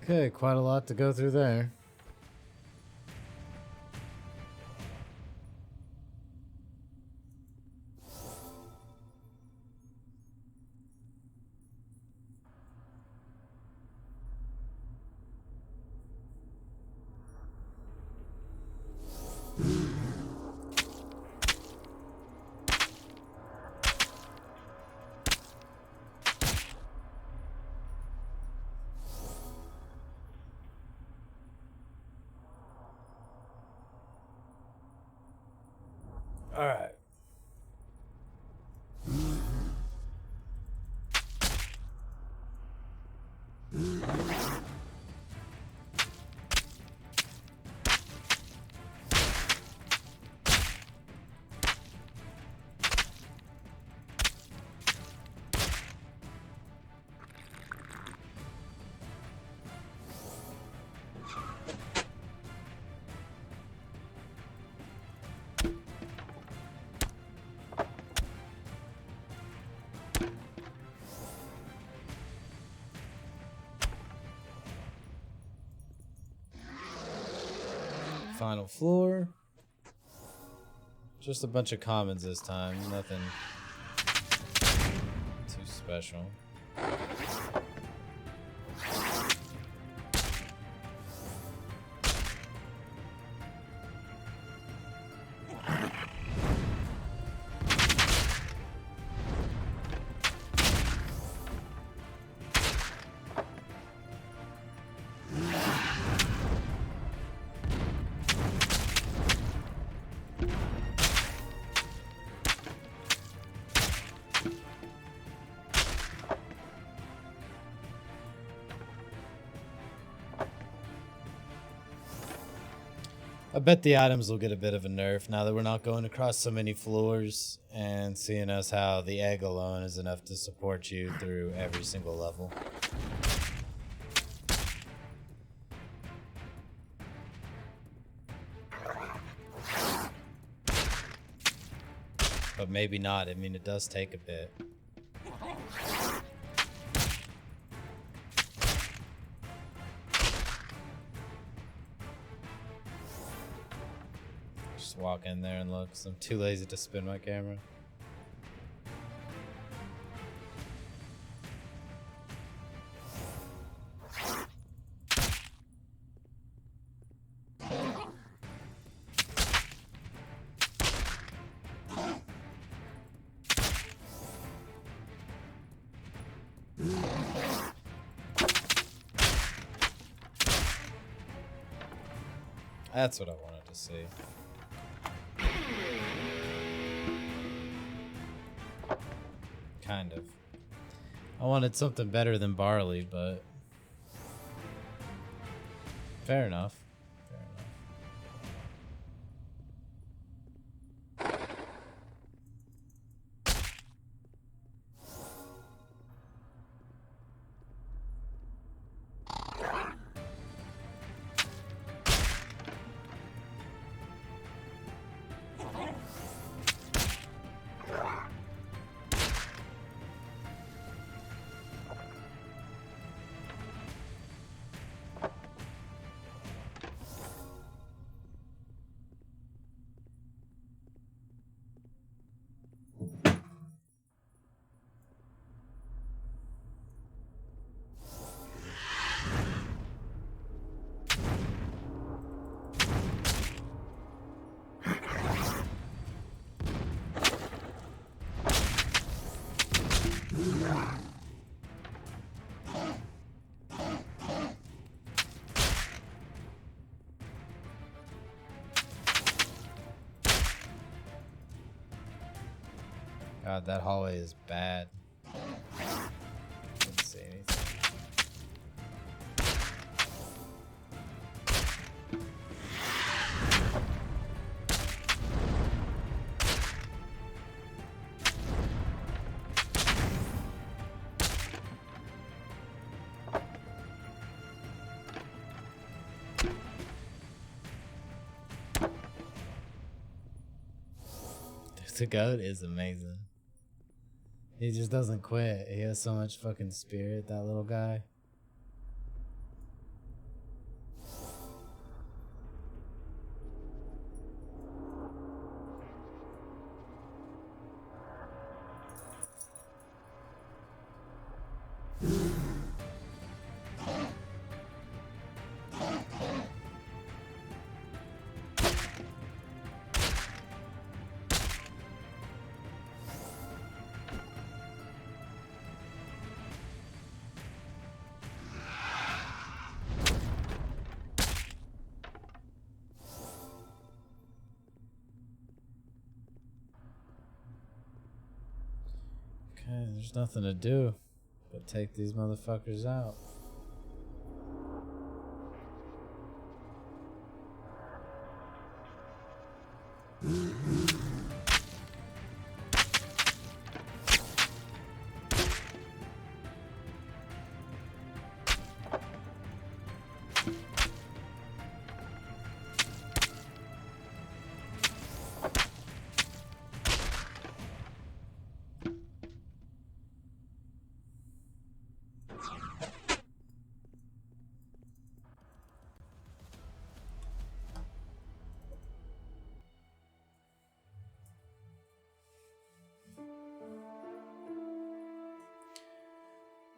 Okay, quite a lot to go through there. All right. final floor. Just a bunch of commons this time. Nothing too special. I bet the items will get a bit of a nerf now that we're not going across so many floors, and seeing as how the egg alone is enough to support you through every single level. But maybe not. I mean, it does take a bit. Just walk in there and look. 'Cause I'm too lazy to spin my camera. That's what I wanted to see. Kind of. I wanted something better than barley, but fair enough. Fair enough. God, that hallway is bad. Didn't see anything. The goat is amazing. He just doesn't quit. He has so much fucking spirit, that little guy. Okay, there's nothing to do but take these motherfuckers out.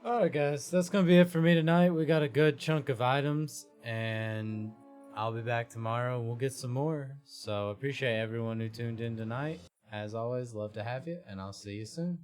Alright guys, that's gonna be it for me tonight. We got a good chunk of items, and I'll be back tomorrow. We'll get some more. So appreciate everyone who tuned in tonight. As always, love to have you, and I'll see you soon.